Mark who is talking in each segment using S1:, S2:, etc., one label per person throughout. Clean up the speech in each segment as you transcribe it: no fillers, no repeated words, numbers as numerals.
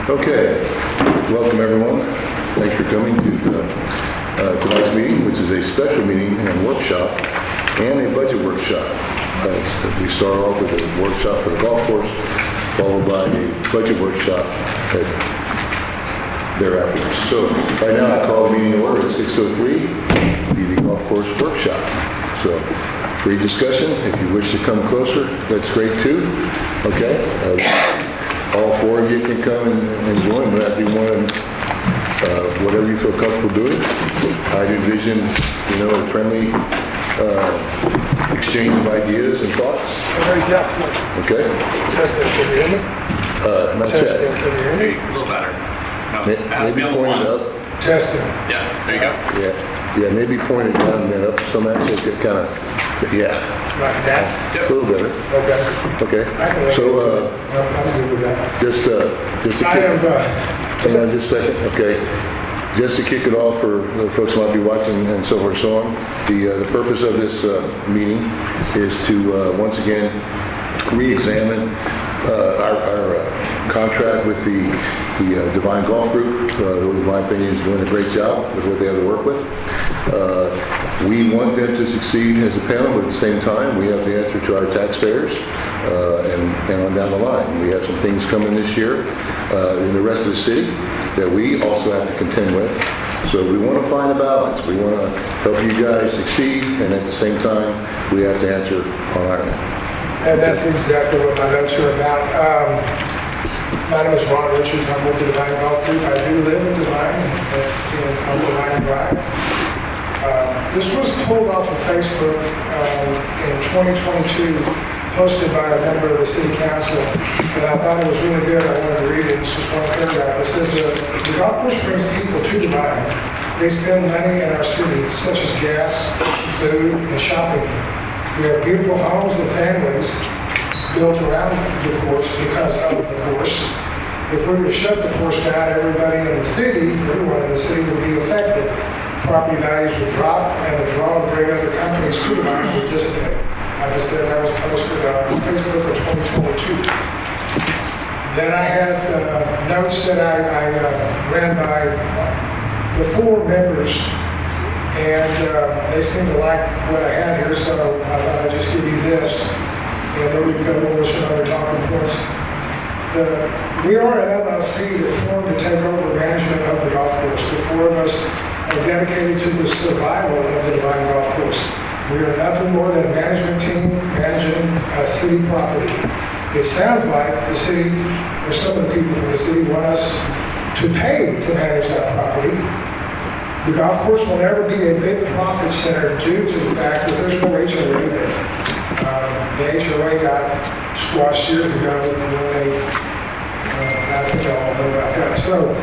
S1: Okay, welcome everyone. Thanks for coming to tonight's meeting, which is a special meeting and workshop and a budget workshop. We start off with a workshop for the golf course, followed by a budget workshop thereafter. So right now I call the meeting to order at 6:03, be the golf course workshop. So free discussion. If you wish to come closer, that's great too. Okay. All four of you can come and join, but that'd be whatever you feel comfortable doing. I'd envision, a friendly exchange of ideas and thoughts. Okay.
S2: Testing, can you hear me?
S1: Not
S2: Testing,
S1: yet.
S2: can you hear me?
S3: A little better. No,
S1: Maybe point it up.
S2: Testing.
S3: Yeah, there you go.
S1: Yeah, maybe point it down and then up so much it could kind of,
S2: Like that?
S1: a little better.
S2: Okay.
S1: Okay. So,
S2: I'm good with that.
S1: just to
S2: I
S1: kick,
S2: have,
S1: hang on just a second, okay. Just to kick it off for the folks who might be watching and so forth and so on, the purpose of this meeting is to once again re-examine our contract with the Devine Golf Group, who in my opinion is doing a great job with what they have to work with. We want them to succeed as a panel, but at the same time, we have to answer to our taxpayers and on down the line. We have some things coming this year in the rest of the city that we also have to contend with. So we want to find a balance. We want to help you guys succeed, and at the same time, we have to answer on our end.
S2: and that's exactly what my notes are about. My name is Ron Richards. I'm with the Devine Golf Group. I do live in Devine, on Devine Drive. This was pulled off of Facebook in 2022, posted by a member of the City Council, and I thought it was really good. I wanted to read it. It's just one paragraph. It says, the golf course brings people to Devine. They spend money in our city, such as gas, food, and shopping. We have beautiful homes and families built around the course because of the course. If we were to shut the course down, everybody in the city, everyone in the city would be affected. Property values would drop, and the draw to bring other companies to Devine would dissipate. I just said that was posted on Facebook in 2022. Then I had notes that I ran by the four members, and they seemed to like what I had here, so I thought I'd just give you this, and then we can go over some other talking points. We are an LLC that formed to take over management of the golf course. The four of us are dedicated to the survival of the Devine Golf Course. We are nothing more than a management team managing city property. It sounds like the city, or some of the people from the city, want us to pay to manage that property. The golf course will never be a big profit center due to the fact that there's no HOA there. The HOA got squashed years ago when they, I think y'all know about that. So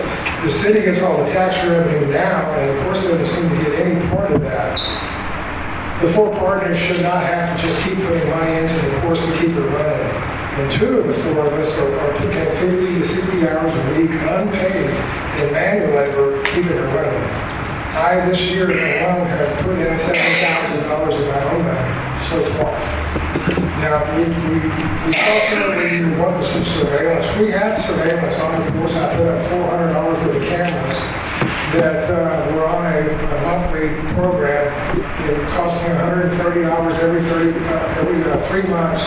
S2: the city gets all the tax revenue now, and the course doesn't seem to get any part of that. The four partners should not have to just keep putting money into the course to keep it running. And two of the four of us are putting in 50 to 60 hours a week unpaid in manual labor keeping it running. I, this year alone, have put in $7,000 of my own money so far. Now, we saw some of you wanting some surveillance. We had surveillance on the course. I put up $400 worth of cameras that were on a monthly program. It cost me $130 every 3 months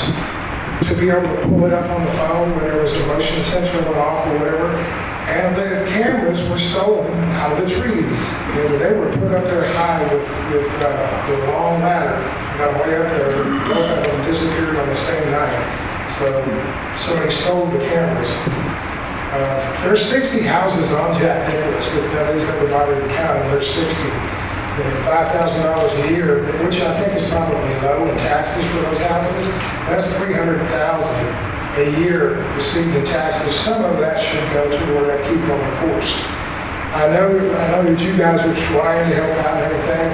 S2: to be able to pull it up on the phone when there was a motion sensor went off or whatever. And the cameras were stolen out of the trees. They were put up there high with the long ladder. Got way up there. Both of them disappeared on the same night. So somebody stole the cameras. There's 60 houses on Jack Nicholas, if that is everybody to count, and there's 60. $5,000 a year, which I think is probably low in taxes for those houses. That's $300,000 a year received in taxes. Some of that should go toward that keep on the course. I know that you guys are trying to help out and everything,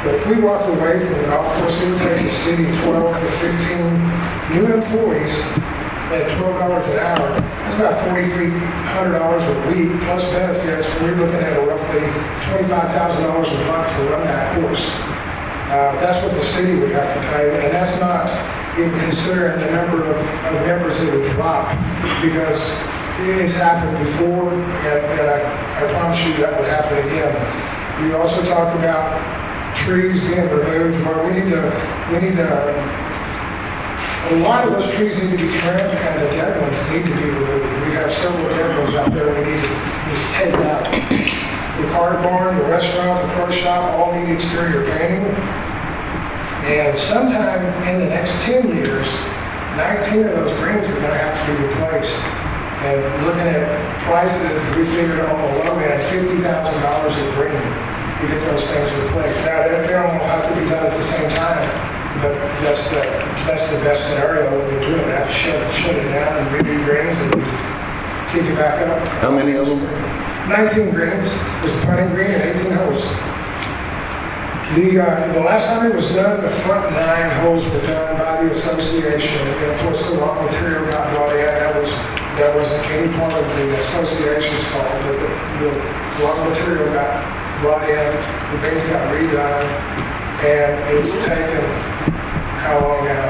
S2: but if we walked away from the golf course, it would take the city 12 to 15 new employees at $12 an hour. That's about $4,300 a week plus benefits. We're looking at roughly $25,000 a month to run that course. That's what the city would have to pay, and that's not even considering the number of members that would drop, because it's happened before, and I promise you that would happen again. We also talked about trees being removed. Well, we need to, a lot of those trees need to be trimmed, and the dead ones need to be removed. We have several dead ones out there we need to take out. The car barn, the restaurant, the pro shop all need exterior painting. And sometime in the next 10 years, 19 of those greens are going to have to be replaced. And looking at prices, we figured on the low end, $50,000 a green to get those things replaced. Now, they don't have to be done at the same time, but that's the best scenario when you're doing that. Shut it down and redo greens and kick it back up.
S1: How many of them?
S2: 19 greens. There's a putting green and 18 holes. The last time it was done, the front 9 holes were done by the association. And of course, the raw material got brought in. That wasn't any part of the association's fault. But the raw material got brought in, the greens got redone, and it's taken how long now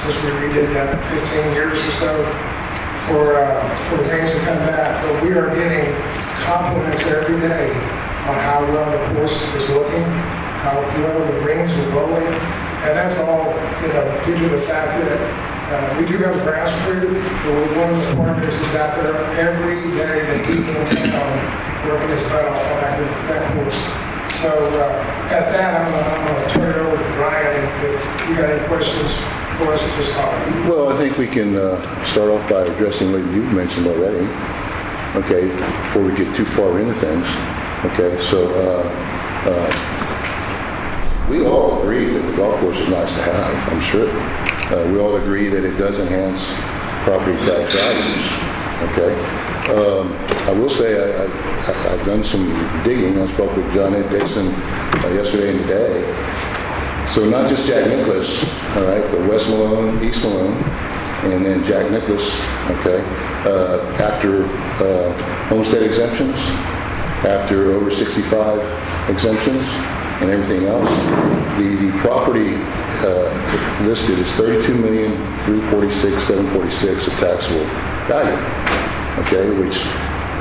S2: since we redid that? 15 years or so for the greens to come back. But we are getting compliments every day on how well the course is looking, how well the greens are rolling, and that's all, due to the fact that we do have a grass crew, but one of the partners is out there every day that he's in town working his butt off on that course. So at that, I'm gonna turn it over to Brian, and if you got any questions for us, just talk.
S1: Well, I think we can start off by addressing what you've mentioned already, okay, before we get too far into things. Okay, so we all agree that the golf course is nice to have, I'm sure. We all agree that it does enhance property tax values, okay? I will say I've done some digging. I spoke with John Ed Dixon yesterday and today. So not just Jack Nicklaus, all right, but West Malone, East Malone, and then Jack Nicklaus, okay? After homestead exemptions, after over 65 exemptions, and everything else, the property listed is $32,346,746 of taxable value, okay, which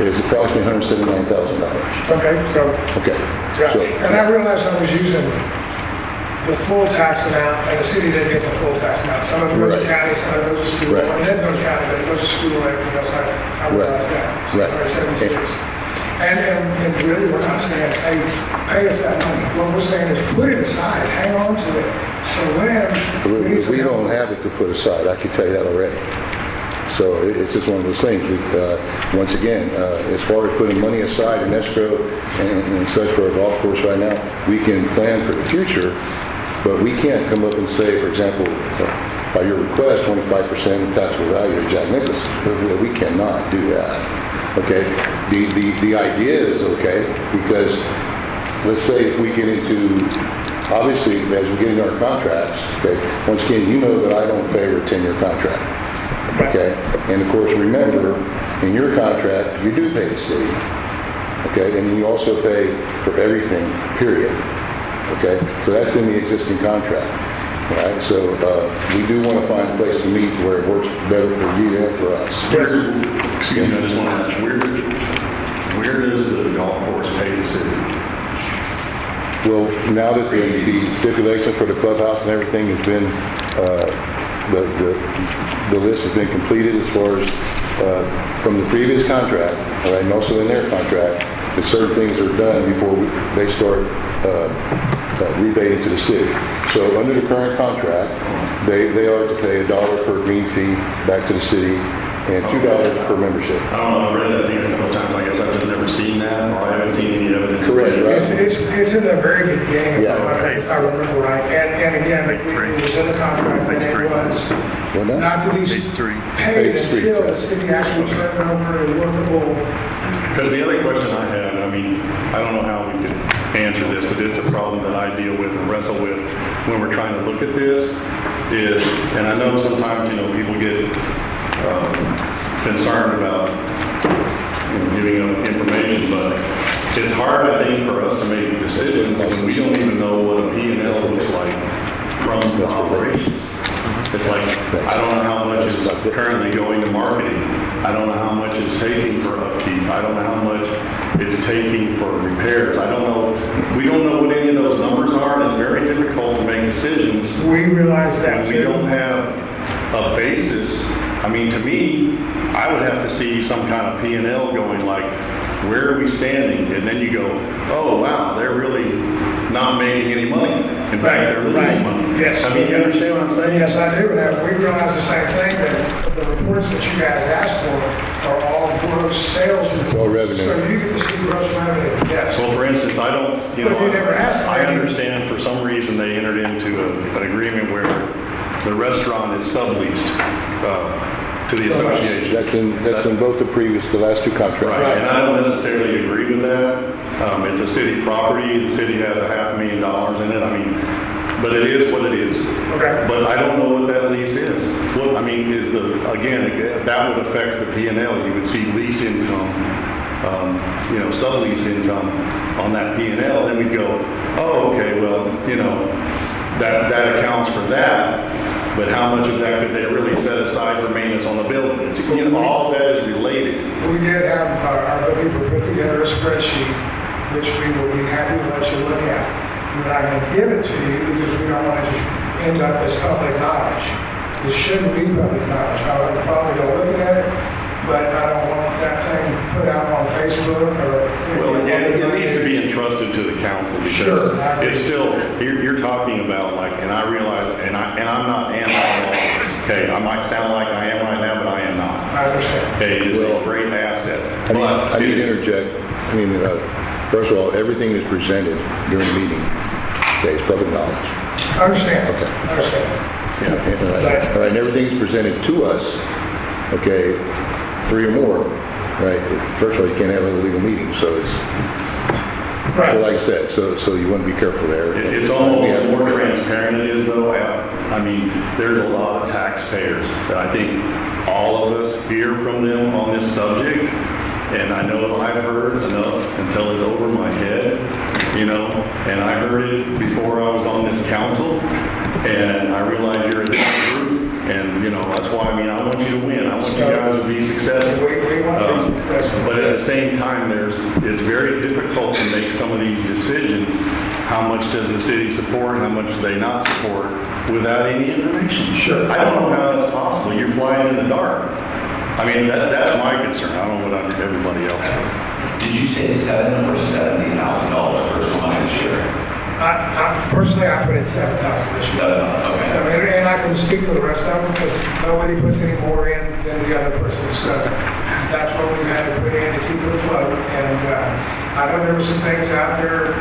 S1: is approximately $179,000.
S2: Okay, so.
S1: Okay.
S2: Yeah,
S1: So,
S2: and I realized I was using the full tax amount, and the city didn't get the full tax amount. Some of it goes to
S1: Right.
S2: county, some of it goes to school.
S1: Right.
S2: Well, it didn't go to county, but it goes to school and everything else. I realized that. So
S1: Right.
S2: we're at 76. And really, we're not saying, hey, pay us that money. What we're saying is put it aside, hang on to it. So when we need some
S1: we
S2: help.
S1: don't have it to put aside, I can tell you that already. So it's just one of those things. Once again, as far as putting money aside in escrow and such for a golf course right now, we can plan for the future, but we can't come up and say, for example, by your request, 25% of taxable value of Jack Nicklaus. We cannot do that. Okay? The idea is okay, because let's say if we get into, obviously, as we get into our contracts, okay, once again, you know that I don't favor a 10-year contract. Okay, and of course, remember, in your contract, you do pay the city, okay, and you also pay for everything, period, okay, so that's in the existing contract, right, so we do want to find a place to meet where it works better for you and for us.
S4: Excuse me, I just want to ask, where does the golf course pay the city?
S1: Well, now that the stipulation for the clubhouse and everything has been, the list has been completed as far as from the previous contract, all right, and also in their contract, that certain things are done before they start rebating to the city. So under the current contract, they are to pay $1 per green fee back to the city and $2 per membership.
S4: I don't know, I read that thing a couple of times, I guess I've just never seen that, or I haven't seen any evidence.
S1: Correct, right?
S2: It's in the very beginning of
S1: Yeah.
S2: the contract, if I remember right. And again, it was in the contract, and it was
S1: Well, no?
S2: not to be paid
S1: Page three,
S2: until
S1: right.
S2: the city actually turned over a workable.
S4: Because the other question I had, I mean, I don't know how we could answer this, but it's a problem that I deal with and wrestle with when we're trying to look at this is, and I know sometimes, people get concerned about giving up information, but it's hard, I think, for us to make decisions when we don't even know what a P&L looks like from the operations. It's like, I don't know how much is currently going to marketing. I don't know how much is taking for upkeep. I don't know how much it's taking for repairs. I don't know, we don't know what any of those numbers are, and it's very difficult to make decisions
S2: We realize that
S4: when we
S2: too.
S4: don't have a basis. I mean, to me, I would have to see some kind of P&L going like, where are we standing? And then you go, oh, wow, they're really not making any money. In fact, they're losing money.
S2: Yes.
S4: I mean, you understand what I'm saying?
S2: Yes, I do, and we realize the same thing, that the reports that you guys asked for are all gross sales reports.
S1: all revenue.
S2: So you get to see gross revenue, yes.
S4: Well, for instance, I don't, you know,
S2: But you never asked for
S4: I
S2: any.
S4: understand for some reason they entered into an agreement where the restaurant is subleased to the association.
S1: That's in both the last two contracts.
S4: Right, and I don't necessarily agree with that. It's a city property, the city has $500,000 in it, I mean, but it is what it is.
S2: Okay.
S4: But I don't know what that lease is. What, I mean, again, that would affect the P&L. You would see lease income, you know, sublease income on that P&L, then we'd go, oh, okay, well, you know, that accounts for that. But how much of that could they really set aside for maintenance on the building? It's, you know, all that is related.
S2: We did have our bookkeeper put together a spreadsheet, which we will be happy to let you look at. We're not going to give it to you because we don't want to just end up as public knowledge. It shouldn't be public knowledge. I'll probably go looking at it, but I don't want that thing put out on Facebook or.
S4: Well, again, it needs to be entrusted to the council because
S2: Sure.
S4: it's still, you're talking about like, and I realize, and I'm not anti-law. Okay, I might sound like I am right now, but I am not.
S2: I understand.
S4: Okay, it is a great asset.
S1: I
S4: But
S1: need
S4: it
S1: to
S4: is-
S1: interject. I mean, first of all, everything is presented during the meeting. Okay, it's public knowledge.
S2: I understand.
S1: Okay.
S2: I understand.
S4: Yeah.
S1: All right, and everything is presented to us, okay, 3 or more, right? First of all, you can't have a legal meeting, so it's, so
S2: Right.
S1: like I said, so you want to be careful there.
S4: It's almost the more transparent it is though. I mean, there's a lot of taxpayers that I think all of us hear from them on this subject. And I know I've heard enough until it's over my head, you know, and I heard it before I was on this council. And I realize you're a different group. And, you know, that's why, I mean, I want you to win. I want you guys to be successful.
S2: We want to be successful.
S4: But at the same time, it's very difficult to make some of these decisions. How much does the city support? How much do they not support without any information?
S2: Sure.
S4: I don't know how that's possible. You're flying in the dark. I mean, that's my concern. I don't know what everybody else is.
S5: Did you say $7 or $70,000 first line this year?
S2: Personally, I put in 7,000 this year.
S5: Okay.
S2: So, and I can speak for the rest of them because nobody puts any more in than the other person. So that's what we've had to put in to keep it afloat. And I know there were some things out there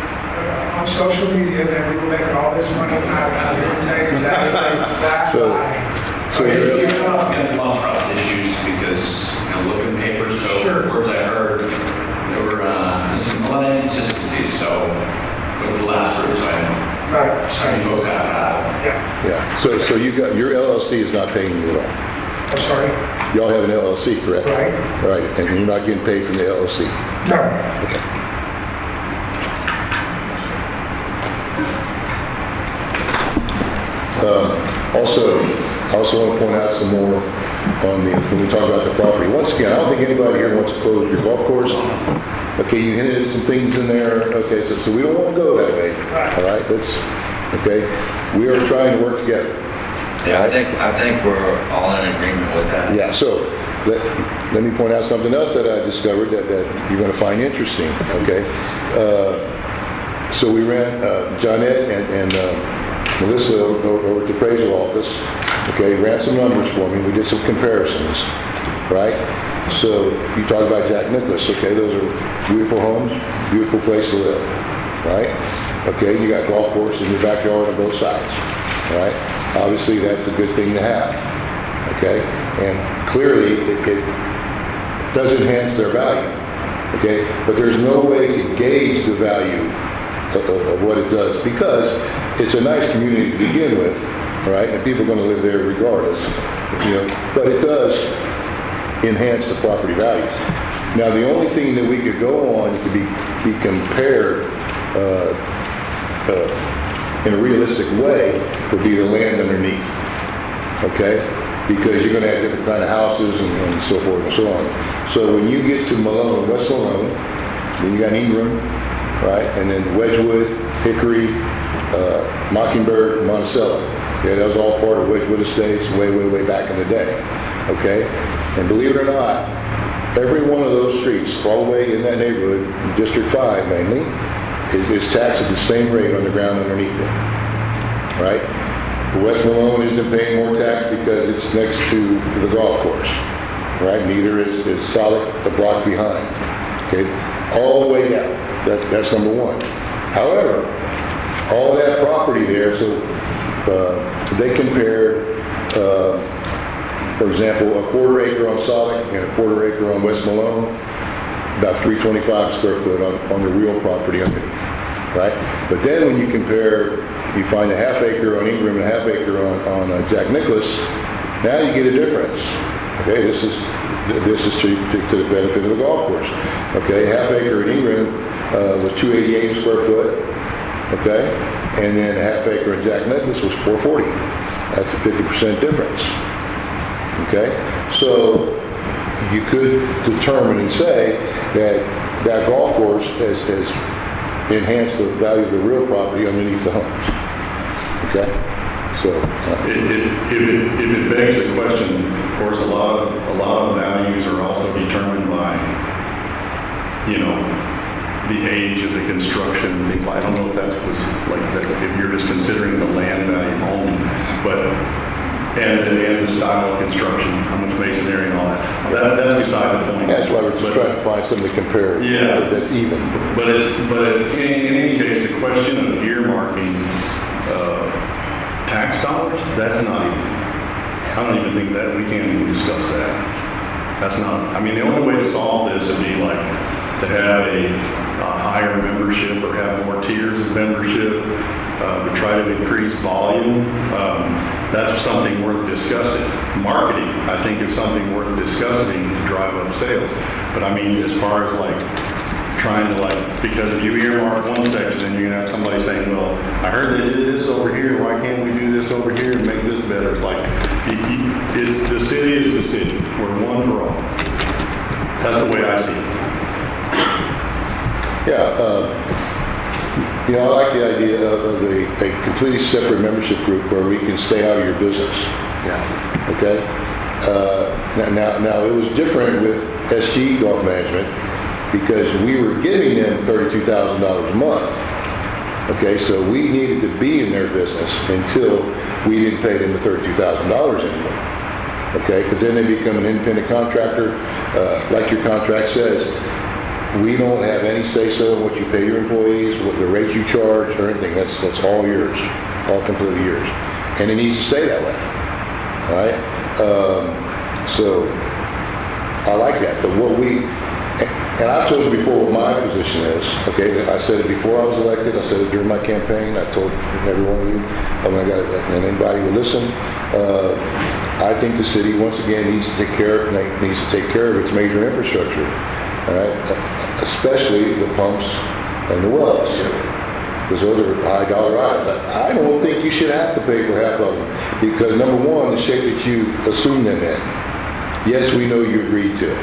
S2: on social media that we were making all this money. I didn't say that is a flat
S1: So-
S2: lie.
S1: so you're-
S5: You're up against a lot of trust issues because, you know, looking at papers,
S2: Sure.
S5: words I heard, there were some a lot of inconsistencies. So with the last group, so I know
S2: Right.
S5: some folks have that.
S2: Yeah.
S1: Yeah, so you got, your LLC is not paying you at all.
S2: I'm sorry.
S1: Y'all have an LLC, correct?
S2: Right.
S1: All right, and you're not getting paid from the LLC.
S2: No.
S1: Okay. Also, I also want to point out some more on when we talk about the property. Once again, I don't think anybody here wants to close your golf course. Okay, you hinted at some things in there. Okay, so we don't want to go that way. All right, okay. We are trying to work together.
S6: Yeah, I think we're all in agreement with that.
S1: Yeah, so let me point out something else that I discovered that you're going to find interesting, okay? So we ran, Johnette and Melissa over at the appraisal office, okay, ran some numbers for me. We did some comparisons, right? So you talk about Jack Nicklaus, okay? Those are beautiful homes, beautiful place to live, right? Okay, you got golf courses in your backyard on both sides, right? Obviously, that's a good thing to have, okay? And clearly, it does enhance their value, okay? But there's no way to gauge the value of what it does because it's a nice community to begin with, all right? And people are going to live there regardless, you know? But it does enhance the property values. Now, the only thing that we could go on to be compared in a realistic way would be the land underneath. okay? Because you're gonna have different kind of houses and so forth and so on. So when you get to Malone, West Malone, then you got Ingram, right? And then Wedgewood, Hickory, Mockingbird, Monticello. Okay, that was all part of Wedgewood Estates way, way, way back in the day, okay? And believe it or not, every one of those streets, all the way in that neighborhood, District 5 mainly, is taxed at the same rate on the ground underneath it, right? The West Malone isn't paying more tax because it's next to the golf course, right? Neither is Solid, the block behind, okay? All the way down, that's number one. However, all that property there, so they compared, for example, a quarter acre on Solid and a quarter acre on West Malone, about 325 square foot on the real property underneath, right? But then when you compare, you find a half acre on Ingram and a half acre on Jack Nicklaus, now you get a difference. Okay, this is to the benefit of the golf course. Okay, half acre in Ingram was 288 square foot. Okay, and then a half acre in Jack Nicklaus was 440. That's a 50% difference. Okay, so you could determine and say that that golf course has enhanced the value of the real property underneath the homes. Okay, so
S4: If it begs the question, of course, a lot of values are also determined by, you know, the age of the construction and things like. I don't know if that was like that. If you're just considering the land value only, but and the style of construction, how much masonry and all that. That's beside the point.
S1: that's why we're just trying to find something to compare.
S4: Yeah.
S1: That's even.
S4: But in any case, the question of earmarking tax dollars, that's not even, I don't even think that we can't even discuss that. That's not, I mean, the only way to solve this would be like to have a higher membership or have more tiers of membership, to try to increase volume. That's something worth discussing. Marketing, I think, is something worth discussing to drive up sales. But I mean, as far as like trying to like, because if you earmark one section, then you're gonna have somebody saying, well, I heard they did this over here, why can't we do this over here and make this better? It's like, it's the city is the city. We're one for all. That's the way I see it.
S1: Yeah, you know, I like the idea of a completely separate membership group where we can stay out of your business.
S4: Yeah.
S1: Okay? Now it was different with SG Golf Management because we were giving them $32,000 a month. Okay, so we needed to be in their business until we didn't pay them the $32,000 anymore. Okay, because then they become an independent contractor. Like your contract says, we don't have any say-so in what you pay your employees, what the rate you charge, or anything. That's all yours, all completely yours. And it needs to stay that way, all right? So I like that. But and I've told you before what my position is, okay? I said it before I was elected. I said it during my campaign. I told every one of you, and anybody who will listen, I think the city, once again, needs to take care of its major infrastructure. All right, especially the pumps and the wells, because those are high dollar items. I don't think you should have to pay for half of them, because number one, the shape that you assume them in. Yes, we know you agreed to it.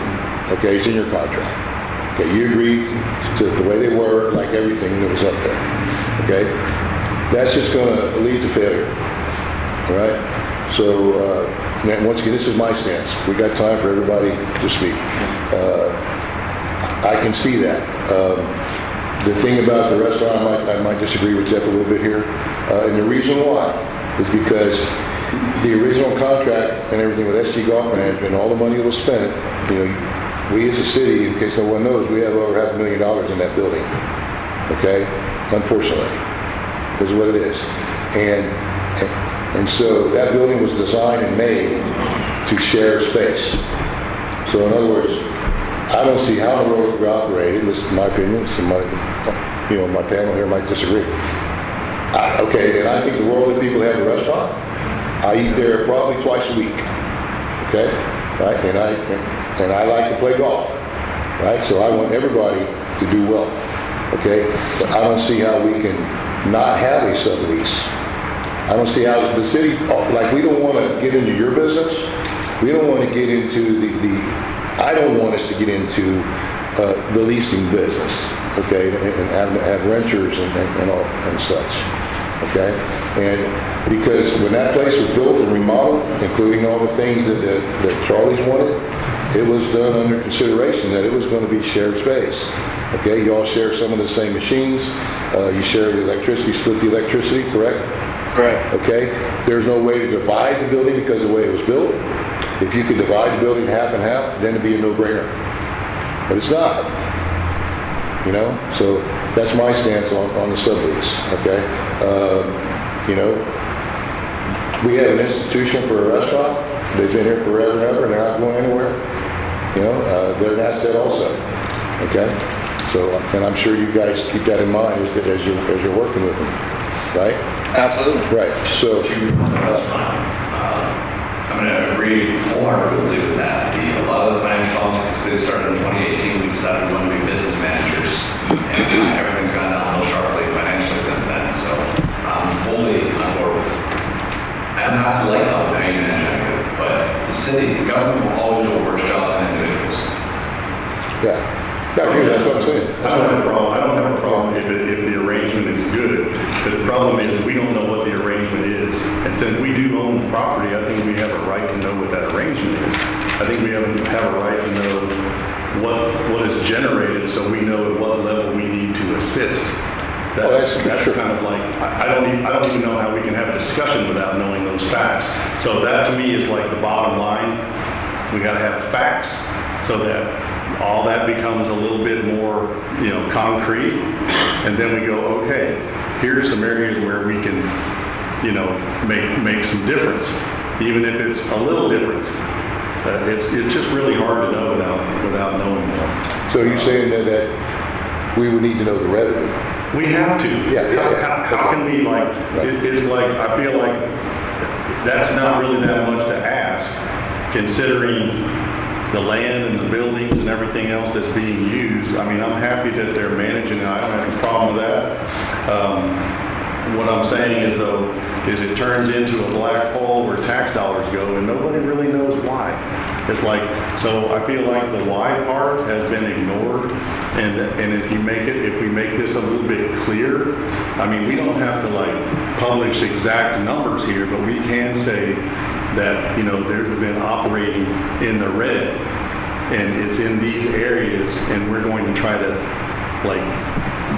S1: Okay, it's in your contract. Okay, you agreed to the way they were, like everything that was up there. Okay, that's just going to lead to failure. All right. So once again, this is my stance. We got time for everybody to speak. I can see that. The thing about the restaurant, I might disagree with Jeff a little bit here. And the reason why is because the original contract and everything with SG Golf Management, all the money that was spent, you know, we as a city, in case no one knows, we have over $500,000 in that building. Okay? Unfortunately. This is what it is. And so that building was designed and made to share space. So in other words, I don't see how the road will operate. This is my opinion. Somebody, my panel here might disagree. Okay, and I think the world of people have a restaurant. I eat there probably twice a week. Okay, right? And I like to play golf. Right? So I want everybody to do well. Okay, but I don't see how we can not have a sublease I don't see how the city, like, we don't want to get into your business. We don't want to get into I don't want us to get into the leasing business, okay, and have renters and all and such, okay? And because when that place was built and remodeled, including all the things that Charlie's wanted, it was done under consideration that it was going to be shared space. Okay, you all share some of the same machines, you share the electricity, split the electricity, correct?
S6: Correct.
S1: Okay, there's no way to divide the building because of the way it was built. If you could divide the building half and half, then it'd be a no-brainer. But it's not, you know? So that's my stance on the sublease, okay? You know, we have an institution for a restaurant. They've been here forever and ever, and they're not going anywhere. You know, they're an asset also, okay? So, and I'm sure you guys keep that in mind as you're working with them, right?
S6: Absolutely.
S1: Right, so.
S5: I'm going to agree wholeheartedly with that. A lot of the financial problems that started in 2018, we decided we want to be business managers, and everything's gone downhill sharply financially since then. So I'm fully on board with. I don't have to like how the value management, but the city, the government will always do a worse job than individuals.
S1: Yeah, I agree, that's what I'm saying.
S4: I don't have a problem if the arrangement is good. The problem is we don't know what the arrangement is. And since we do own the property, I think we have a right to know what that arrangement is. I think we have a right to know what is generated so we know at what level we need to assist. That's kind of like, I don't even know how we can have a discussion without knowing those facts. So that to me is like the bottom line. We got to have facts so that all that becomes a little bit more, you know, concrete. And then we go, okay, here's some areas where we can, you know, make some difference, even if it's a little difference. It's just really hard to know without knowing more.
S1: So you're saying that we would need to know the revenue?
S4: We have to.
S1: Yeah.
S4: How can we, like, it's like, I feel like that's not really that much to ask, considering the land and the buildings and everything else that's being used. I mean, I'm happy that they're managing it. I don't have any problem with that. What I'm saying is, though, is it turns into a black hole where tax dollars go and nobody really knows why. It's like, so I feel like the why part has been ignored, and if we make this a little bit clearer, I mean, we don't have to like publish exact numbers here, but we can say that, you know, they've been operating in the red and it's in these areas, and we're going to try to like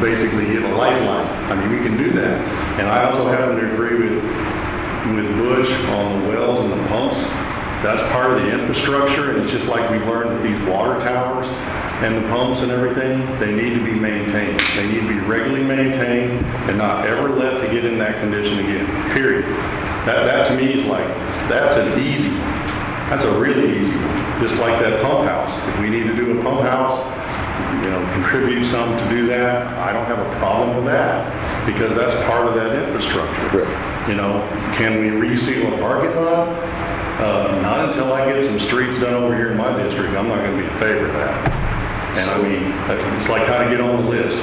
S4: basically give a lifeline. I mean, we can do that. And I also happen to agree with Bush on the wells and the pumps. That's part of the infrastructure, and it's just like we've learned with these water towers and the pumps and everything, they need to be maintained. They need to be regularly maintained and not ever let to get in that condition again, period. That to me is like, that's a really easy one. Just like that pump house. If we need to do a pump house, you know, contribute some to do that, I don't have a problem with that, because that's part of that infrastructure.
S1: Right.
S4: You know, can we reseal a parking lot? Not until I get some streets done over here in my district. I'm not going to be in favor of that. And I mean, it's like how to get on the list.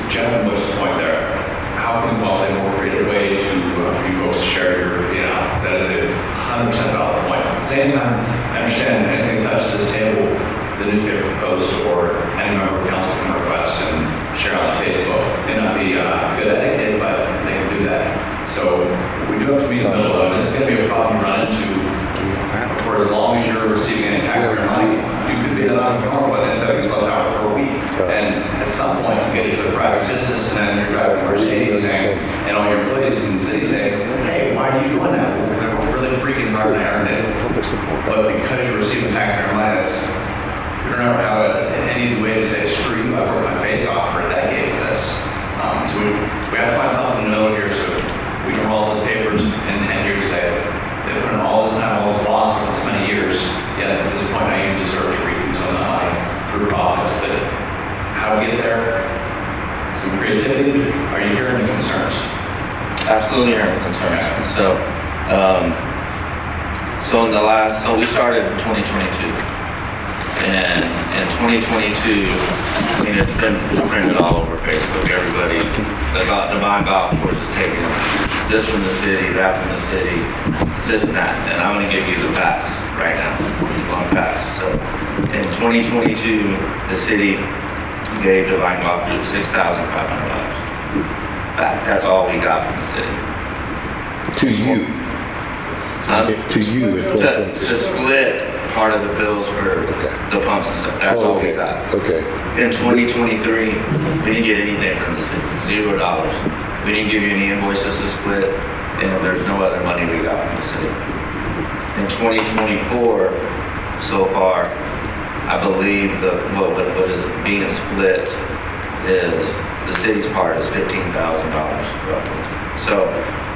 S5: Jeff and Bush's point there, how can we come up with a more creative way to, for you folks to share your, you know, that is a 100% valid point. At the same time, I understand anything that touches this table, the newspaper post or any member of council can request and share on Facebook. It may not be good etiquette, but they can do that. So we do have to be in the middle of it. This is going to be a problem you run into for as long as you're receiving any taxpayer money. You could be an entrepreneur and $70+ hours per week. And at some point you get into a private business and then you're driving Mercedes saying, and all your employees in the city saying, hey, why are you doing that? Well, we're really freaking hard to earn it. But because you're receiving taxpayer money, that's, we don't know how an easy way to say, screw you, I've worked my face off for a decade for this. So we have to find something in the middle here so we can roll those papers in 10 years and say, they put in all this time, all this loss for this many years. Yes, at this point, now you deserve to reap some of the money through profits, but how we get there, some creativity. Are you hearing the concerns?
S6: Absolutely hearing the concerns. So we started in 2022. And in 2022, I mean, it's been printed all over Facebook. Everybody, the Devine Golf Course is taking this from the city, that from the city, this and that. And I'm gonna give you the facts right now, on facts. So in 2022, the city gave Devine Golf Group $6,500. That's all we got from the city.
S1: To you. To you in
S6: To
S1: 2022.
S6: split part of the bills for the pumps and stuff. That's all we got.
S1: Okay.
S6: In 2023, we didn't get anything from the city, $0. We didn't give you any invoices to split, and there's no other money we got from the city. In 2024, so far, I believe what is being split is the city's part is $15,000 roughly. So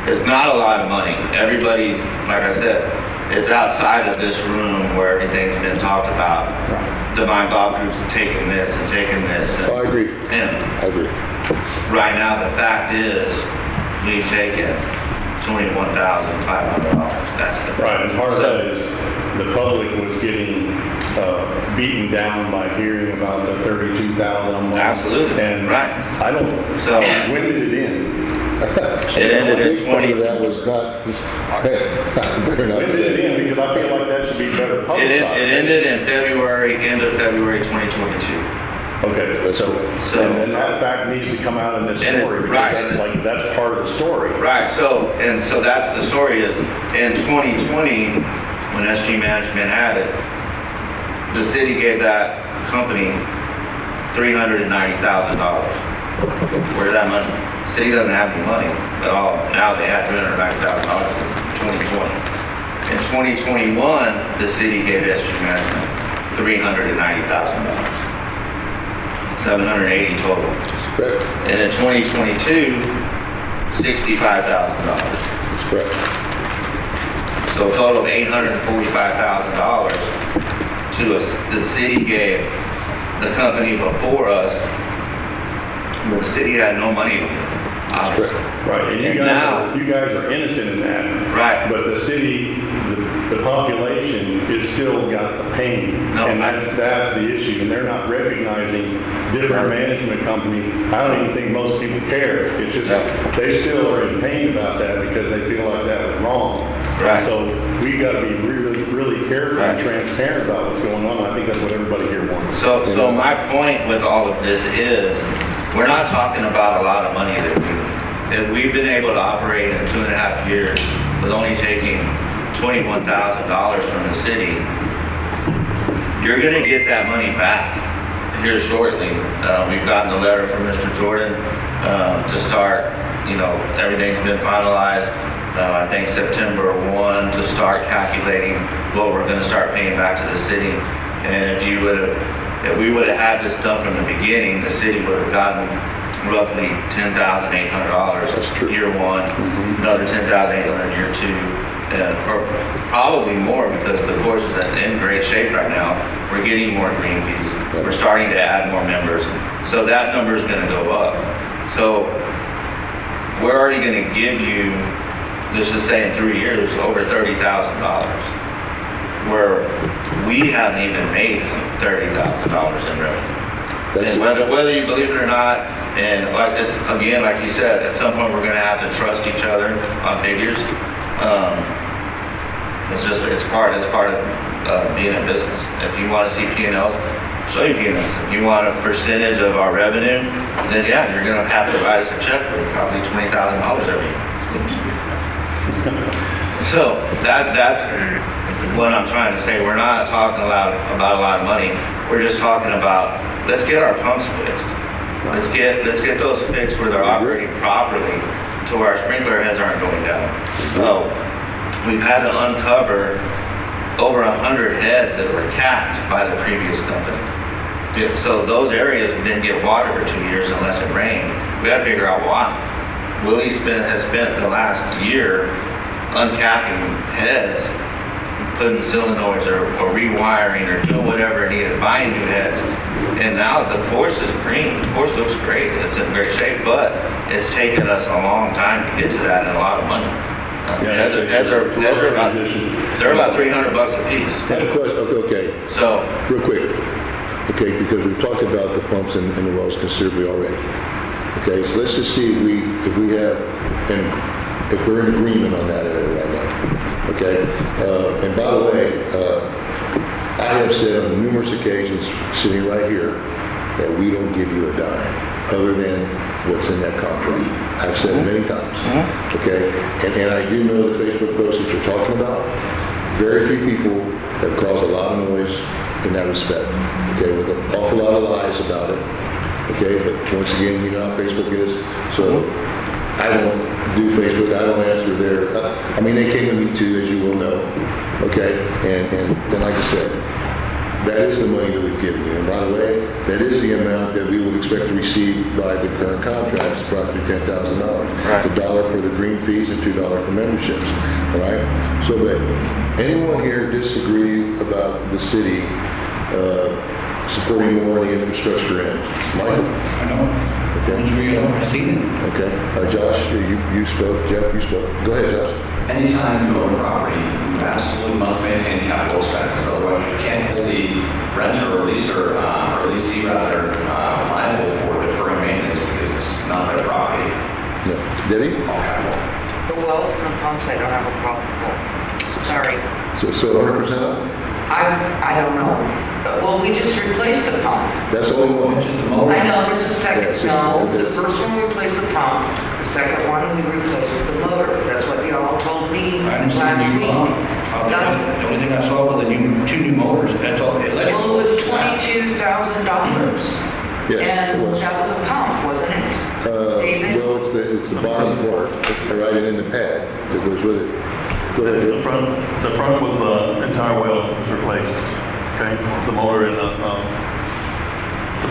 S6: it's not a lot of money. Everybody's, like I said, it's outside of this room where everything's been talked about. Devine Golf Group's taking this and taking this.
S1: Oh, I agree.
S6: And
S1: I agree.
S6: right now, the fact is, we've taken $21,500. That's the
S4: Right, and part of that is the public was getting beaten down by hearing about the 32,000 a month.
S6: Absolutely,
S4: And
S6: right.
S4: I don't,
S6: So-
S4: when did it end?
S6: It ended in
S1: Big part of
S6: 20.
S1: that was not, better not
S4: When did it
S1: say.
S4: end? Because I feel like that should be better publicized.
S6: It ended in end of February 2022.
S4: Okay, so,
S6: So-
S4: and then that fact needs to come out in this
S6: And it-
S4: story,
S6: right.
S4: because that's part of the story.
S6: Right, so that's the story is, in 2020, when SG Management had it, the city gave that company $390,000. Where's that money? City doesn't have any money at all. Now they had $390,000 in 2020. In 2021, the city gave SG Management $390,000. 780 total.
S1: Correct.
S6: And in 2022, $65,000.
S1: That's correct.
S6: So a total of $845,000 to us. The city gave the company before us, but the city had no money to give, obviously.
S4: Right, and
S6: And now-
S4: you guys are innocent in that.
S6: Right.
S4: But the city, the population is still got the pain.
S6: No,
S4: And that's the issue, and they're not recognizing different management company. I don't even think most people care. It's just, they still are in pain about that because they feel like that was wrong.
S6: Right.
S4: So we gotta be really, really careful and
S6: Right.
S4: transparent about what's going on. I think that's what everybody here wants.
S6: So my point with all of this is, we're not talking about a lot of money that we've been able to operate in 2.5 years with only taking $21,000 from the city. You're gonna get that money back here shortly. We've gotten a letter from Mr. Jordan to start, everything's been finalized. I think September 1 to start calculating what we're gonna start paying back to the city. And if we would have had this done from the beginning, the city would have gotten roughly $10,800
S1: That's true.
S6: year one, another $10,800 year two, or probably more because the course is in great shape right now. We're getting more green fees. We're starting to add more members. So that number is gonna go up. So we're already gonna give you, let's just say in 3 years, over $30,000. Where we haven't even made $30,000 in revenue. And whether you believe it or not, and it's again, like you said, at some point we're gonna have to trust each other on figures. It's part of being in business. If you want to see P&Ls, show you P&Ls. If you want a percentage of our revenue, then yeah, you're gonna have to write us a check for probably $20,000 every year. So that's what I'm trying to say. We're not talking about a lot of money. We're just talking about, let's get our pumps fixed. Let's get those fixed where they're operating properly to where our sprinkler heads aren't going down. So we've had to uncover over 100 heads that were capped by the previous company. So those areas didn't get water for 2 years unless it rained. We had to figure out why. Willie has spent the last year uncapping heads, putting solenoids or rewiring or doing whatever needed, buying new heads. And now the course is green. The course looks great. It's in great shape, but it's taken us a long time to get to that and a lot of money. They're about $300 a piece.
S1: I have a question, okay,
S6: So,
S1: real quick. Okay, because we've talked about the pumps and the wells considerably already. Okay, so let's just see if we're in agreement on that area right now. Okay, and by the way, I have said on numerous occasions, sitting right here, that we don't give you a dime other than what's in that contract. I've said it many times. Okay, and I do know the Facebook posts that you're talking about. Very few people have caused a lot of noise in that respect. Okay, with an awful lot of lies about it. Okay, but once again, you know how Facebook is. So I don't do Facebook. I don't answer their. I mean, they came to me too, as you will know. Okay, and like I said, that is the money that we've given you. And by the way, that is the amount that we would expect to receive by the current contract, it's approximately $10,000.
S6: Right.
S1: It's $1 for the green fees and $2 for memberships. All right. So, but anyone here disagree about the city supporting more on the infrastructure end? Michael?
S5: I know.
S1: Okay.
S5: I've seen it.
S1: Okay. Josh, you spoke. Jeff, you spoke. Go ahead, Josh.
S5: Anytime you own property, you absolutely must maintain capital expenses, otherwise you can't hold the renter or leaser, or leasee rather, liable for deferring maintenance because it's not their property.
S1: Yeah. Debbie?
S5: All capital.
S7: The wells and the pumps, I don't have a problem with. Sorry.
S1: So 100% up?
S7: I don't know. Well, we just replaced the pump.
S1: That's the only one.
S5: Just the motor.
S7: I know, there's a second,
S1: Yes,
S7: no,
S1: yes,
S7: the first one we replaced the pump, the second one we replaced the motor. That's what y'all told me
S8: I didn't see
S7: last
S8: the new
S7: week.
S8: pump. The only thing I saw were the two new motors, that's all, the electrical.
S7: Well, it was $22,000.
S1: Yes, it
S7: And
S1: was.
S7: that was a pump, wasn't it? David?
S1: Well, it's the bottom part, right in the pad that goes with it. Go ahead,
S4: The
S1: Bill.
S4: front was the entire well was replaced, okay? The motor and the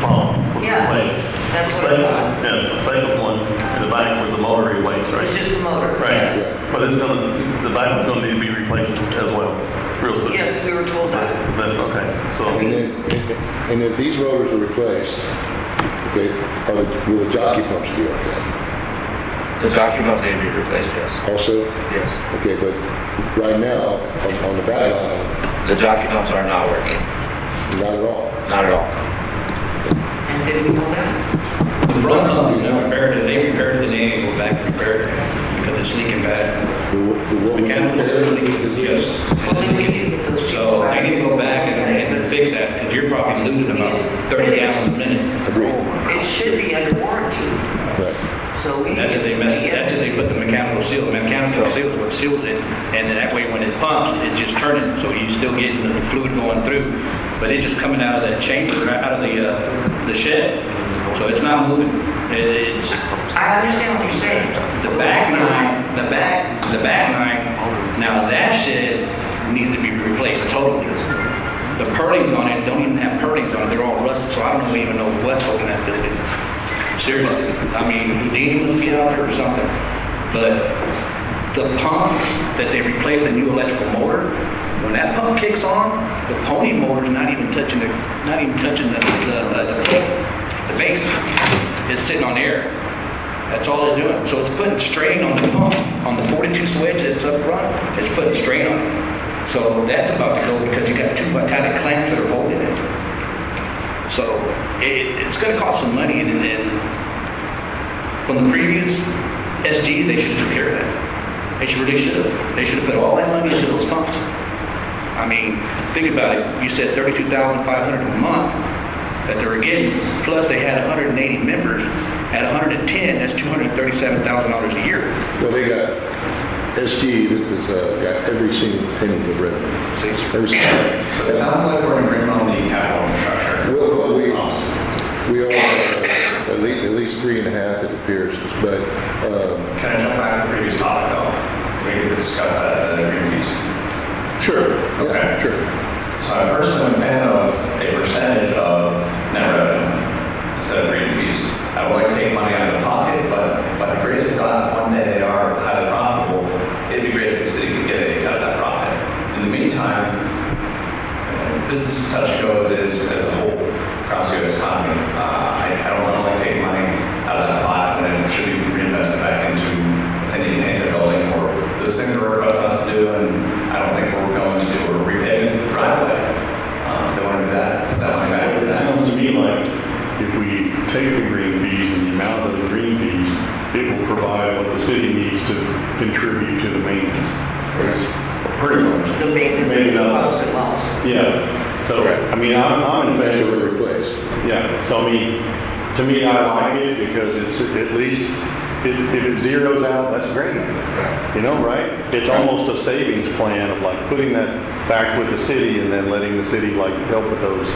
S4: pump was
S7: Yes,
S4: replaced.
S7: that's what I
S4: Second-
S7: thought.
S4: Yes, the second one in the back was the motor replaced, right?
S7: It's just the motor,
S4: Right,
S7: yes.
S4: but the back one's gonna need to be replaced as well, real soon.
S7: Yes, we were told that.
S4: That's okay, so,
S1: And if these motors are replaced, okay, will the jockey pumps be okay?
S6: the document may be replaced, yes.
S1: Also?
S6: Yes.
S1: Okay, but right now, on the back line,
S6: The jockey pumps are not working,
S1: not at all.
S6: not at all.
S7: And did we know that?
S8: The front pump is not repaired, they repaired it, then they go back and repair it because it's leaking bad.
S1: What we
S8: Mechanical
S1: repair
S8: leaking,
S1: is-
S8: yes.
S7: Well, then we need to get those people
S8: So
S7: back.
S8: they need to go back and fix that because you're probably losing about 30 gallons a minute.
S1: Agreed.
S7: It should be under warranty,
S1: Right.
S7: so we.
S8: That's if they that's if they put the mechanical seal. The mechanical seal is what seals it, and then that way when it pumps, it's just turning, so you still getting the fluid going through, but it's just coming out of that chamber, out of the shed, so it's not moving. It's
S7: I understand what you're saying.
S8: the back nine. Now that shed needs to be replaced totally. The purlings on it don't even have purlings on it. They're all rusted, so I don't even know what's holding that building. Seriously, I mean, Houdini must be out there or something. But the pump that they replaced, the new electrical motor, when that pump kicks on, the pony motor's not even touching the base. It's sitting on air. That's all it's doing. So it's putting strain on the pump, on the 42 switch that's up front. It's putting strain on it. So that's about to go because you got two metallic clamps that are holding it. So it's going to cost some money, and from the previous SG, they should have took care of that. They should have. They should have put all that money into those pumps. I mean, think about it. You said $32,500 a month that they were getting, plus they had 180 members. At 110, that's $237,000 a year.
S1: Well, they got, SG has got every single penny of revenue. Every single penny.
S5: So it sounds like we're agreeing on the capital infrastructure.
S1: Well,
S5: Pumps.
S1: we are at least 3.5, it appears, but,
S5: Can I jump back to the previous topic though? We could discuss that at the green fees.
S1: sure.
S5: Okay.
S1: Yeah, sure.
S5: So I'm personally a fan of a percentage of net revenue instead of green fees. I would like to take money out of the pocket, but by the grace of God, one day they are highly profitable. It'd be great if the city could get a cut of that profit. In the meantime, business is touch and go as it is as a whole across the U.S. economy. I don't want to only take money out of that pot and then it should be reinvested back into within the building or those things
S4: if we take the green fees and the amount of those green fees, it will provide what the city needs to contribute to the maintenance. Pretty much.
S7: The maintenance
S4: Maybe
S7: of
S4: not.
S7: the house.
S4: Yeah, so, I mean, I'm in
S1: They
S4: favor.
S1: were replaced.
S4: Yeah, so I mean, to me, I like it because it's at least, if it zeroes out, that's great. You know, right? It's almost a savings plan of like putting that back with the city and then letting the city like help with those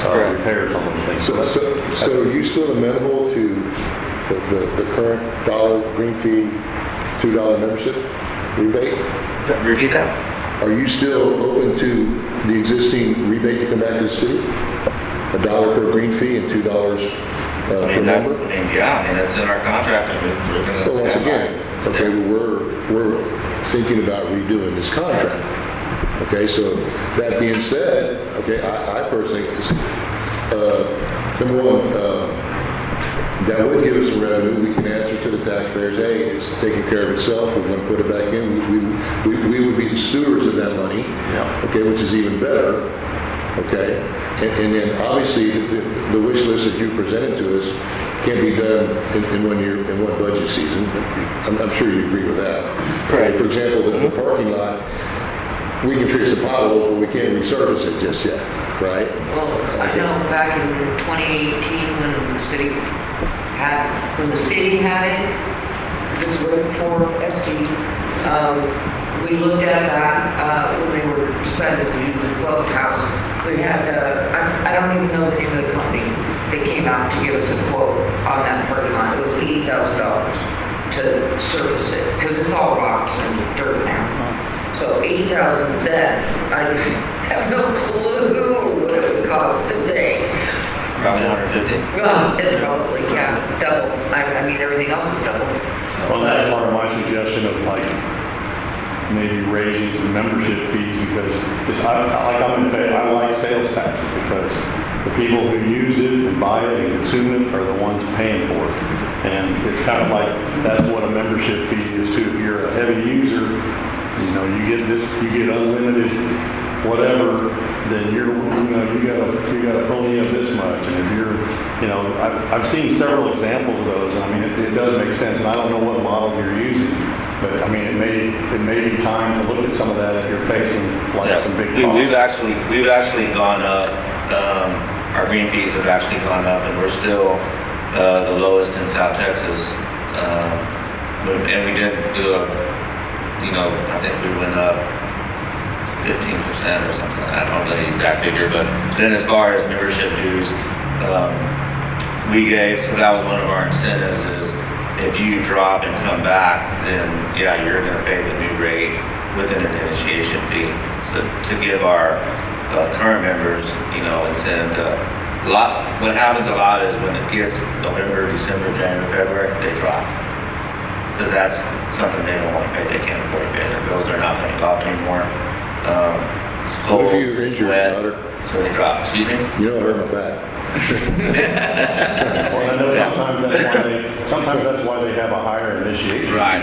S6: correct.
S4: repairs on those things.
S1: So are you still amenable to the current dollar green fee, $2 membership rebate?
S6: Repeat that?
S1: Are you still open to the existing rebate to come back to the city? $1 per green fee and $2
S6: I
S1: per
S6: mean,
S1: member?
S6: that's in our contract, and we're gonna
S1: Well, once
S6: stand by
S1: again,
S6: it.
S1: okay, well, we're thinking about redoing this contract. Okay, so that being said, okay, I personally, number one, that would give us revenue. We can answer to the taxpayers, hey, it's taking care of itself, we're gonna put it back in. We would be the stewards of that money, okay, which is even better, okay? And then obviously, the wish list that you presented to us can't be done in 1 year, in one budget season. I'm sure you agree with that.
S6: Correct.
S1: For example, the parking lot, we can fix the pothole, but we can't resurface it just yet, right?
S7: Well, I know back in 2018 when the city had it, this was right before SD, we looked at that, when they were deciding to do the clubhouse. We had, I don't even know the name of the company. They came out to give us a quote on that parking lot. It was $80,000 to surface it, because it's all rocks and dirt now. So 80,000 then, I have no clue what it would cost today.
S6: Probably 150.
S7: Well, it's probably, yeah, double. I mean, everything else is double.
S4: Well, that's part of my suggestion of like maybe raising some membership fees because I like sales taxes because the people who use it and buy it and consume it are the ones paying for it. And it's kind of like, that's what a membership fee is too. If you're a heavy user, you know, you get unlimited whatever, then you gotta pony up this much. And if you're, you know, I've seen several examples of those. And I mean, it does make sense. And I don't know what model you're using, but I mean, it may be time to look at some of that if you're facing like some big costs.
S6: We've actually gone up, our green fees have actually gone up, and we're still the lowest in South Texas. And we did do I think we went up 15% or something. I don't know the exact figure, but then as far as membership dues, we gave, so that was one of our incentives is if you drop and come back, then yeah, you're gonna pay the new rate with an initiation fee. So to give our current members, incentive to, what happens a lot is when it gets November, December, January, February, they drop. Because that's something they don't want to pay, they can't afford to pay, their bills are not paying off anymore. It's cold,
S1: What if you
S6: it's
S1: injure your
S6: wet,
S1: daughter?
S6: so they drop. Excuse me?
S1: You don't hurt my back.
S4: Well, I know sometimes that's why they have a higher initiation.
S6: Right.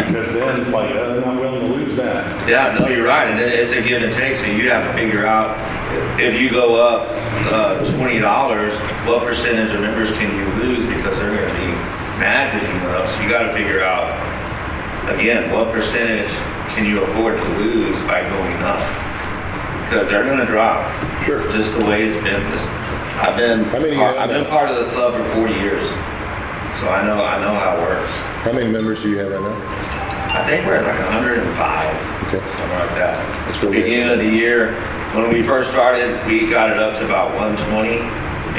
S4: Because then it's like, they're not willing to lose that.
S6: Yeah, no, you're right, and it's a give and take, so you have to figure out, if you go up $20, what percentage of members can you lose, because they're gonna be mad that you went up, so you gotta figure out, again, what percentage can you afford to lose by going up? Because they're gonna drop.
S1: Sure.
S6: Just the way it's been. I've been part of the club for 40 years, so I know how it works.
S1: How many members do you have right now?
S6: I think we're at like 105,
S1: Okay.
S6: something like that.
S1: That's what we
S6: Beginning of the year, when we first started, we got it up to about 120,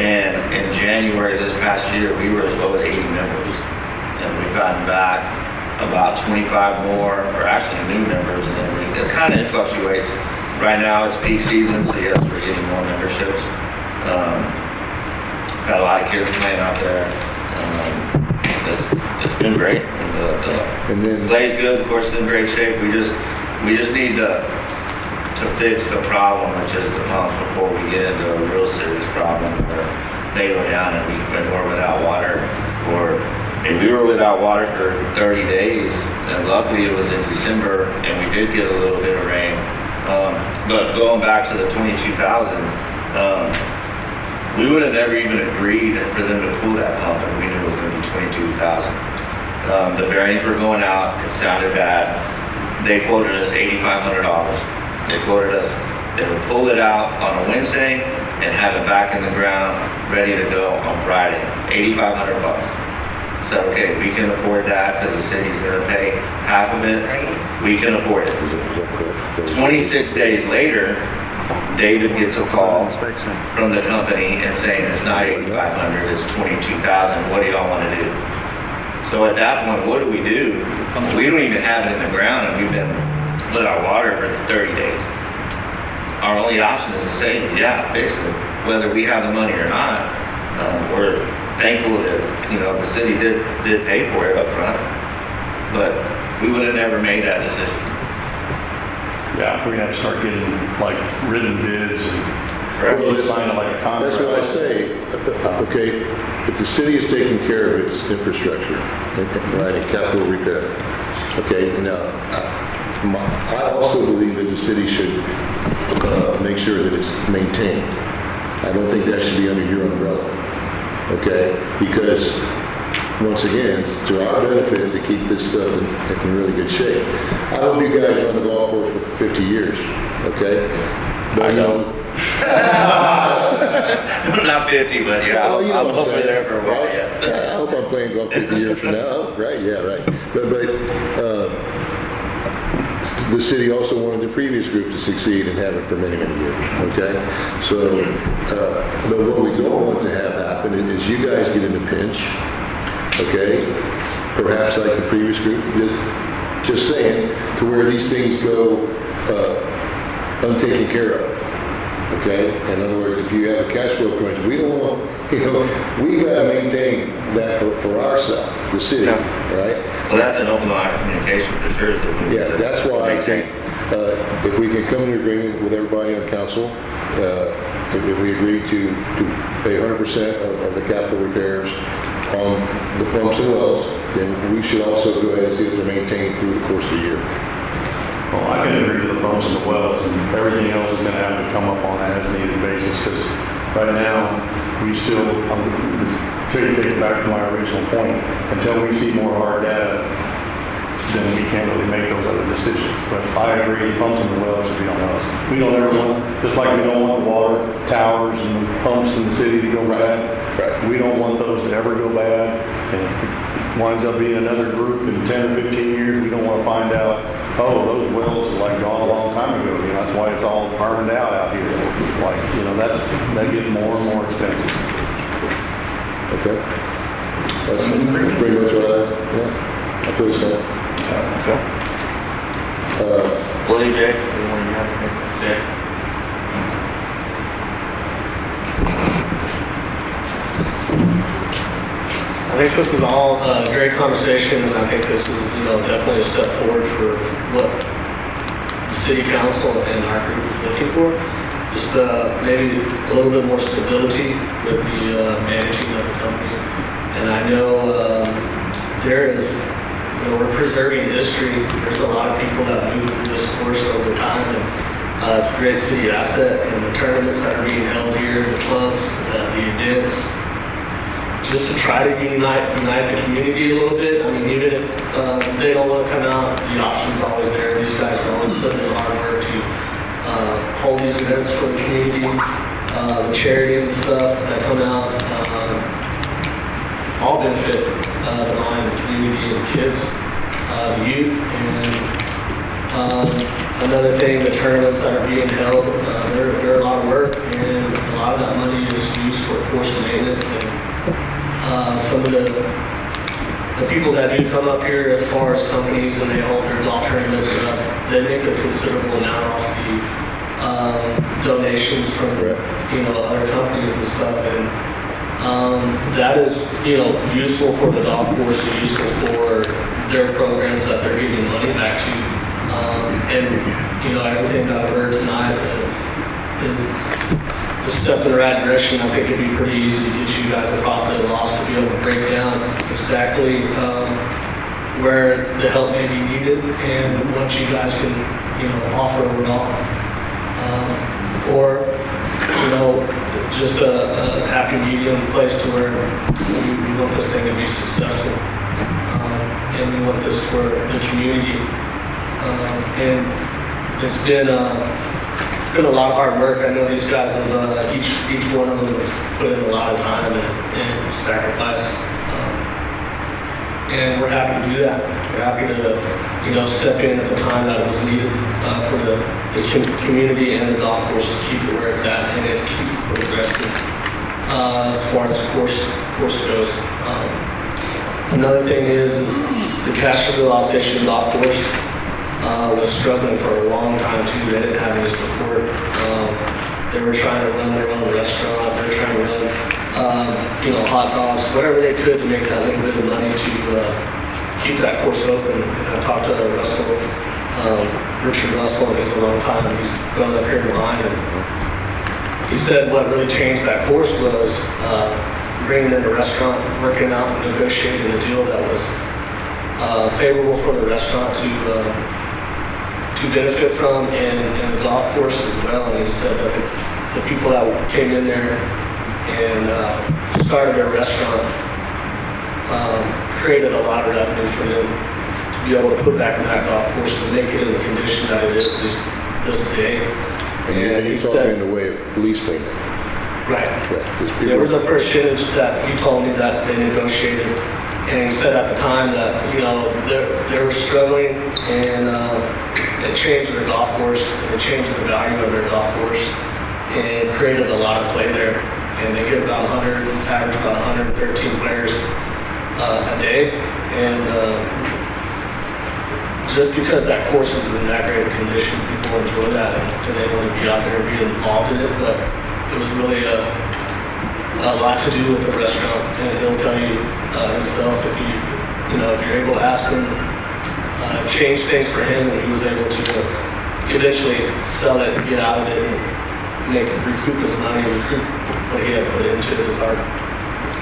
S6: and in January this past year, we were as low as 80 members, and we've gotten back about 25 more, or actually new members, and then it kind of fluctuates. Right now, it's peak season, so yes, we're getting more memberships. Got a lot of kids playing out there. It's been great.
S1: And then-
S6: Play's good, of course, it's in great shape. We just need to fix the problem, which is the pumps, before we get into a real serious problem where they go down and we're without water. And we were without water for 30 days, and luckily it was in December, and we did get a little bit of rain. But going back to the 22,000, We would have never even agreed for them to pull that pump if we knew it was gonna be 22,000. The bearings were going out, it sounded bad. They quoted us $8,500. They quoted us, they would pull it out on a Wednesday and have it back in the ground, ready to go on Friday. $8,500. So, okay, we can afford that because the city's gonna pay half of it. We can afford it. 26 days later, David gets a call from the company and saying it's not 8,500, it's 22,000. What do y'all want to do? So at that point, what do? We don't even have it in the ground, and we've been without water for 30 days. Our only option is to say, yeah, fix it, whether we have the money or not. We're thankful that the city did pay for it up front, but we would have never made that decision.
S4: Yeah, we're gonna have to start getting like written bids and
S1: Well,
S4: sign like a contract.
S1: That's why I say, okay, if the city is taking care of its infrastructure, right, and capital repair, okay, now, I also believe that the city should make sure that it's maintained. I don't think that should be under your umbrella, okay? Because, once again, to our benefit to keep this stuff in really good shape. I hope you guys run the golf course for 50 years, okay? But,
S6: Not 50, but yeah,
S1: Well, you know
S6: I'm
S1: what I'm
S6: over
S1: saying,
S6: there for a while,
S1: right?
S6: yes.
S1: Yeah, I hope I'm playing golf 50 years from now. Oh, right, yeah, right. But the city also wanted the previous group to succeed and have it for many, many years, okay? So, but what we don't want to have happen is you guys get in a pinch, okay? Perhaps like the previous group did, just saying, to where these things go untaken care of. Okay, in other words, if you have a cash flow crunch, we don't want, we gotta maintain that for ourselves, the city, right?
S6: Well, that's an open line of communication for sure.
S1: Yeah, that's why I think, if we can come to an agreement with everybody on council, if we agree to pay 100% of the capital repairs on the pumps and wells, then we should also go ahead and see if they're maintained through the course of the year.
S4: Well, I can agree to the pumps and the wells, and everything else is gonna have to come up on an as-needed basis, because right now, we still, to take it back to my original point, until we see more hard data, then we can't really make those other decisions. But I agree, the pumps and the wells should be on us. We don't ever want, just like we don't want the water towers and the pumps in the city to go bad.
S1: Right.
S4: We don't want those to ever go bad, and if it winds up being another group in 10 or 15 years, we don't want to find out, oh, those wells are like gone a long time ago. That's why it's all burned out here. Like, that gets more and more expensive.
S1: Okay? That's pretty much what I feel the same.
S4: Okay.
S6: Willie, Jay?
S9: I think this is all a great conversation, and I think this is, definitely a step forward for what the city council and our group is looking for. Just maybe a little bit more stability with the managing of the company. And I know there is, we're preserving history. There's a lot of people that move through this course over time, and it's a great city asset. And the tournaments that are being held here, the clubs, the events, just to try to unite the community a little bit. I mean, even if they don't want to come out, the option's always there. These guys are always putting in hard work to hold these events for the community, the charities and stuff that come out, all benefit the mind, the community, and the kids, the youth. And another thing, the tournaments that are being held, they're a lot of work, and a lot of that money is used for course maintenance and some of the people that do come up here as far as companies and they hold their golf tournaments, they make a considerable amount off the donations from other companies and stuff, and that is useful for the golf course and useful for their programs that they're giving money back to, and everything that I've heard tonight is a step in the right direction. I think it'd be pretty easy to get you guys a profit and loss to be able to break down exactly where the help may be needed and what you guys can offer overall. Or just a happy medium place to where we want this thing to be successful. And we want this for the community. And it's been a lot of hard work. I know these guys have, each one of them has put in a lot of time and sacrifice. And we're happy to do that. We're happy to, step in at the time that it was needed for the community and the golf course to keep it where it's at, and it keeps progressing as far as course goes. Another thing is the Castroville Alsatian Golf Course was struggling for a long time too. They didn't have any support. They were trying to run their own restaurant. They were trying to run, hot dogs, whatever they could to make that little bit of money to keep that course open. And I talked to Richard Russell, he's a long time. He's gone up here in line, and he said what really changed that course was bringing in a restaurant, working out, and negotiating a deal that was favorable for the restaurant to benefit from, and the golf course as well. And he said that the people that came in there and started their restaurant created a lot of revenue for them to be able to put back in that golf course and make it in the condition that it is this day.
S1: And you're talking in the way of police payment.
S9: Right.
S1: Yeah,
S9: There was a percentage that he told me that they negotiated, and he said at the time that they were struggling, and it changed their golf course, and it changed the value of their golf course, and created a lot of play there. And they get average about 113 players a day, and just because that course is in that great a condition, people enjoy that, and they want to be out there and be involved in it. But it was really a lot to do with the restaurant, and he'll tell you himself if you're able to ask him, change things for him, and he was able to eventually sell it, get out of it, and recoup his money, recoup what he had put into it as our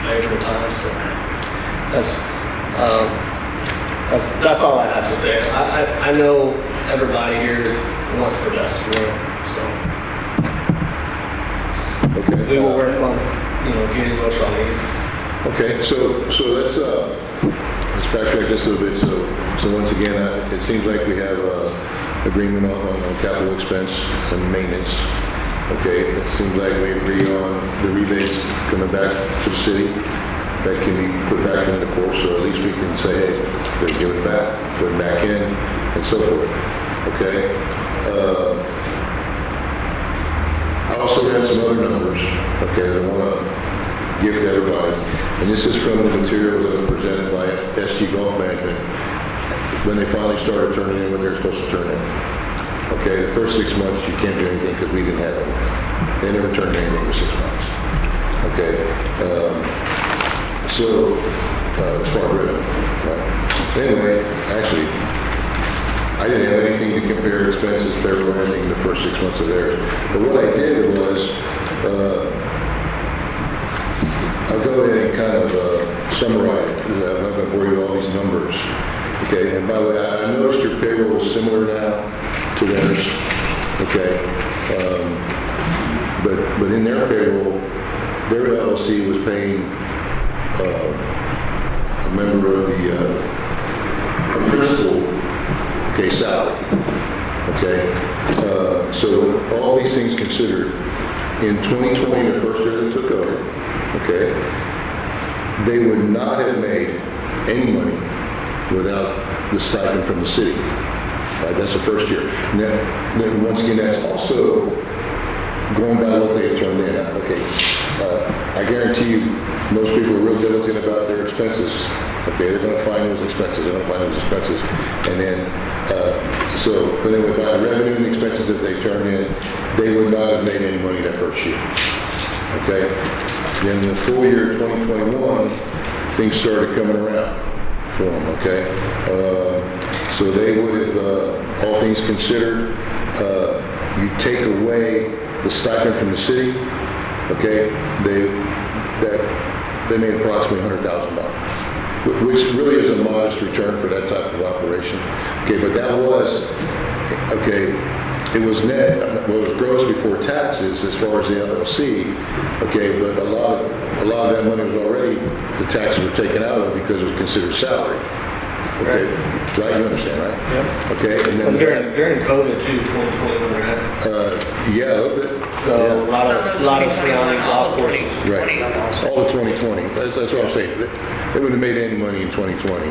S9: labor time. So that's all I have to say. I know everybody here wants the best for him, so.
S1: Okay.
S9: We will work on, getting what y'all need.
S1: Okay, so let's backtrack just a little bit. So once again, it seems like we have agreement on capital expense and maintenance. Okay, it seems like we agree on the rebates coming back to the city that can be put back into the course, so at least we can say, hey, they're giving back, put it back in, and so forth. Okay. I also have some other numbers, okay, that I want to give to everybody. And this is from the materials that were presented by SG Golf Management when they finally started turning in what they're supposed to turn in. Okay, the first 6 months you can't do anything because we didn't have anything. They never turned anything for 6 months. Okay, as far as revenue, right? Anyway, actually, I didn't have anything to compare expenses, payroll, or anything in the first 6 months of theirs. But what I did was, I'll go ahead and kind of summarize it. I'm not going to bore you with all these numbers. Okay, and by the way, I noticed your payroll is similar now to theirs. Okay, but in their payroll, their LLC was paying a member of the principal, okay, salary. Okay, so all these things considered, in 2020, the first year they took over, okay, they would not have made any money without the stipend from the city. Right, that's the first year. Then once again, that's also going by what they've turned in. Okay, I guarantee you, most people are real diligent about their expenses. Okay, they're going to find those expenses. They're going to find those expenses, and then but then with the revenue and expenses that they turned in, they would not have made any money that first year. Okay, then in the full year 2021, things started coming around for them. Okay, so they would, all things considered, you take away the stipend from the city. Okay, they made approximately $100,000, which really is a modest return for that type of operation. Okay, but that was, okay, it was net, well, it was gross before taxes as far as the LLC, okay, but a lot of that money was already, the taxes were taken out of because it was considered salary. Okay, right, you understand, right?
S9: Yep.
S1: Okay, and
S9: It was
S1: then,
S9: during COVID too, 2021, right?
S1: yeah, a little bit.
S9: So
S1: Yeah.
S9: a lot of surrounding golf courses.
S1: Right, all of 2020, that's what I'm saying. They wouldn't have made any money in 2020,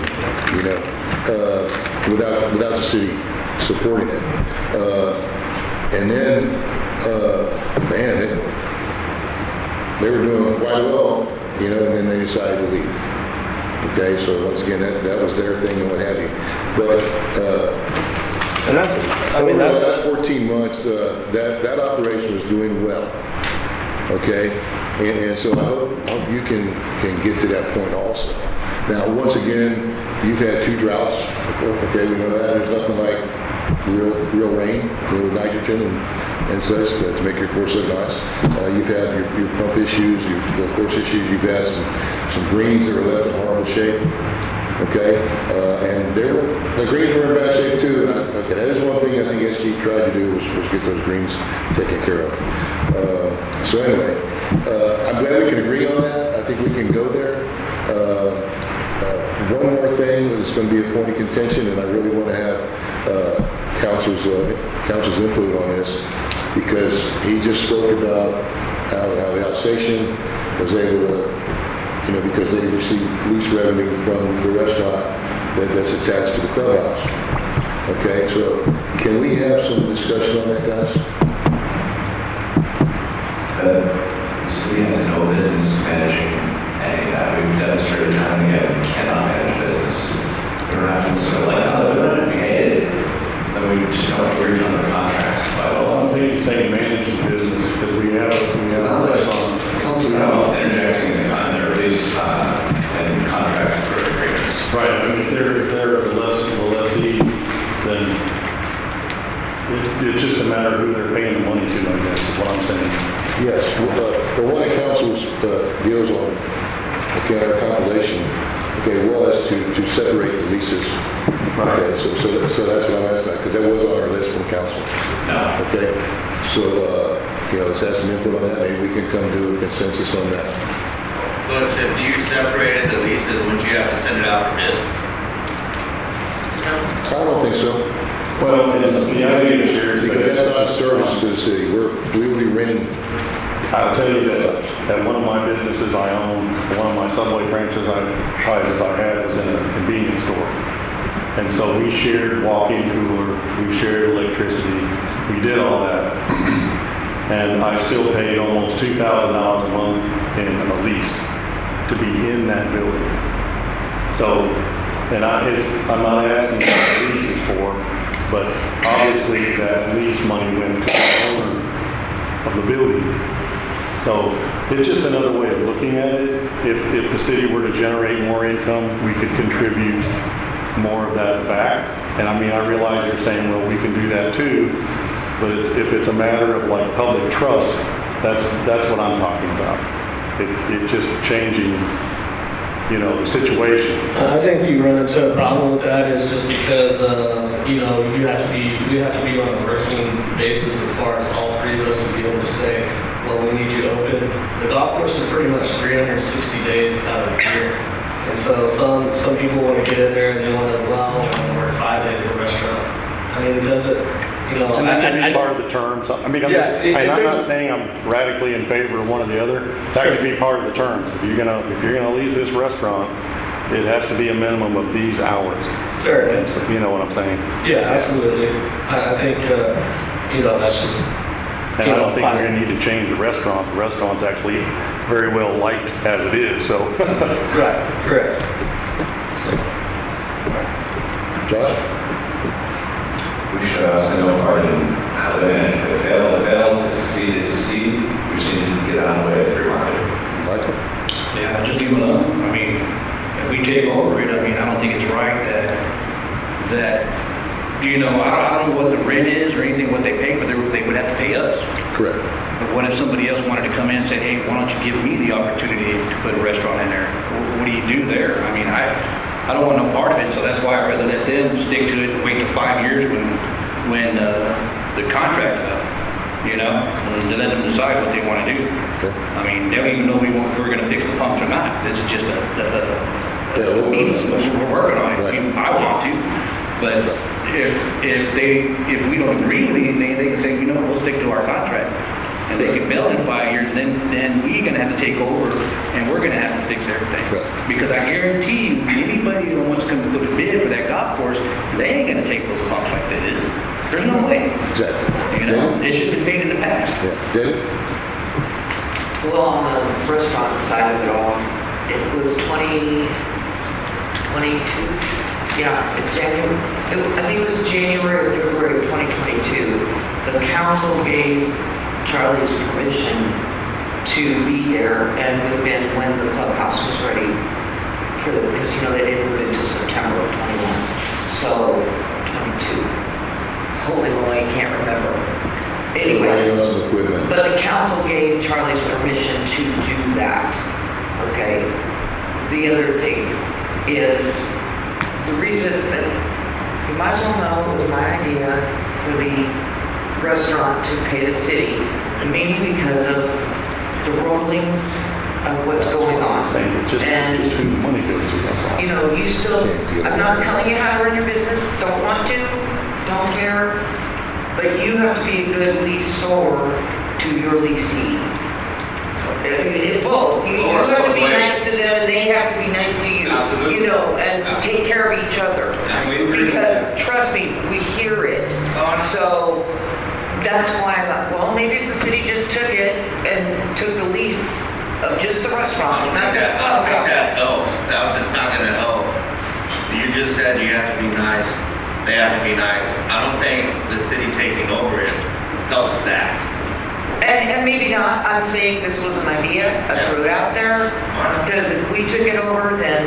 S1: you know, without the city supporting it. And then, man, they were doing quite well, you know, and then they decided to leave. Okay, so once again, that was their thing and what have you. But,
S9: And that's, I mean,
S1: over the
S9: that,
S1: last 14 months, that operation was doing well. Okay, and so I hope you can get to that point also. Now, once again, you've had 2 droughts. Okay, we know that. There's nothing like real rain, real nitrogen and such to make your course look nice. You've had your pump issues, your course issues. You've had some greens that were left in horrible shape. Okay, and the greens were in bad shape too. Okay, that is one thing I think SG tried to do was get those greens taken care of. So anyway, I'm glad we can agree on that. I think we can go there. One more thing that's going to be a point of contention, and I really want to have council's input on this, because he just spoke about how the Alsatian was able to, you know, because they receive lease revenue from the restaurant that's attached to the clubhouse. Okay, so can we have some discussion on that, guys?
S5: The city has no business managing any of that. We've demonstrated time and again, we cannot manage business. We don't have to, so like, oh, we don't have to be hated, then we just don't agree on the contract. But,
S4: I don't think you say manage the business, because we have
S5: it's only about interjecting in their lease and contract for agreements.
S4: right, I mean, if they're the lessee, then it's just a matter of who they're paying the money to, I guess, is what I'm saying.
S1: Yes, the one that council deals on, okay, our compilation, okay, was to separate the leases.
S4: Right.
S1: Okay, so that's what I'm asking, because that was on our list from council.
S5: No.
S1: Okay, so, you know, let's have some input on that, maybe we can come to a consensus on that.
S6: But if you separated the leases, wouldn't you have to send it out for bid?
S1: I don't think so,
S4: Well, and the idea of shared
S1: because that's not a service to the city, we will be renting.
S4: I'll tell you that at one of my businesses I own, one of my Subway franchises I had was in a convenience store. And so we shared walk-in cooler, we shared electricity, we did all that. And I still paid almost $2,000 a month in a lease to be in that building. So, and I'm not asking what the lease is for, but obviously that lease money went to the owner of the building. So it's just another way of looking at it. If the city were to generate more income, we could contribute more of that back. And I mean, I realize you're saying, well, we can do that too, but if it's a matter of like public trust, that's what I'm talking about. It just changing, you know, the situation.
S9: I think you run into a problem with that is just because, you know, we have to be on a working basis as far as all 3 of us to be able to say, well, we need you to open. The golf course is pretty much 360 days out of the year. And so some people want to get in there and they want to, well, I want to work 5 days at a restaurant. I mean, does it, you know,
S4: And that can be part of the terms. I mean, I'm not saying I'm radically in favor of one or the other. That could be part of the terms. If you're gonna lease this restaurant, it has to be a minimum of these hours.
S9: Certainly.
S4: So, you know what I'm saying?
S9: Yeah, absolutely. I think, you know, that's just,
S4: And I don't think we're gonna need to change the restaurant. The restaurant's actually very well liked as it is, so.
S9: right, correct. So,
S1: Josh?
S5: We should have asked no part in how they end. If they fail, they fail. If they succeed, they succeed. We just need to get out of the way of free market.
S1: Michael?
S8: Yeah, just give it up. I mean, if we take over it, I mean, I don't think it's right that, you know, I don't know what the rent is or anything, what they pay, but they would have to pay us.
S1: Correct.
S8: But what if somebody else wanted to come in and say, hey, why don't you give me the opportunity to put a restaurant in there? What do you do there? I mean, I don't want no part of it, so that's why I'd rather let them stick to it and wait till 5 years when the contract's up, you know, and to let them decide what they want to do.
S1: Okay.
S8: I mean, they don't even know we're going to fix the pumps or not. This is just we're working on it.
S1: Right.
S8: I want to, but if we don't agree with anything, they can say, you know, we'll stick to our contract. And they can build in 5 years, then we're gonna have to take over, and we're gonna have to fix everything.
S1: Right.
S8: Because I guarantee you, anybody who wants to come to go to bid for that golf course, they ain't gonna take those pumps like this. There's no way.
S1: Exactly.
S8: You know,
S1: David?
S8: it's just been made in the past.
S1: Yeah. David?
S7: Well, on the restaurant side of it all, it was 2022, yeah, in January, I think it was January or February of 2022, the council gave Charlie's permission to be there and move in when the clubhouse was ready for the, because, you know, they didn't move until September of 21. So, 22. Holy moly, I can't remember. Anyway.
S1: Equipment.
S7: But the council gave Charlie's permission to do that, okay? The other thing is, the reason that, you might as well know it was my idea for the restaurant to pay the city, mainly because of the rumblings of what's going on. And,
S4: Just who the money goes to, that's all.
S7: you know, you still, I'm not telling you how to run your business, don't want to, don't care, but you have to be a good leaseor to your leasee. I mean, it's both. You have to be nice to them, and they have to be nice to you.
S6: Absolutely.
S7: You know, and take care of each other.
S6: And we agree.
S7: Because, trust me, we hear it. So, that's why I thought, well, maybe if the city just took it and took the lease of just the restaurant, not the
S6: I don't think
S7: clubhouse.
S6: that helps. It's not gonna help. You just said you have to be nice. They have to be nice. I don't think the city taking over it helps that.
S7: And maybe not, I'm saying this was an idea, I threw it out there, because if we took it over, then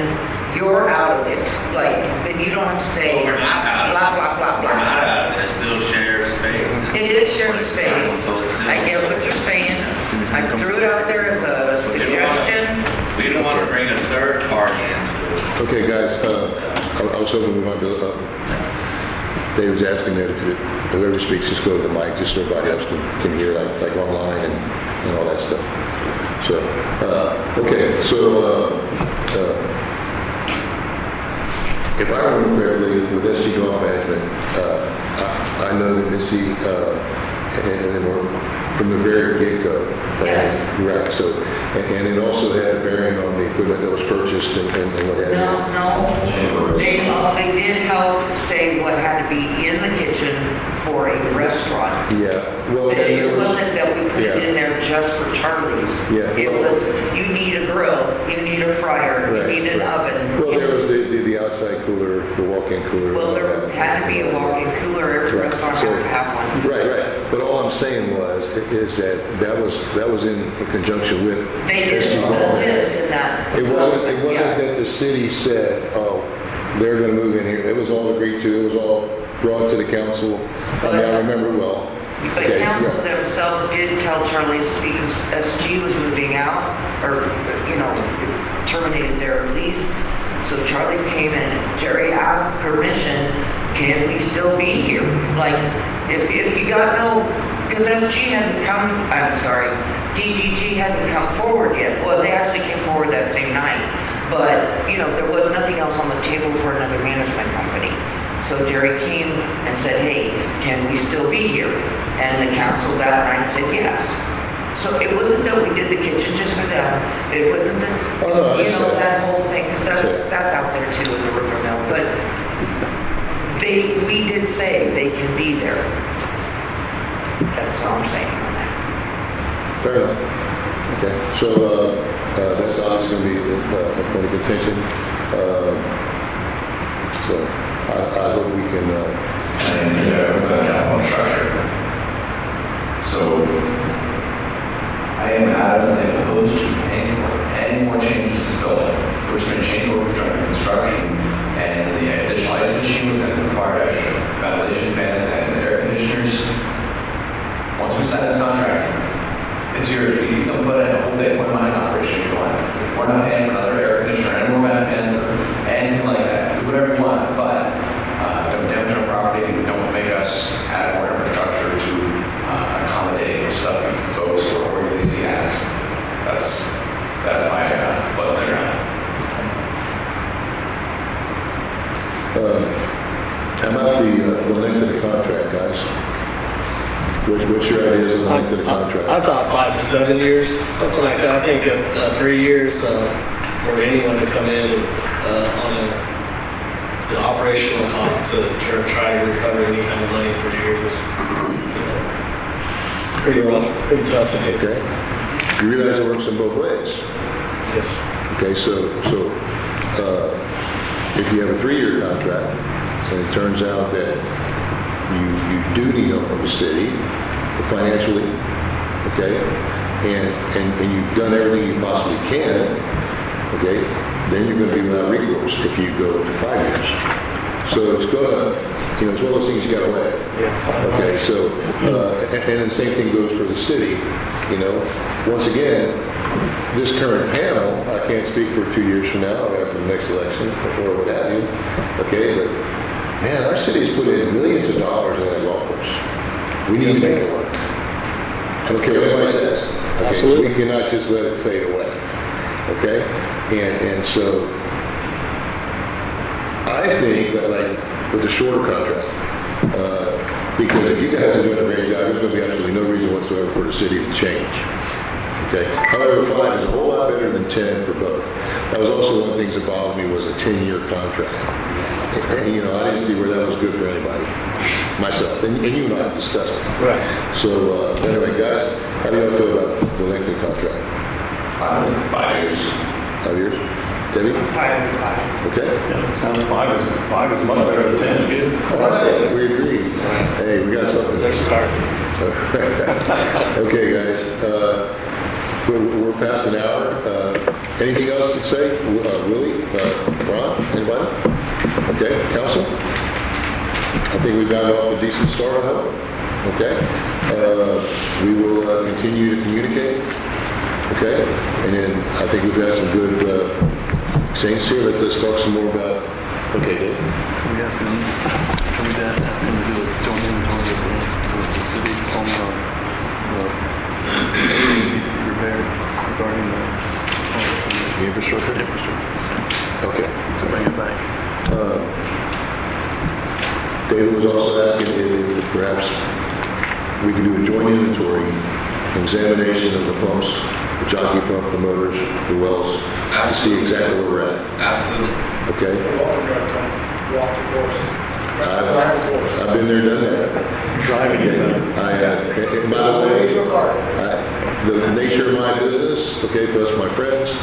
S7: you're out of it. Like, then you don't have to say,
S6: Well, we're not out of it.
S7: blah, blah, blah,
S6: We're not
S7: blah.
S6: out of it. It's still shared space.
S7: It is shared space.
S6: So it's still-
S7: I get what you're saying. I threw it out there as a suggestion.
S6: We don't want to bring a third party into it.
S1: Okay, guys, I was hoping we wanted to, Dave was asking that if whoever speaks, just go to the mic, just so everybody else can hear, like online and all that stuff. So, okay, so, if I remember correctly, with SG Golf Management, I know that Missy, and we're from the very get-go.
S7: Yes.
S1: Right, so, and it also had a bearing on the equipment that was purchased and what have you.
S7: No, they did help say what had to be in the kitchen for a restaurant.
S1: Yeah, well, and
S7: It
S1: there was,
S7: wasn't that we put it
S1: yeah.
S7: in there just for Charlie's.
S1: Yeah.
S7: It was, you need a grill, you need a fryer, you
S1: Right,
S7: need an
S1: right.
S7: oven.
S1: Well, there was the outside cooler, the walk-in cooler.
S7: Well, there had to be a walk-in cooler, every
S1: Right,
S7: restaurant
S1: so-
S7: has to have one.
S1: Right. But all I'm saying is that was in conjunction with.
S7: They did
S1: SG Golf.
S7: assist in that.
S1: It wasn't
S7: Yes.
S1: that the city said, oh, they're gonna move in here. It was all agreed to, it was all brought to the council. I mean, I remember well.
S7: But
S1: Okay,
S7: council
S1: yeah.
S7: themselves did tell Charlie's, because SG was moving out, or, you know, terminated their lease. So Charlie came in, Jerry asked permission, can we still be here? Like, if you got no, because SG hadn't come, I'm sorry, DGG hadn't come forward yet. Well, they actually came forward that same night. But, you know, there was nothing else on the table for another management company. So Jerry came and said, hey, can we still be here? And the council that night said yes. So it wasn't that we did the kitchen just for them. It wasn't that,
S1: Oh, no, I
S7: you know,
S1: understand.
S7: that whole thing, because that's out there too with the rumor mill. But we did say they can be there. That's all I'm saying on that.
S1: Fair enough. Okay, so, that's obviously gonna be a point of contention. So, I hope we can,
S5: And capital structure. So I am adamantly opposed to paying for any more changes to this building. We're just going to change over during construction, and the additional ice machine was going to require extra ventilation fans and air conditioners. Once we sign this contract, it's yours. You can put in a whole day point mine operation if you want. We're not paying for another air conditioner, any more vent fans, or anything like that. Do whatever you want, but don't damage our property and don't make us add more infrastructure to
S1: How about the length of the contract, guys? What's your ideas on the length of the contract?
S9: I thought 5 to 7 years, something like that. I think 3 years for anyone to come in on the operational cost to try to recover any kind of money in 3 years is, pretty rough, pretty tough to do.
S1: Okay. You realize it works in both ways.
S9: Yes.
S1: Okay, so if you have a 3-year contract, and it turns out that you do need help from the city financially, okay, and you've done everything you possibly can, okay, then you're going to be without recourse if you go to 5 years. So it's going to, it's one of those things you got to weigh.
S9: Yeah.
S1: Okay, so, and the same thing goes for the city, Once again, this current panel, I can't speak for 2 years from now, after the next election, or what have you, okay, but, man, our city's put in millions of dollars in that golf course. We need to make it work. I don't care what anybody says. Okay?
S9: Absolutely.
S1: We cannot just let it fade away, okay? And so, I think that, like, with the shorter contract, because if you guys are doing a great job, there's going to be absolutely no reason whatsoever for the city to change. Okay. However, 5 is a whole lot better than 10 for both. That was also one of the things that bothered me was a 10-year contract. And, I didn't see where that was good for anybody, myself. And you and I discussed it.
S9: Right.
S1: So anyway, guys, how do you feel about the length of the contract?
S5: 5 years.
S1: 5 years? Debbie?
S7: 5 and 5.
S1: Okay.
S4: Sounds 5 is much better than 10.
S1: All right, we agree. Hey, we got something.
S9: There's a start.
S1: Okay, guys, we're past an hour. Anything else to say? Willie, Ron, anybody? Okay, council? I think we've gotten off a decent start on that. Okay, we will continue to communicate. Okay, and then I think we've had some good exchanges here. Let's talk some more about. Okay, Dave.
S10: Can we ask him to do a joint inventory of the city on everything needs to be repaired regarding the
S1: Infrastructure? Okay.
S10: to bring it back?
S1: David was also asking if perhaps we can do a joint inventory, examination of the pumps, the jockey pump, the motors, the wells, to see exactly where we're at.
S6: Absolutely.
S1: Okay?
S2: Walk the course. Drive the course.
S1: I've been there, done that.
S4: Driving it.
S1: And by the way, the nature of my business, okay, plus my friends,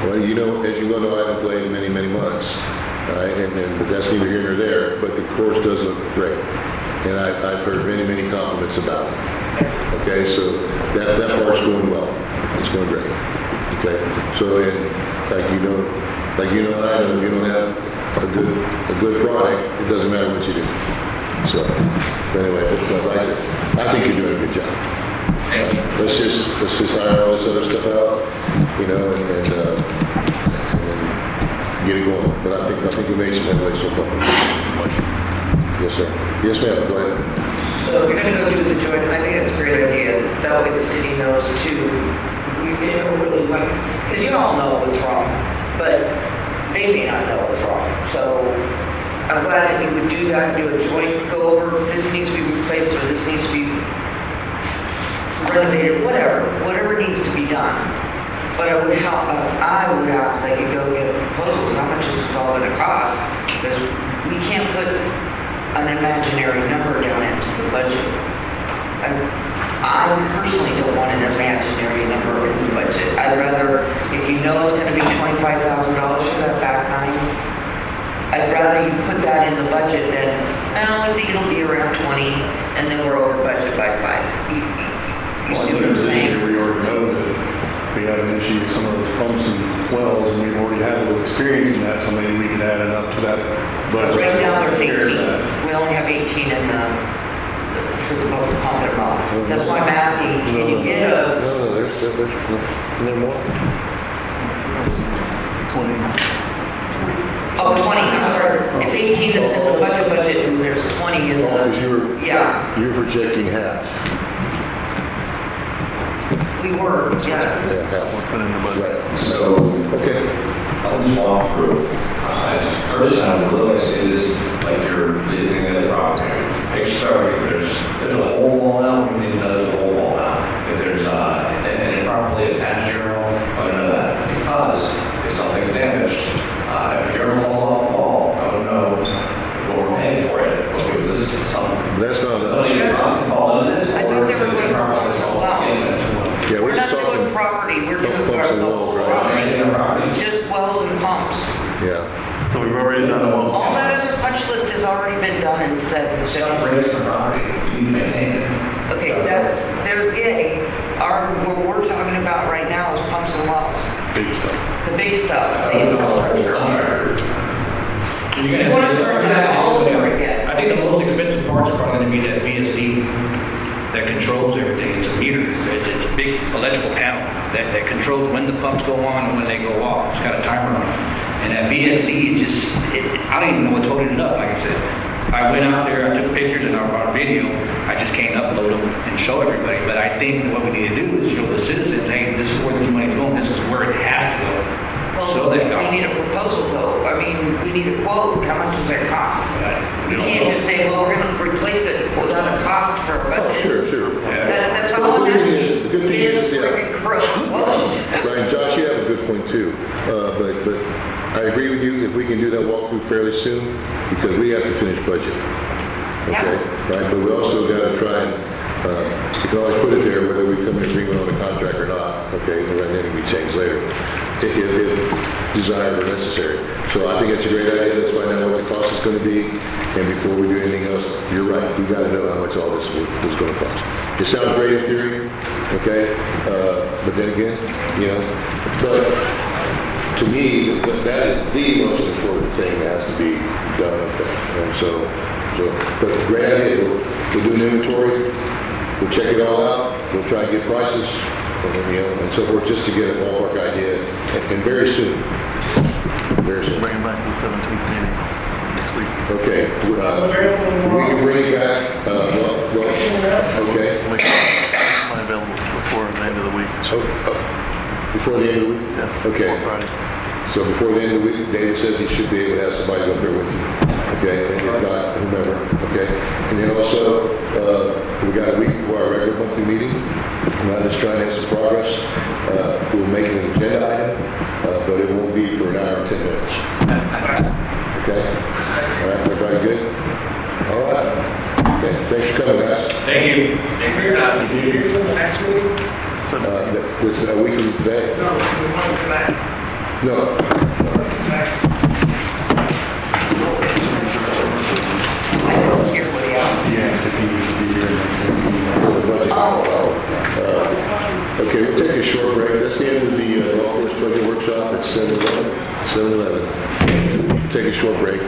S1: well, as you know, I haven't played many, many months. All right, but that's neither here nor there, but the course does look great. And I've heard many, many compliments about it. Okay, so that part's going well. It's going great. Okay, so like you know, I know if you don't have a good product, it doesn't matter what you do. So, but anyway, I think you're doing a good job. Let's just hire all this other stuff out, and get it going. But I think we made some headway so far. Yes, sir. Yes, ma'am. Go ahead.
S7: So we're gonna go do the joint, I think that's a great idea. That way the city knows too. We never really want, because you all know what's wrong, but they may not know what's wrong. So I'm glad that you would do that, do a joint, go over, this needs to be replaced, or this needs to be renovated, whatever needs to be done. But I would ask that you go get proposals, how much is this all gonna cost? Because we can't put an imaginary number down into the budget. I personally don't want an imaginary number in the budget. I'd rather, if you know it's gonna be $25,000 for that back nine, I'd rather you put that in the budget than, I think it'll be around 20, and then we're over budget by 5. You see what I'm saying?
S4: We already know that we have an issue with some of those pumps and wells, and we've already had a little experience in that, so maybe we can add enough to that budget.
S7: Right now, there's
S4: to take care of
S7: 18.
S4: that.
S7: We only have 18 in for the both pump and well. That's why I'm asking, can you get a,
S1: No, there's more.
S10: 20.
S7: oh, 20, I'm sorry. It's 18 that's in the budget, and there's 20 in
S1: Because
S7: the,
S1: you're projecting half.
S7: we were, yes.
S1: Yeah, half.
S10: Put in the budget.
S1: Right. So, okay.
S5: just walk through. Personally, I would really see this like you're leasing the property. Picture there's a whole wall out, we need to know there's a whole wall out. If there's an improperly attached urinal, I would know that. Because if something's damaged, if a urinal falls off the wall, I would know what we're paying for it. Well, was this something?
S1: That's not,
S5: Somebody fall into this?
S7: I think they were going for pumps and wells.
S1: yeah, we're
S7: We're not
S1: just
S7: doing
S1: talking
S7: property, we're doing
S1: pumps and wells, right?
S7: just wells and pumps.
S1: Yeah.
S10: So we've already done the most.
S7: All that as a punch list has already been done and said.
S5: Some breaks the property, you need to maintain it.
S7: Okay, that's, they're getting, what we're talking about right now is pumps and wells,
S10: Big stuff.
S7: the big stuff, the infrastructure.
S8: You're
S7: You want to start that all over again.
S8: I think the most expensive part's probably gonna be that VSD that controls everything. It's a meter, it's a big electrical panel that controls when the pumps go on and when they go off. It's got a timer on it. And that VSD I don't even know what's holding it up, like I said. I went out there, I took pictures and I brought a video. I just can't upload them and show everybody. But I think what we need to do is show the citizens, hey, this is where this money's going, this is where it has to go. So
S7: Well,
S8: they
S7: we need a proposal though. I mean, we need a quote. How much does that cost? You can't just say, well, we're gonna replace it without a cost for a budget.
S1: Sure.
S7: That's all I'm asking.
S1: The good thing is,
S7: Give
S1: yeah.
S7: freaking quote.
S1: Right, Josh, you have a good point too. But I agree with you, if we can do that walkthrough fairly soon, because we have to finish budget. Okay, right, but we also gotta try and, you can always put it there whether we come in agreement on the contract or not, okay, and then it can be changed later, if desired or necessary. So I think it's a great idea, let's find out what the cost is gonna be, and before we do anything else, you're right, we gotta know how much all this is gonna cost. It sounds great in theory, okay, but then again, you know, but to me, that is the most important thing that has to be done up there. And so, but great idea, we'll do an inventory, we'll check it all out, we'll try and get prices, and so forth, just to get a ballpark idea, and very soon. Very soon.
S10: Bring it back to the 17th meeting next week.
S1: Okay, we can bring it back, okay.
S10: Am I available before the end of the week?
S1: So, before the end of the week?
S10: Yes.
S1: Okay.
S10: Before Friday.
S1: So before the end of the week, David says he should be able to have somebody go up there with him. Okay, and if not, whomever, okay? And then also, we got a week before our regular monthly meeting. I'm just trying to have some progress. We'll make an agenda item, but it won't be for an hour and 10 minutes. Okay? All right, everybody good? All right. Okay, thanks for coming, guys.
S8: Thank you.
S2: Is this the next meeting?
S1: This is a week from today.
S2: No, the one tonight.
S1: No.
S2: Next.
S7: I don't hear what he asked.
S1: It's a budget. Okay, we'll take a short break. That's the end of the golf course budget workshop at 7:11. Take a short break.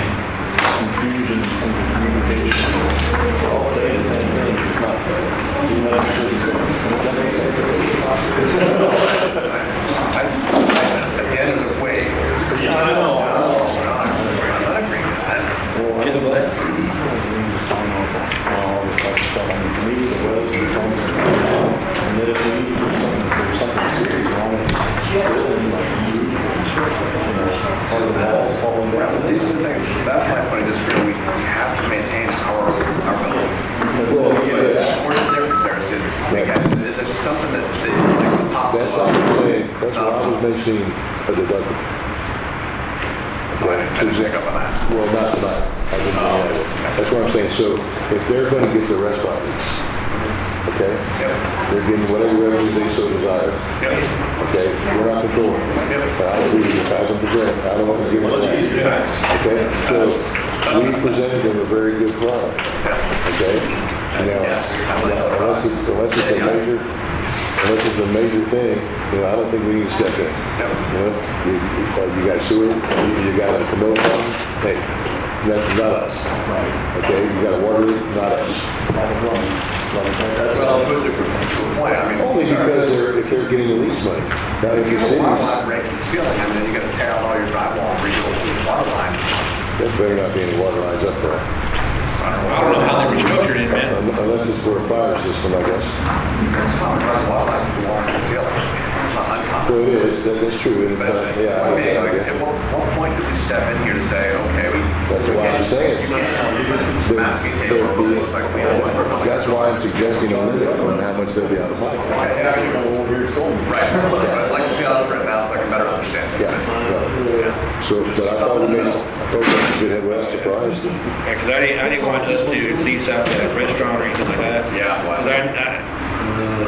S10: Confusion and simple communication. We're all saying the same thing, it's not, you know, I'm sure you said, does that make sense?
S5: At the end of the way.
S10: Yeah, I know.
S5: I'm not agreeing with that.
S10: Get the what? We need to sign off on all this type of stuff, I mean, to me, the wells and the phones, and then if we need to do something, there's something serious wrong with the building, like you know, part of the walls falling
S5: Well,
S10: down.
S5: these are the things, that's my point of disagreement, we have to maintain our building.
S1: Well, yeah.
S5: Where's the difference there? Is it something that like pop
S1: That's what I'm saying. That's what I was mentioning a deductible.
S5: I didn't pick up on that.
S1: Well, not tonight. I didn't know that. That's what I'm saying. So if they're going to get the restaurant lease, okay?
S5: Yep.
S1: They're getting whatever revenue they so desire,
S5: Yep.
S1: okay? We're not controlling.
S5: Yep.
S1: But I agree with you 1,000%. I don't want to give them that. Okay? So we presented them a very good product, okay? Now, unless it's a major thing, you know, I don't think we need to step in. You know, you got sewer, you got a commode problem, hey, that's not us. Okay, you got a water leak, not us.
S5: Well, to a point, I mean.
S1: Only because if they're getting the lease money. Now, if
S5: You
S1: you
S5: have a
S1: cities,
S5: water line break in the ceiling, I mean, you gotta tear out all your drywall and rebuild the water line.
S1: there better not be any water lines up there. unless it's for a fire system, I guess. Well, it is, that's true, it's, yeah.
S5: I mean, like, at what point do we step in here to say, okay,
S1: That's why I'm saying.
S5: masking tape over, looks like we don't want
S1: That's why I'm suggesting a limit on how much they'll be out of pocket.
S5: Right, but I'd like to see how it's written out so I can better understand.
S1: Yeah, yeah. So, but I thought we made, folks should have less surprised.
S8: Yeah, because I didn't want us to lease out that restaurant or anything like that.
S5: Yeah, well.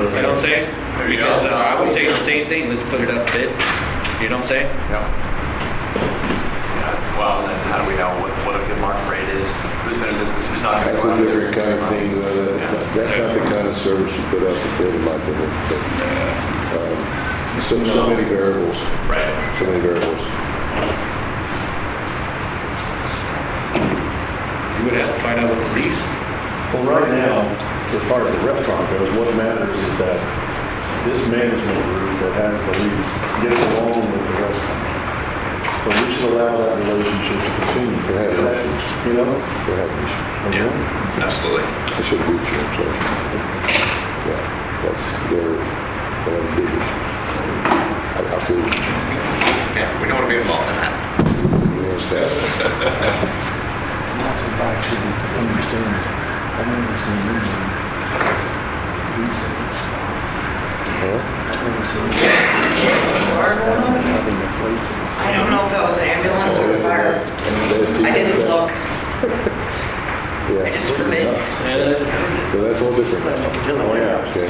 S8: 'Cause I don't say, because I would say the same thing, let's put it up a bit. You know what I'm saying?
S5: Yeah. Well, then how do we know what a good market rate is? Who's going to business, who's not going
S1: That's
S5: to
S1: a
S5: go out of
S1: different
S5: business?
S1: kind of thing, that's not the kind of service you put out to bid, in my opinion. But, so many variables,
S5: Right.
S1: so many variables.
S8: You would have to find out what the lease.
S10: Well, right now, as far as the restaurant goes, what matters is that this management group that has the lease gets along with the restaurant. So we should allow that relationship to continue.
S1: It has issues.
S10: You know?
S1: It has issues.
S5: Yeah, absolutely.
S1: It should be sure, so. Yeah, that's their big issue. I'll see.
S5: Yeah, we don't want to be involved in that.
S1: You understand?
S10: Lots of back to understand. I've never seen these things. I've never seen having a plate.
S7: I don't know if that was an ambulance or a fire. I didn't look.
S1: Yeah.
S7: I just heard it.
S1: Well, that's all different now.
S10: Oh, yeah.
S1: Okay.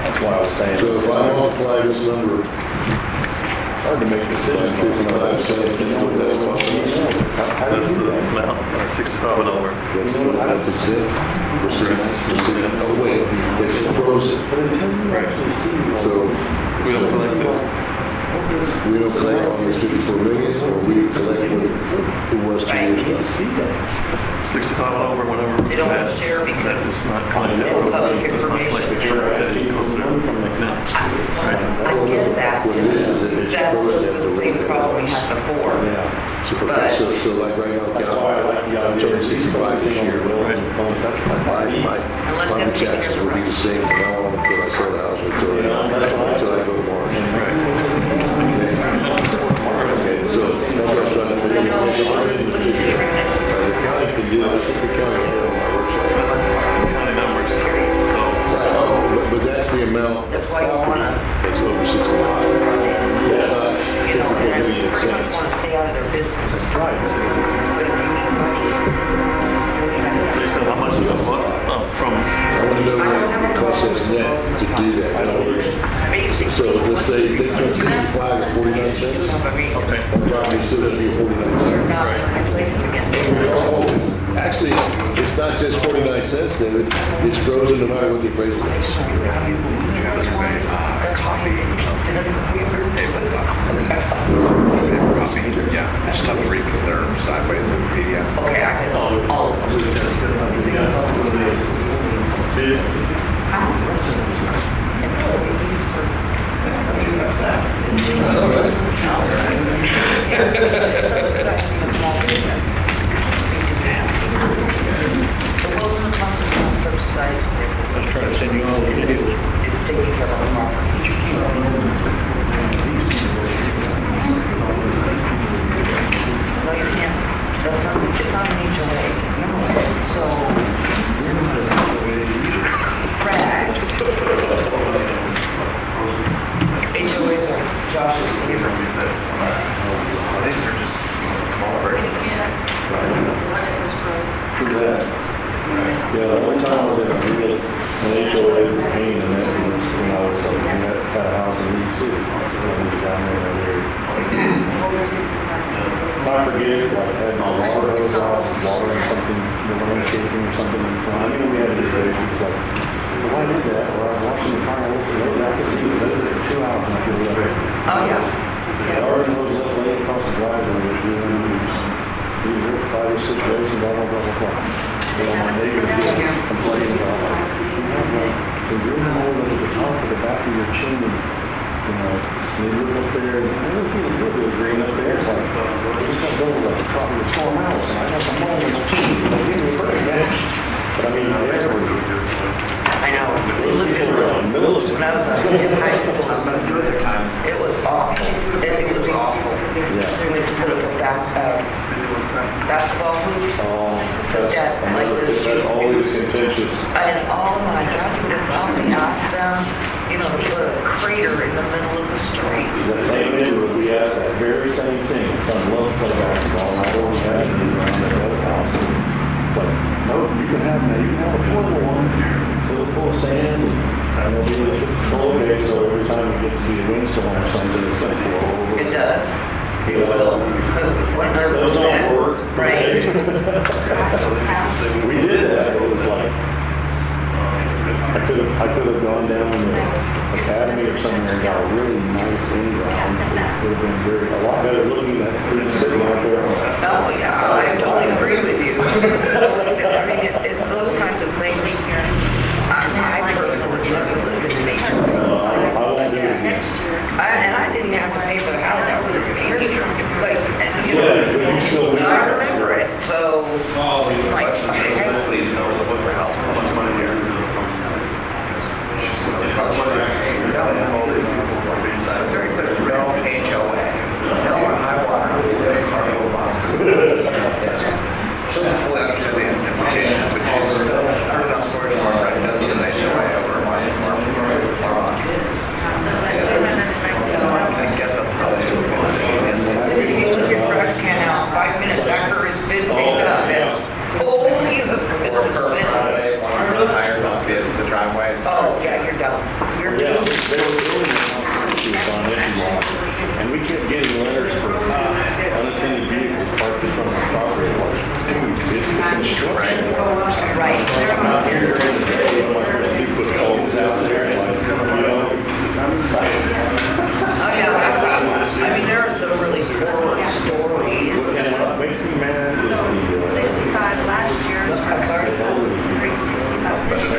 S10: That's why I was saying.
S1: So if I multiply this number,
S10: It's hard to make decisions.
S1: 55 cents, you know what that's costing us?
S10: How do you do that?
S3: 65 and over.
S1: That's exempt. For city. Oh, wait, it's frozen.
S10: But until you actually see.
S1: So,
S3: We don't collect it.
S1: we don't collect on these 54 million, or we collect what it was 2 years ago.
S10: See that.
S3: 65 and over, whatever.
S7: They don't want to share because
S3: It's not
S10: I
S3: collected.
S10: know.
S7: it's public
S3: It's not
S7: information.
S3: collected for us. It goes through.
S10: From exempt.
S7: I get that.
S1: What it is
S7: That was
S1: frozen
S7: the
S1: at
S7: same
S1: rate
S7: problem we had before.
S10: Yeah.
S1: Okay, so like right now,
S10: That's why I like the
S1: I'm
S10: idea.
S1: turning 65 this year.
S10: That's
S1: My
S7: And let them take
S1: taxes
S7: care
S1: will
S7: of
S1: be the same from now on until I sell the house or until I go to Mars. Okay, so that's what I'm trying to figure out. The county can do it, that's what the county did on my workshop.
S3: County numbers. So,
S1: But that's the amount
S7: That's why you want to,
S1: that's over 65. That's not
S7: you know,
S1: 54
S7: and
S1: million
S7: pretty much
S1: cents.
S7: want to stay out of their business.
S10: Right.
S7: But if you need money,
S3: they said how much does it cost? From,
S1: I want to know what it costs us net to do that. In other words,
S7: basically.
S1: so let's say they took 65 at 49 cents,
S3: okay.
S1: that property still doesn't be 49 cents.
S7: Not trying places again.
S1: Actually, it's not just 49 cents, David, it's frozen no matter what the appraisal is.
S5: Yeah, just have to read it there sideways in PDF.
S7: Okay, I can, all of them.
S8: I was trying to send you all the videos.
S7: It's taking care of the market. No, you can't. That's on, it's on an HOA. So. Brad. HOAs are Josh's favorite.
S5: These are just small versions.
S10: True that. Yeah, the only time I was in a real, an HOA was a pain, and that was when I was, had a house in League City. I was down there in that area. I forget, like, I had my water hose out, watering something, the landscaping or something in front. I mean, we had this issue, it's like, well, why did that? Well, I was watching the car, I looked at it, I couldn't do it, for 2 hours, and I couldn't do it.
S7: Oh, yeah.
S10: The garden hose left laying across the driveway, it was really, we work 5 or 6 days and blah, blah, blah, blah, blah. But on my neighbor, he complains, I'm like, you have like, so you're in the middle of the top of the back of your chimney, you know, and they look up there, and they look really good, they're green up there, it's like, it's gonna go like a tropical storm house, and I got some home in my chimney, like, give me a break, man. But I mean, they're
S7: I know.
S10: militant.
S7: When I was in high school, I went through the time, it was awful. It was awful.
S10: Yeah.
S7: We went to put up a basketball hoop.
S10: Oh,
S7: That's like this.
S10: that's always contentious.
S7: And oh my God, we would probably ask them, you know, to put a crater in the middle of the street.
S10: The same neighborhood, we asked that very same thing. Son loved to play basketball, and I always had him around the other house. But no, you can have a affordable one, full of sand, and it'll be okay, so every time it gets to be a windstorm or something, it's gonna blow over.
S7: It does.
S10: It will.
S7: 100%.
S10: Those don't work.
S7: Right.
S10: We did that, it was like, I could have gone down to the academy or somewhere and got a really nice in-ground. It would have been a lot better looking than sitting out there.
S7: Oh, yeah, I totally agree with you. I mean, it's those kinds of things. I personally live in nature.
S10: I won't do it again.
S7: And I didn't have to pay for the house, I was a teenager. Like, you know,
S10: Yeah, but you still live
S7: I
S10: there.
S7: remember it, so. Like,
S5: Please know the book for house. How much money is it? It's very clear, no HOA. No high water, no cargo She doesn't fully understand the implications, which is, I don't know, storage farm, right? It doesn't an HOA over my farm. I guess that's probably
S7: This is you took your trash can out 5 minutes after it's been picked up. Oh, you have committed a sin.
S5: Tires off the driveway.
S7: Oh, yeah, you're done. You're
S10: Yeah,
S7: done.
S10: they were building a house on empty lot, and we kept getting letters for unattended vehicles parked in front of our property. Like, dude, it's the construction workers.
S7: Right.
S10: I'm out here during the day, like, we put cones out there, like, you know.
S7: Oh, yeah. I mean, there are some really horror stories.
S10: And what makes me mad is the,
S11: 65 last year.
S7: I'm sorry.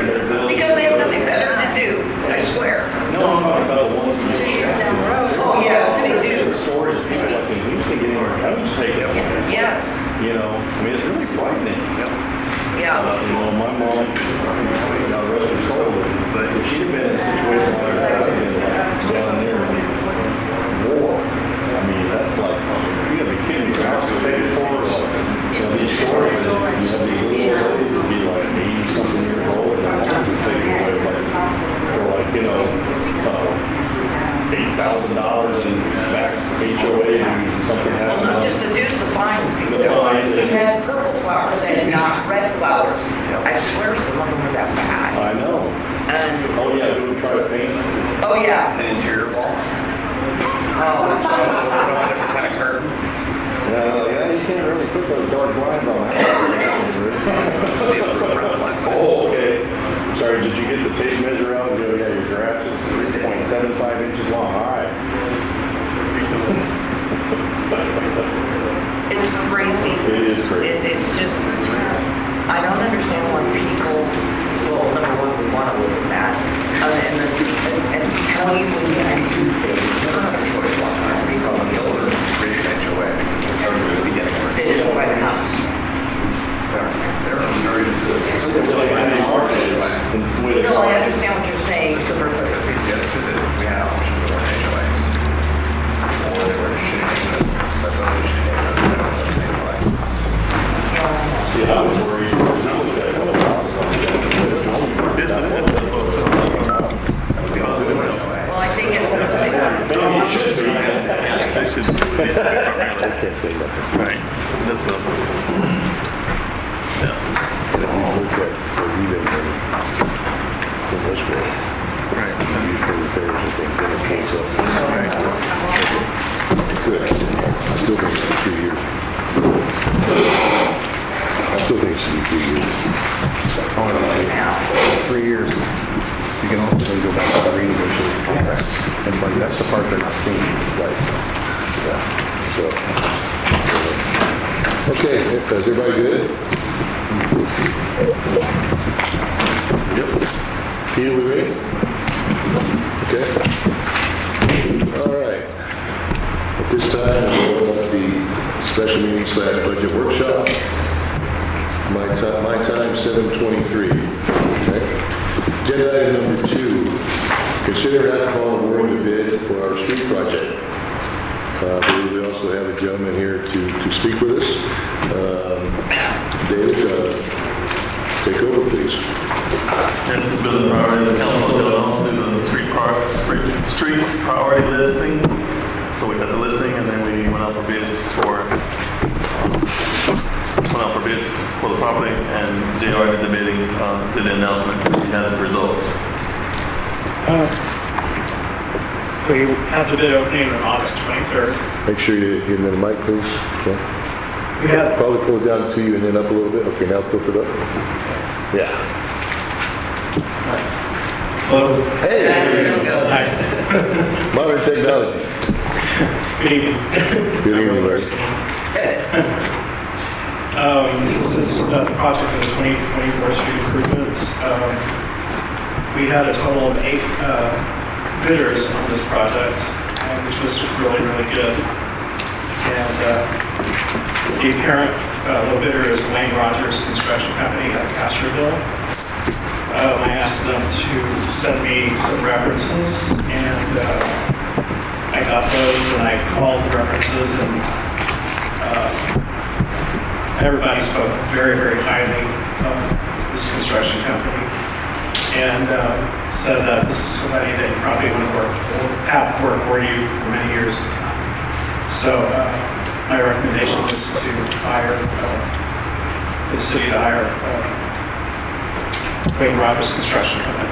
S10: they're building.
S7: Because they have nothing better to do, I swear.
S10: No, I'm talking about the ones that just shut down the road.
S7: Oh, yes, they do.
S10: The stories of people like in Houston getting their cones taken.
S7: Yes.
S10: You know, I mean, it's really frightening.
S7: Yeah.
S10: You know, my mom, God rest her soul, but if she'd have been in a situation like that, I'd have been like down there in war. I mean, that's like, you gotta be kidding me, your house is paid for, you know, these stories, that you have these little ladies that be like 80-something years old, and their homes are taken away, like, for like, you know, $8,000 in back HOA dues and something
S7: Well, not
S10: happened.
S7: just the dudes, the fines, people.
S10: The fines,
S7: They had purple flowers and not red flowers. I swear some of them were that bad.
S10: I know.
S7: And,
S10: Oh, yeah, we would try to paint.
S7: oh, yeah.
S5: An interior wall.
S7: Oh,
S5: Different kind of curtain.
S10: Yeah, you can't really put those dark blinds on that. Oh, okay. Sorry, did you get the tape measure out? Yeah, your garage is 3.75 inches long. All right.
S7: it's crazy.
S10: It is crazy.
S7: It's just, I don't understand why people, well, number one, we want to live in that. And tell you when you can do things.
S5: We don't have a choice one time. We call the older raised HOA because we're starting to really get more.
S7: They just buy the house.
S5: They're very
S10: It's like any market with
S7: No, I understand what you're saying.
S5: It's the purpose of PCS too, that we had options of our HOAs. Or they were shitty, but those shitty.
S10: See, I was worried. I was at one of the houses on
S7: Well, I think it
S10: Maybe it should be.
S3: They should.
S10: I can't say that.
S3: Right. That's not.
S1: And if you look at the rebate money in this way,
S3: Right.
S1: you pay repairs and things, then it comes up. Good. I still think it should be 2 years. I still think it should be 2 years.
S3: Oh, no. 3 years. You can also then go back to the renegotiated contract. It's like, that's the part they're not seeing.
S1: Right. Yeah. So, Okay, is everybody good? Yep. Peter, we ready? Okay. All right. At this time, we'll open up the special meeting / budget workshop. My time 7:23. Okay. Agenda item number 2, consider alcohol award the bid for our street project. We also have a gentleman here to speak with us. David, take over, please.
S11: This is building priority, the council will go through the street priority listing. So we got the listing and then we went out for bids for the property, and JR did the bidding, did the announcement, we had the results.
S12: We have the bid opening on August 23rd.
S1: Make sure you give me the mic, please. Okay.
S12: We had,
S1: Probably pull it down to you and then up a little bit. Okay, now tilt it up. Yeah.
S12: hello,
S1: Hey,
S7: There you go.
S12: hi,
S1: modern technology.
S12: good evening.
S1: Good evening, Larry.
S12: This is the project of the 24th Street improvements. We had a total of 8 bidders on this project, which was really, really good. And the apparent low bidder is Wayne Rogers Construction Company out of Castroville. I asked them to send me some references, and I got those, and I called the references, and everybody spoke very, very highly of this construction company, and said that this is somebody that you probably want to have work for you for many years to come. So my recommendation is to hire, the city to hire Wayne Rogers Construction Company.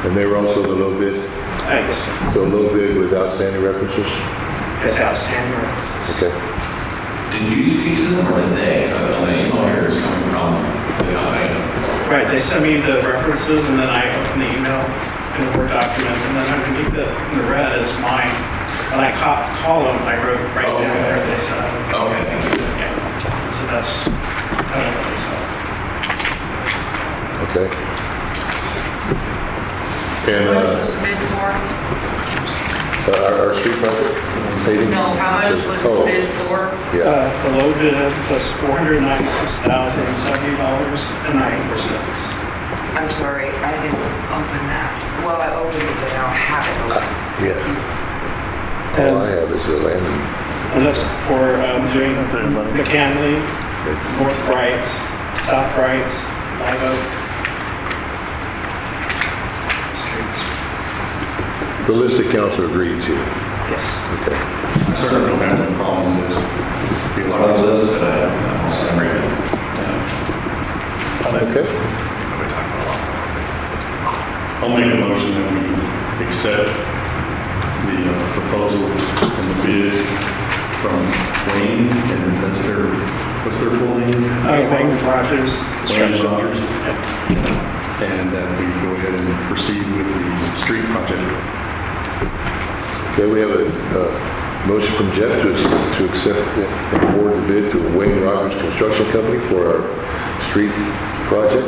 S1: And they were also the low bid.
S12: Yes,
S1: So low bid with outstanding references.
S12: it's outstanding references.
S1: Okay.
S5: Did you speak to them or did they? The email here is coming from the company.
S12: Right, they sent me the references, and then I opened the email in a Word document, and then underneath it, in the red is mine. When I call them, I wrote right down there, they said.
S5: Okay, thank you.
S12: Yeah, so that's kind of what they said.
S1: Okay. And
S7: What was this bid for?
S1: our street project? Paving?
S7: No, how much was
S1: Oh,
S7: the bid for?
S1: Yeah.
S12: The low bid was $496,070.94.
S7: I'm sorry, I didn't open that. Well, I opened it, but I don't have it open.
S1: Yeah. All I have is the land.
S12: And that's for doing McAnnealy, North Bright, South Bright, Live Oak streets.
S1: The list that council agreed to.
S12: Yes.
S1: Okay.
S4: I certainly don't have any problem with this.
S5: A lot of those that I almost never even.
S1: Okay.
S4: I'll make a motion that we accept the proposal and the bid from Wayne, and that's what's their full name?
S12: Wayne Rogers
S4: Wayne
S12: Construction.
S4: Rogers. And that we go ahead and proceed with the street project.
S1: Okay, we have a motion from Jeff to accept and award the bid to Wayne Rogers Construction Company for our street project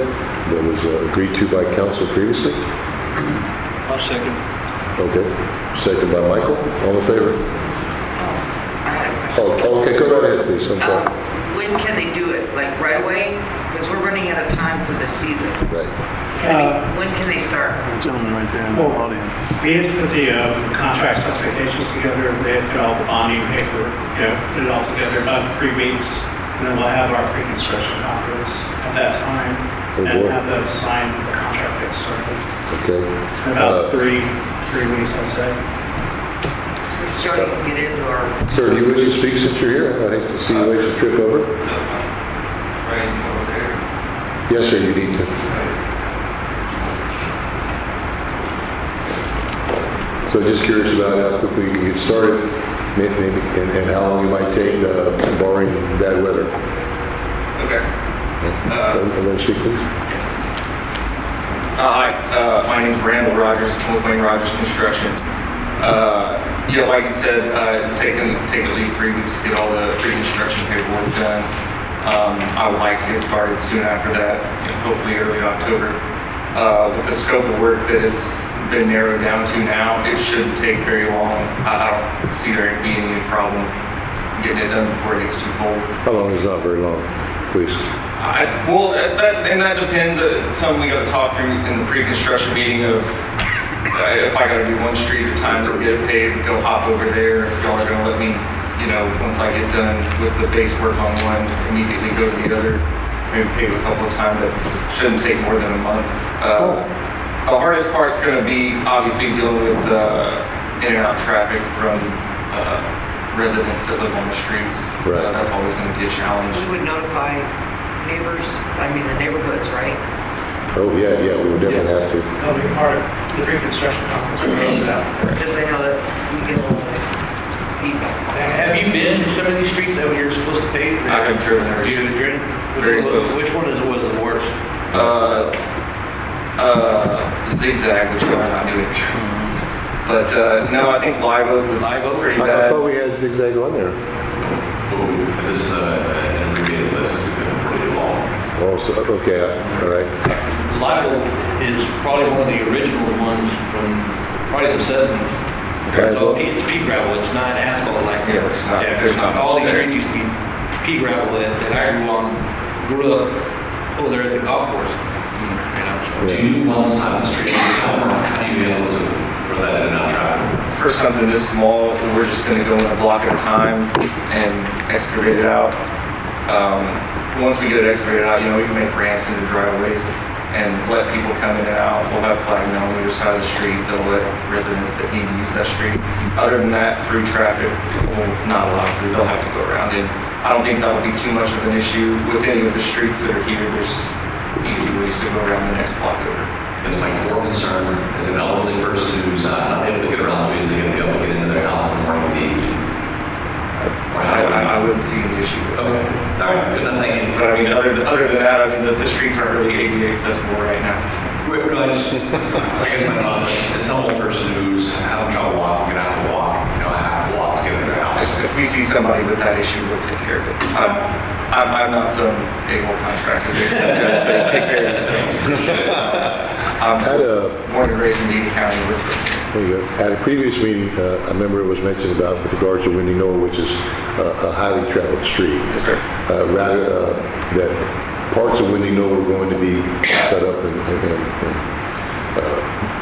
S1: that was agreed to by council previously.
S12: I'll second.
S1: Okay, second by Michael. All in favor?
S7: I had a question.
S1: Oh, okay, go right ahead, please. I'm sorry.
S7: When can they do it? Like right away? Because we're running out of time for the season.
S1: Right.
S7: When can they start?
S11: Gentleman right there in the
S12: Well,
S11: audience.
S12: We have to put the contract specifications together, they have to get all the bonding paper, put it all together about 3 weeks, and then we'll have our pre-construction conference at that time,
S1: Oh,
S12: and
S1: boy.
S12: have them sign the contract get started.
S1: Okay.
S12: In about three weeks, I'd say.
S7: We're starting to get into our.
S1: Sir, do you wish to speak since you're here? I hate to see you waste your trip over.
S5: Right over there.
S1: Yes, sir, you need to. So just curious about how quickly you can get started, maybe, and how long you might take, barring bad weather.
S5: Okay.
S1: And then speak, please.
S13: Hi, my name's Randall Rogers, I'm with Wayne Rogers Construction. Like you said, it's taken at least 3 weeks to get all the pre-construction paperwork done. I would like to get started soon after that, hopefully early October. With the scope of work that it's been narrowed down to now, it shouldn't take very long. I don't see there being any problem getting it done before it gets too cold.
S1: How long is not very long, please?
S13: That depends. Something we got to talk through in the pre-construction meeting of if I got to do one street at a time to get it paved, go hop over there. If y'all are going to let me, once I get done with the base work on one, immediately go to the other. Maybe pave a couple of times. That shouldn't take more than a month. The hardest part's going to be obviously dealing with in and out traffic from residents that live on the streets.
S1: Right.
S13: That's always going to be a challenge.
S7: You would notify neighbors, the neighborhoods, right?
S1: Oh, yeah, we would definitely have to.
S12: That'll be part of the pre-construction conference. We'll go over that.
S7: Because I know that we get a lot of feedback.
S8: Have you been to some of these streets that you're supposed to pave?
S13: I have driven every
S8: You
S13: street.
S8: have driven?
S13: Very slowly.
S8: Which one was the worst?
S13: Zigzag, which I'm not doing. But no, I think Live Oak was pretty
S1: I
S13: bad.
S1: thought we had zigzag on there.
S5: This is an abbreviated list, it's pretty long.
S1: Oh, so, okay, all right.
S8: Live Oak is probably one of the original ones from probably the 70s.
S1: Live
S8: So
S1: Oak?
S8: it's pea gravel, it's not asphalt like that.
S13: Yeah, it's not. There's not
S8: All
S13: much
S8: these
S13: there.
S8: streets used to be pea gravel that I grew up over there at the golf course.
S5: Do you want to sign the street, how do you handle for that and not traffic?
S13: For something this small, we're just going to go in a block at a time and excavate it out. Once we get it excavated out, we can make ramps into driveways and let people come in and out. We'll have flagging on either side of the street. They'll let residents that need to use that street. Other than that, through traffic, it will not allow through. They'll have to go around. And I don't think that'll be too much of an issue with any of the streets that are here. There's easy ways to go around the next block over.
S5: Because my core concern is an elderly person who's not able to get around the easily, and be able to get into their house in the morning with the evening.
S13: I wouldn't see any issue with
S5: Okay,
S13: it.
S5: all right, good enough, thank you.
S13: But other than that, the streets aren't really ADA accessible right now.
S5: I guess my thoughts, as some old person who's having trouble walking, gonna have to walk, I have to walk to get into their house.
S13: If we see somebody with that issue, we'll take care of it. I'm not some able contractor that's gonna say, take care of yourself. I'm born and raised in Dean County.
S1: There you go. At a previous meeting, I remember it was mentioned about with regards to Windy Knoll, which is a highly traveled street.
S13: Yes, sir.
S1: Rather, that parts of Windy Knoll were going to be set up and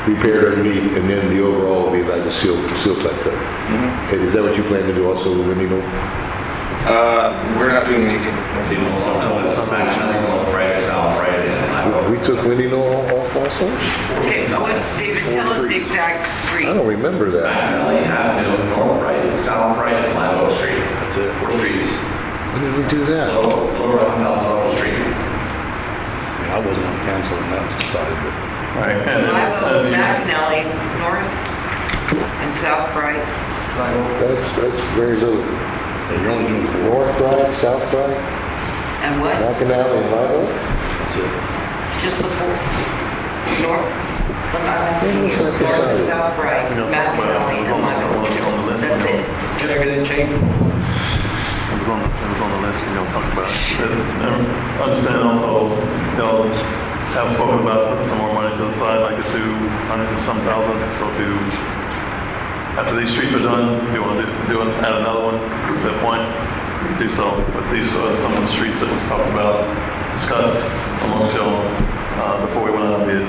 S1: repaired underneath, and then the overall will be like a seal type cut.
S13: Mm-hmm.
S1: Is that what you plan to do also with Windy Knoll?
S13: We're not doing anything with
S5: You know, it's right, south, right, and
S1: We took Windy Knoll off also?
S7: Okay, David, tell us the exact streets.
S1: I don't remember that.
S5: McAnnealy Avenue, north right, south right, and Live Oak Street.
S1: That's it.
S5: 4 streets.
S1: When did we do that?
S5: Lower $1,000 street.
S3: I wasn't on council when that was decided, but.
S11: Right.
S7: Live Oak, McAnnealy, north and south Bright.
S1: That's very little.
S3: Yeah, you're only doing 4.
S1: North Bright, South Bright,
S7: And what?
S1: McAnnealy and Live Oak?
S3: That's it.
S7: Just the 4. North. I'm asking you,
S1: Yeah,
S7: north and south Bright, McAnnealy and Live Oak. That's it.
S8: Did everything change?
S11: It was on the list we don't talk about. Understand also, y'all have spoken about putting some more money to the side, like the 200 and some thousand. So after these streets are done, if you want to add another one at that point, do so. But these are some of the streets that was talked about, discussed amongst y'all before we went out to bid.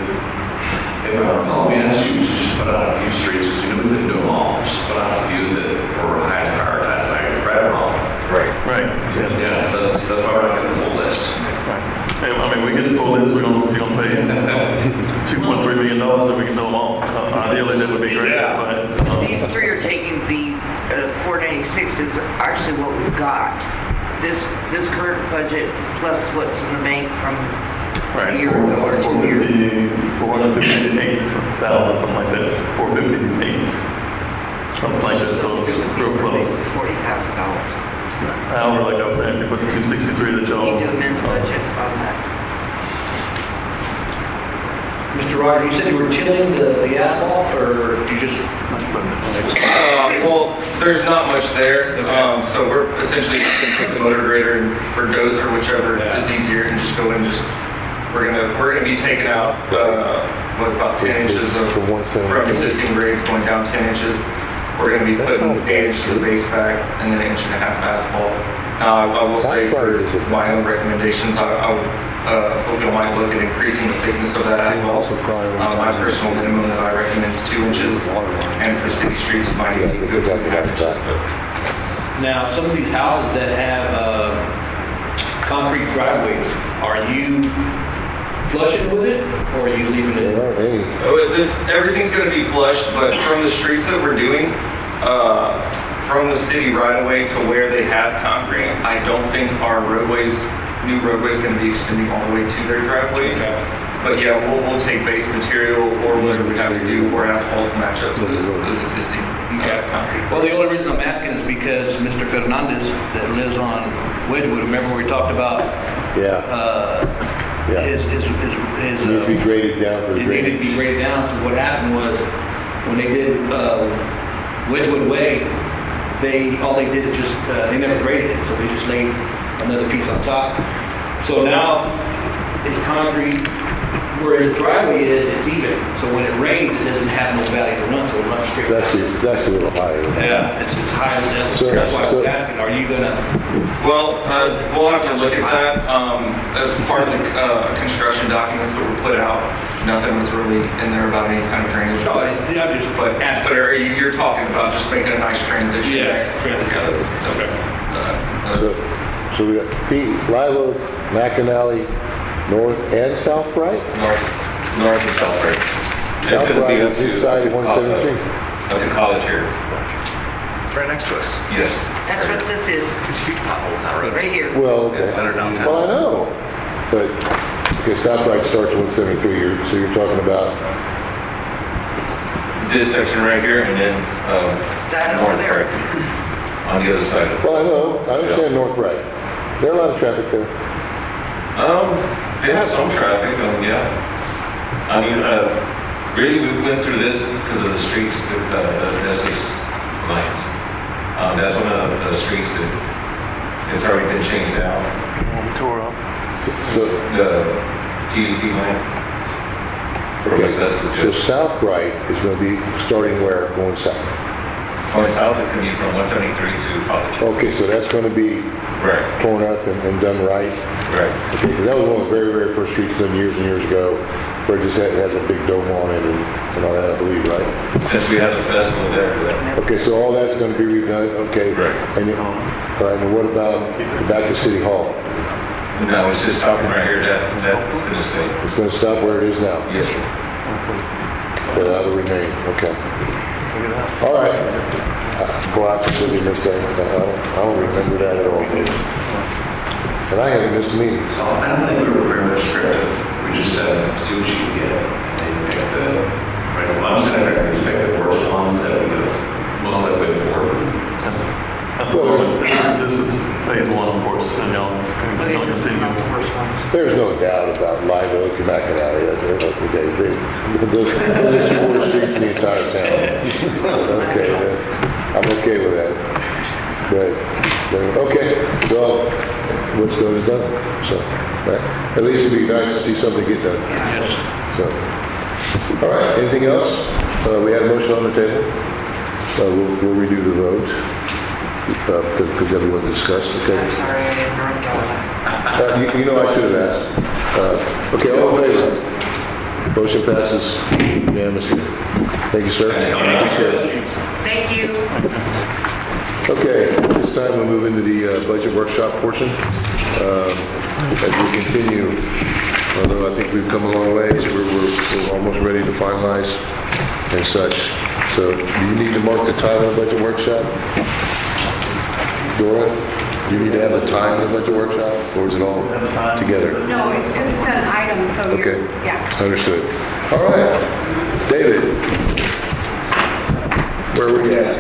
S5: If I recall, we asked you to just put out a few streets, we couldn't do them all, just put out a few that were highest prioritized by your credit wrong.
S11: Right.
S5: Yeah, so that's why we're not getting the full list.
S11: Right. Hey, we get the full list, you're gonna pay $2.3 million and we can do them all. Ideally, that would be great.
S5: Yeah.
S11: But,
S7: These 3 are taking the 496 is actually what we've got. This current budget plus what's in the bank from a year ago or 2 years.
S11: 458,000, something like that. 458, something like that. So it's real close.
S7: $40,000.
S11: However, like I was saying, you put the 263 that y'all.
S7: Need to amend the budget on that.
S8: Mr. Ryder, you said you were tilling the asphalt, or you just?
S13: Well, there's not much there, so we're essentially just gonna take the motor grader and or dozer, whichever is easier, and just go in. We're gonna be taking out about 10 inches from existing grades going down 10 inches. We're gonna be putting 8 inches of base back and then 1.5 inches of asphalt. I will say for my own recommendations, I would hope you might look at increasing the thickness of that asphalt. My personal minimum that I recommend is 2 inches, and for city streets, it might be good 2.5 inches. But
S8: Now, some of these houses that have concrete driveways, are you flushing with it, or are you leaving it?
S13: everything's gonna be flushed, but from the streets that we're doing, from the city right away to where they have concrete, I don't think our new roadways gonna be extending all the way to their driveways. But yeah, we'll take base material or whatever we have to do, or asphalt to match up to those existing concrete.
S8: Well, the only reason I'm asking is because Mr. Fernandez that lives on Wedgewood, remember we talked about his
S1: It needs to be graded down for
S8: it needed to
S1: drainage.
S8: be graded down. So what happened was when they did Wedgewood Way, all they did is just they never graded it, so they just laid another piece on top. So now it's concrete. Where his driveway is, it's even. So when it rains, it doesn't have no valley to run, so it runs straight down.
S1: It's actually a little higher.
S8: Yeah, it's high as hell.
S1: So-
S8: That's why I
S1: so-
S8: was asking, are you gonna?
S13: Well, we'll have to look at that. As part of the construction documents that were put out, nothing was really in there about any kind of drainage.
S8: No, I'm just
S13: But you're talking about just making a nice transition.
S8: Yeah, transition.
S13: Yeah,
S1: So we got Pete, Live Oak, McAnnealy, North and South Bright?
S5: North and south, right? It's
S1: South
S5: gonna be
S1: Bright
S5: up
S1: is
S5: to
S1: this side of 173.
S5: Up to College here.
S13: it's right next to us.
S5: Yes.
S7: That's what this is, right here.
S1: Well, okay.
S5: It's under downtown.
S1: Well, I know, but, okay, South Bright starts at 173, so you're talking about,
S5: This section right here, and then,
S7: That over
S5: North
S7: there.
S5: Bright. On the other side.
S1: well, I know, I understand North Bright. There are a lot of traffic there.
S5: It has some traffic, yeah. I mean, really, we went through this because of the streets, this is lines. That's one of the streets that it's already been changed out.
S11: Tore up.
S1: So,
S5: The PVC line. From asbestos.
S1: so South Bright is going to be starting where, going south?
S5: Going south is going to be from 173 to College.
S1: Okay, so that's going to be
S5: Right,
S1: torn up and done right?
S5: right.
S1: Okay, 'cause that was one of the very, very first streets done years and years ago, where it just has a big dome on it and all that, I believe, right?
S5: Since we have the festival there, that,
S1: Okay, so all that's gonna be redone, okay?
S5: Right.
S1: And, all right, and what about the back to City Hall?
S5: no, it's just stopping right here, that's going to stay.
S1: It's gonna stop where it is now?
S5: Yes, sir.
S1: So that'll remain, okay. All right. Go out to City Miss Day, I don't remember that at all. And I haven't missed meetings.
S5: So I don't think we were very restrictive. We just said, see what you can get. And pick the, right, lunch center, we pick the worst ones that we could most likely afford.
S11: This is phase one, of course, and y'all can continue.
S1: There's no doubt about Live Oak and McAnnealy, okay, those are two worst streets in the entire town. Okay, I'm okay with that. But okay, well, what's done is done, so, right? At least it'd be nice to see something get done.
S8: Yes.
S1: So, all right, anything else? We have a motion on the table. We'll redo the vote, because everyone discussed, okay?
S7: I'm sorry, I didn't write all that.
S1: You know I should have asked. Okay, all in favor? Motion passes unanimously. Thank you, sir.
S7: Thank you.
S1: Okay, this time we'll move into the budget workshop portion. As we continue, although I think we've come a long way, we're almost ready to finalize and such. So do you need to mark the time of the budget workshop? Dora, do you need to have a time of the budget workshop, or is it all together?
S14: No, it's an item, so
S1: Okay,
S14: you're, yeah.
S1: understood. All right, David, where are we at?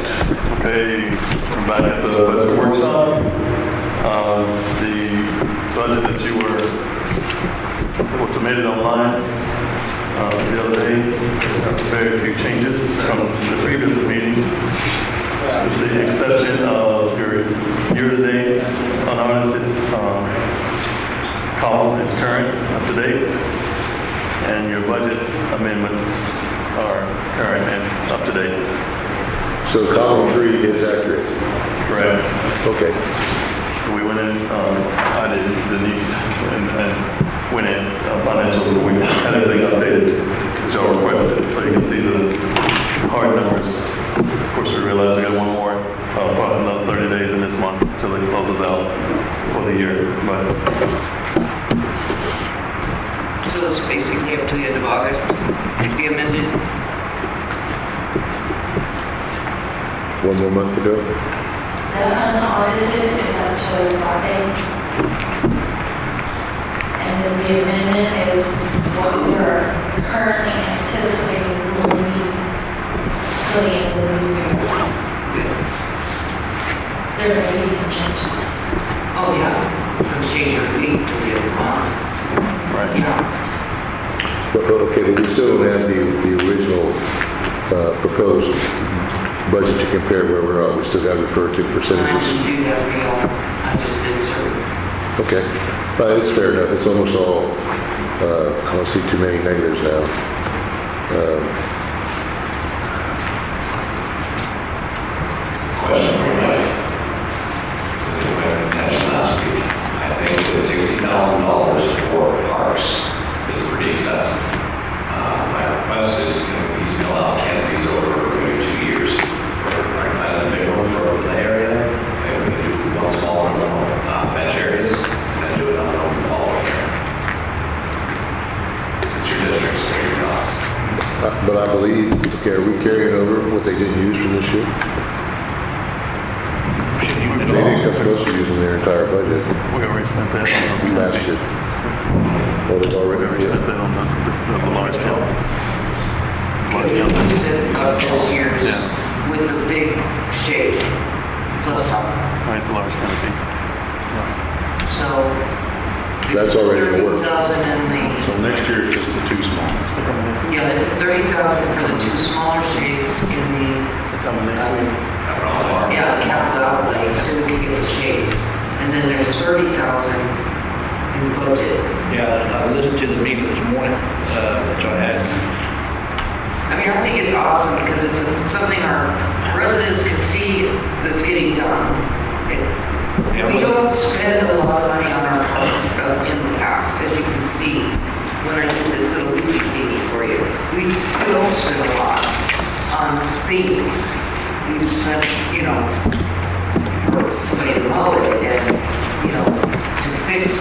S11: Okay, I'm back at the budget workshop. The budget that was submitted online The other day, very few changes from the previous meeting. With the exception of your year-to-date unaudited column is current, up to date, and your budget amendments are current and up to date.
S1: So column 3 is accurate?
S11: Correct.
S1: Okay.
S11: We went in, I did, Denise, and went in financials, and we had everything updated as y'all requested, so you can see the hard numbers. Of course, we realized we got one more, probably another 30 days in this month until it closes out for the year, but
S7: So it's basically up to the end of August to be amended.
S1: One more month to go?
S15: The unaudited is actually Friday. And then the amendment is what we're currently anticipating will be till the end of the year. There may be some changes.
S7: Oh, yeah. I'm changing your date to the end of the month.
S11: right.
S7: Yeah.
S1: Okay, but we still don't have the original proposed budget to compare where we're at. We still got to refer to
S7: I
S1: percentages.
S7: actually do that for y'all. I just did certain.
S1: Okay, it's fair enough. It's almost all, I don't see too many negatives now.
S5: Question for Mike. Mentioned last week, I think the $60,000 for parks is pretty excessive. My request is, can we piecemeal out canopies over maybe 2 years? Right, plan a big one for the play area, maybe we can do one smaller one, bench areas, and do another one following year. It's your district, so what are your thoughts?
S1: But I believe, okay, are we carrying over what they didn't use from this year? They think that's supposed to be using their entire budget
S11: We already spent that on
S1: last year. Well, they've
S11: we
S1: already,
S11: already spent that on the large count. Large
S7: We
S11: count.
S7: did this year's
S11: Yeah.
S7: with the big shade plus some.
S11: Right, the large canopy.
S7: So.
S1: That's already in the works.
S7: 30,000 in
S4: So next year, it's just the 2 small.
S7: yeah, 30,000 for the 2 smaller shades in the, yeah, the capital outlay, so we can get the shades. And then there's 30,000 in the budget.
S8: Yeah, I listened to the meeting this morning, which I had.
S7: I mean, I think it's awesome because it's something our residents can see that's getting done. We don't spend a lot of money on our parks in the past, as you can see when I did this little movie thingy for you. We don't spend a lot on things. We spend, you know, for somebody to mow it and, you know, to fix.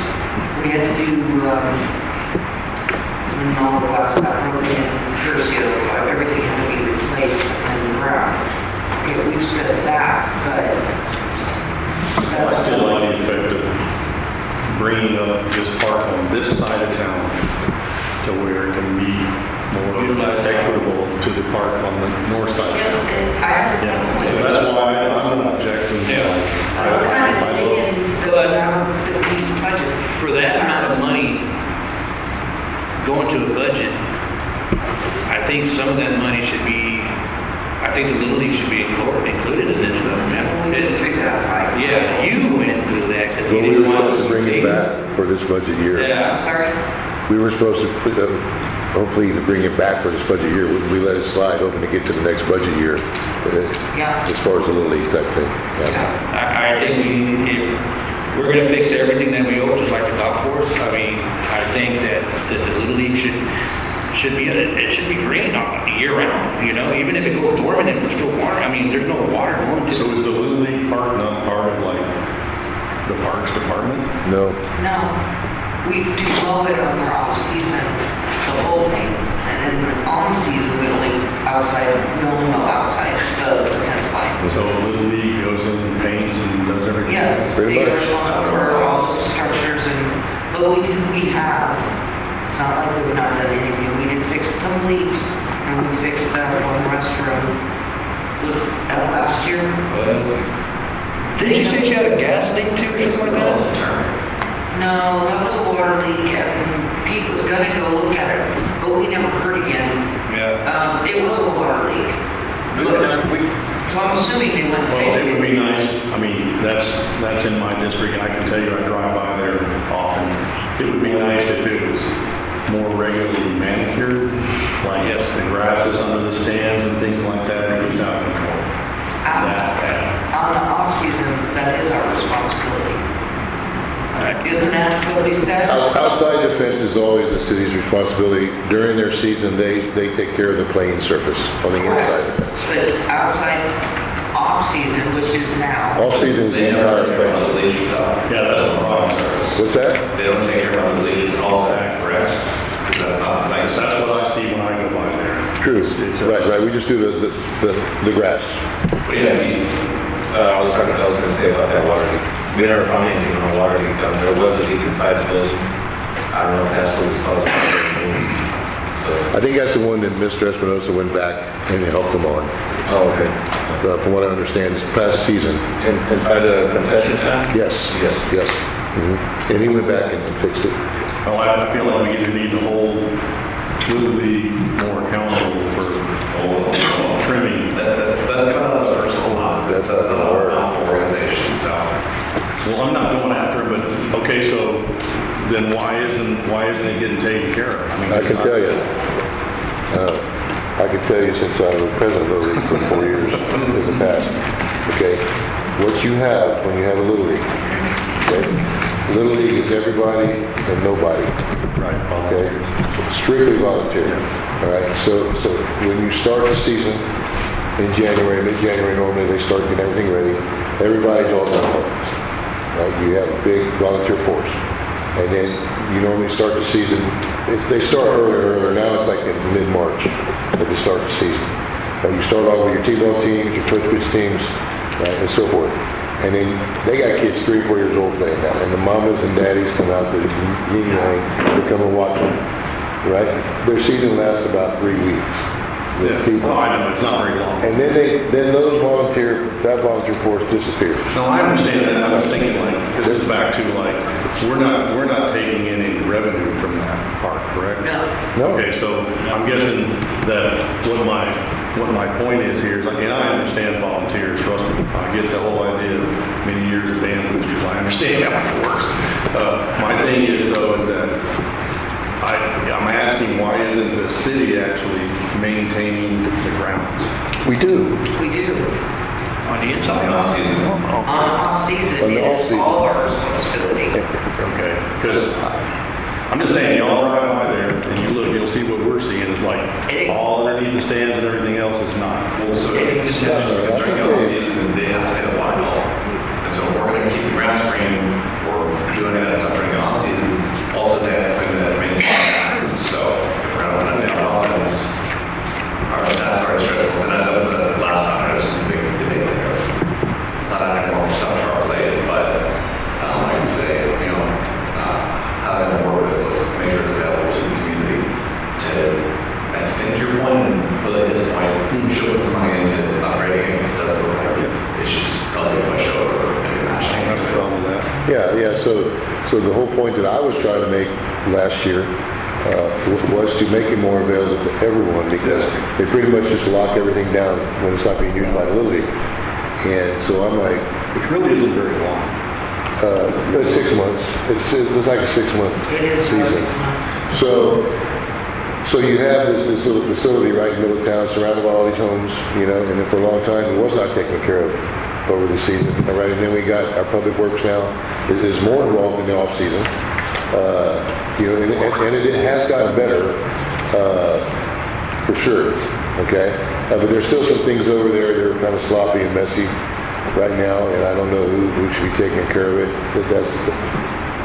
S7: We had to do, when all the glass got broken in, everything had to be replaced in the ground. Okay, we've spent that, but.
S4: I still like the effect of bringing up this park on this side of town to where it can be more equitable to the park on the north side.
S7: I have a
S4: Yeah,
S7: problem with
S4: so that's why I'm not objecting.
S7: I'm kind of digging the these budgets.
S8: For that amount of money going to a budget, I think some of that money should be, I think the Little League should be included in this.
S7: We didn't take that fight.
S8: Yeah, you went through that because
S1: well,
S8: you
S1: we
S8: didn't
S1: were
S8: want
S1: supposed to bring it back for this budget year.
S8: Yeah.
S7: I'm sorry.
S1: We were supposed to, hopefully, to bring it back for this budget year. We let it slide, hoping to get to the next budget year.
S7: Yeah.
S1: As far as the Little League type thing. Yeah.
S8: I think if we're gonna fix everything that we owe, just like the golf course, I mean, I think that the Little League should be, it should be green year round, you know, even if it goes dormant and we're still water, I mean, there's no water going to.
S4: So is the Little League Park not part of like the Parks Department?
S1: No.
S7: No, we do mow it on our off season, the whole thing, and then on season, we only mow outside the fence line.
S4: So Little League goes in and paints and does everything?
S7: Yes,
S1: Pretty
S7: they are
S1: much.
S7: responsible for all structures but we have, it's not like we've not done anything. We did fix some leaks and we fixed that one restroom. Was that last year?
S8: Didn't you say she had a gas leak too or something like that?
S7: No, that was a water leak, and Pete was gonna go look at it, but we never heard again.
S4: Yeah.
S7: It was a water leak. So I'm assuming they went and
S4: Well,
S7: fixed
S4: it would
S7: it.
S4: be nice, I mean, that's in my district, and I can tell you, I drive by there often. It would be nice if it was more regularly manicured, like if the grass is under the stands and things like that, it's out in the court. That bad.
S7: On the off-season, that is our responsibility. Isn't that what he said?
S1: Outside the fence is always the city's responsibility. During their season, they take care of the playing surface on the inside of the fence.
S7: But outside, off-season, which is now.
S1: Off-season is the entire fence.
S4: Yeah, that's the problem.
S1: What's that?
S5: They don't take care of the leaves and all that, correct? Because that's not nice.
S4: That's what I see when I go by there.
S1: True.
S4: It's
S1: Right. We just do the grass.
S5: But yeah,
S13: I was gonna say about that water leak. We never found anything on the water leak. There was a leak inside the building. I don't know if that's what was causing it. So,
S1: I think that's the one that Mr. Espinosa went back and they helped him on.
S13: oh, okay.
S1: From what I understand, this past season.
S13: Inside the concession stand?
S1: Yes. Yes. Mhm. And he went back and fixed it.
S4: Oh, I feel like we either need to hold Little League more accountable for trimming.
S5: that's kind of a personal line.
S1: That's not gonna work.
S5: Organization, so.
S4: Well, I'm not going after him, but, okay, so then why isn't it getting taken care of? mean,
S1: I can tell you. I can tell you since I was president of the league for 4 years in the past. Okay, what you have when you have a little league. Okay, little league is everybody and nobody.
S4: Right.
S1: Okay, strictly volunteer. All right. So when you start the season in January, mid-January, normally they start getting everything ready. Everybody's all done. Right? You have a big volunteer force. And then you normally start the season, they start earlier. Now it's like in mid-March that they start the season. You start off with your T-ball teams, your push pitch teams, right, and so forth. And then they got kids 3 or 4 years old playing now. And the mamas and daddies come out to yin-yang, they come and watch them, right? Their season lasts about 3 weeks.
S4: Yeah. Oh, I know, it's not very long.
S1: And then that volunteer force disappears.
S4: No, I understand that. I was thinking like, this is back to like, we're not taking any revenue from that park, correct?
S7: No.
S4: Okay, so I'm guessing that what my point is here is, and I understand volunteers, trust me, I get the whole idea of many years of band boosters, I understand how it works. My thing is though, is that I'm asking why isn't the city actually maintaining the grounds?
S1: We do.
S7: We do.
S8: On the inside.
S7: On off-season,
S1: On the
S7: it is
S1: off-season.
S7: all our responsibility.
S4: Okay, because I'm just saying, y'all ride by there and you look, you'll see what we're seeing is like all underneath the stands and everything else is not.
S5: Well, so during off-season, they have to pay a water bill. And so we're gonna keep the grass green, we're doing that stuff during the on-season. Also, they have to clean that main bathrooms, so if we're gonna let that off, that's already stressful. And that was the last time, there was some big debate there. It's not adding more stuff to our plate, but, like you say, having to work with those measures available to the community to, I think your point, really at this point, should put some money into upgrading it, because it does look like it's just probably pushed over, maybe matching.
S4: That's the problem with that.
S1: Yeah. So the whole point that I was trying to make last year was to make it more available to everyone, because they pretty much just lock everything down when it's not being used by the Little League. And so I'm like,
S4: Which really isn't very long.
S1: it's 6 months. It's like a 6-month
S7: It is
S1: season.
S7: 6 months.
S1: So you have this little facility right in the middle of town, surrounded by all these homes, and then for a long time it was not taken care of over the season. All right, and then we got our public works now is more involved in the off season. And it has gotten better, for sure. Okay, but there's still some things over there that are kind of sloppy and messy right now, and I don't know who should be taking care of it.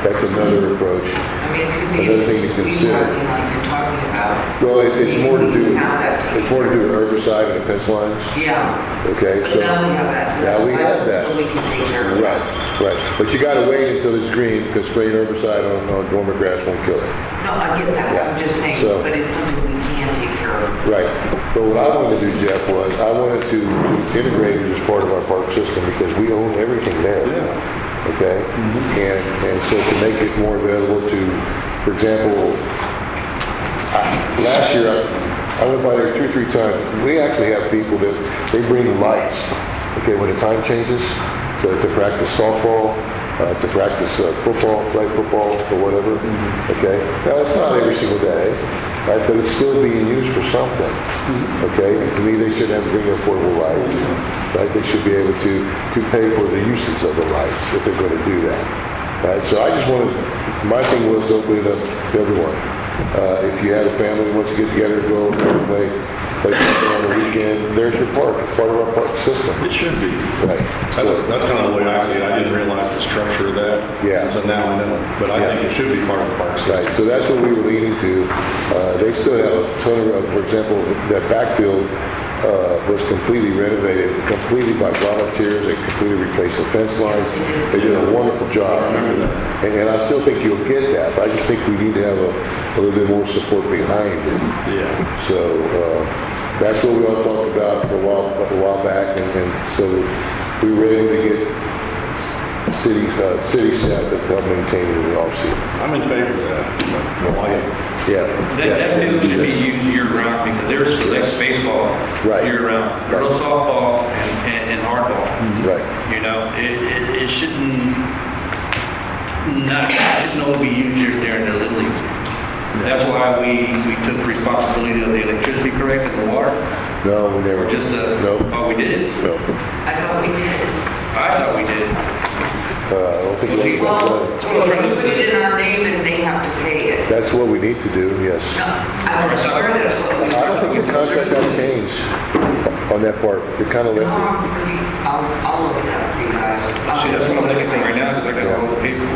S1: That's another approach.
S7: I mean, it could be
S1: Another thing to
S7: a street
S1: consider.
S7: parking like you're talking about.
S1: Well, it's more to do.
S7: We have that.
S1: It's more to do with herbicide and the fence lines.
S7: Yeah.
S1: Okay,
S7: But
S1: so
S7: now we have that.
S1: now we have that.
S7: So we can take care of it.
S1: Right. But you got to wait until it's green, because spraying herbicide on dormant grass won't kill it.
S7: No, I get that.
S1: Yeah.
S7: I'm just saying,
S1: So-
S7: but it's something we can take care of.
S1: Right. But what I wanted to do, Jeff, was I wanted to integrate it as part of our park system, because we own everything there.
S4: Yeah.
S1: okay? And so to make it more available to, for example, last year, I went by there 2 or 3 times. We actually have people that, they bring lights, okay, when the time changes, to practice softball, to practice football, flag football, or whatever, okay? Now, it's not every single day, right, but it's still being used for something, okay? And to me, they shouldn't have to bring their portable lights, right? They should be able to pay for the usage of the lights if they're going to do that, right? So I just wanted, my thing was to open it up to everyone. If you had a family that wants to get together and go play on the weekend, there's your park. It's part of our park system.
S4: It should be.
S1: Right.
S4: That's kind of the way I see it. I didn't realize the structure of that.
S1: Yeah.
S4: So now I know. But I think it should be part of the park system.
S1: Right, so that's what we were leaning to. They still have a ton of, for example, that backfield was completely renovated, completely by volunteers. They completely replaced the fence lines. They did a wonderful job. And I still think you'll get that, but I just think we need to have a little bit more support behind it.
S4: Yeah.
S1: So that's what we all talked about a while back, and so we were able to get city staff to help maintain it in the off-season.
S4: I'm in favor of that. I like it.
S1: Yeah.
S8: That field should be used year-round because there's select baseball
S1: Right.
S8: year-round, girls softball and hardball.
S1: Right.
S8: You know, it shouldn't only be used here during the Little Leagues. That's why we took responsibility of the electricity, correct, and the water?
S1: No, we never.
S8: Nope. Oh, we did?
S1: No.
S7: I thought we did.
S8: I thought we did.
S1: I don't think
S8: Was he-
S1: we
S7: Well,
S8: That's what I'm trying to
S7: we put it in our name and they have to pay it.
S1: That's what we need to do, yes.
S7: No, I would swear that's what we.
S1: I don't think the contract got changed on that part. It kind of left
S7: I'll look it up for you guys.
S8: See, that's what I'm looking for right now because I got all the paper.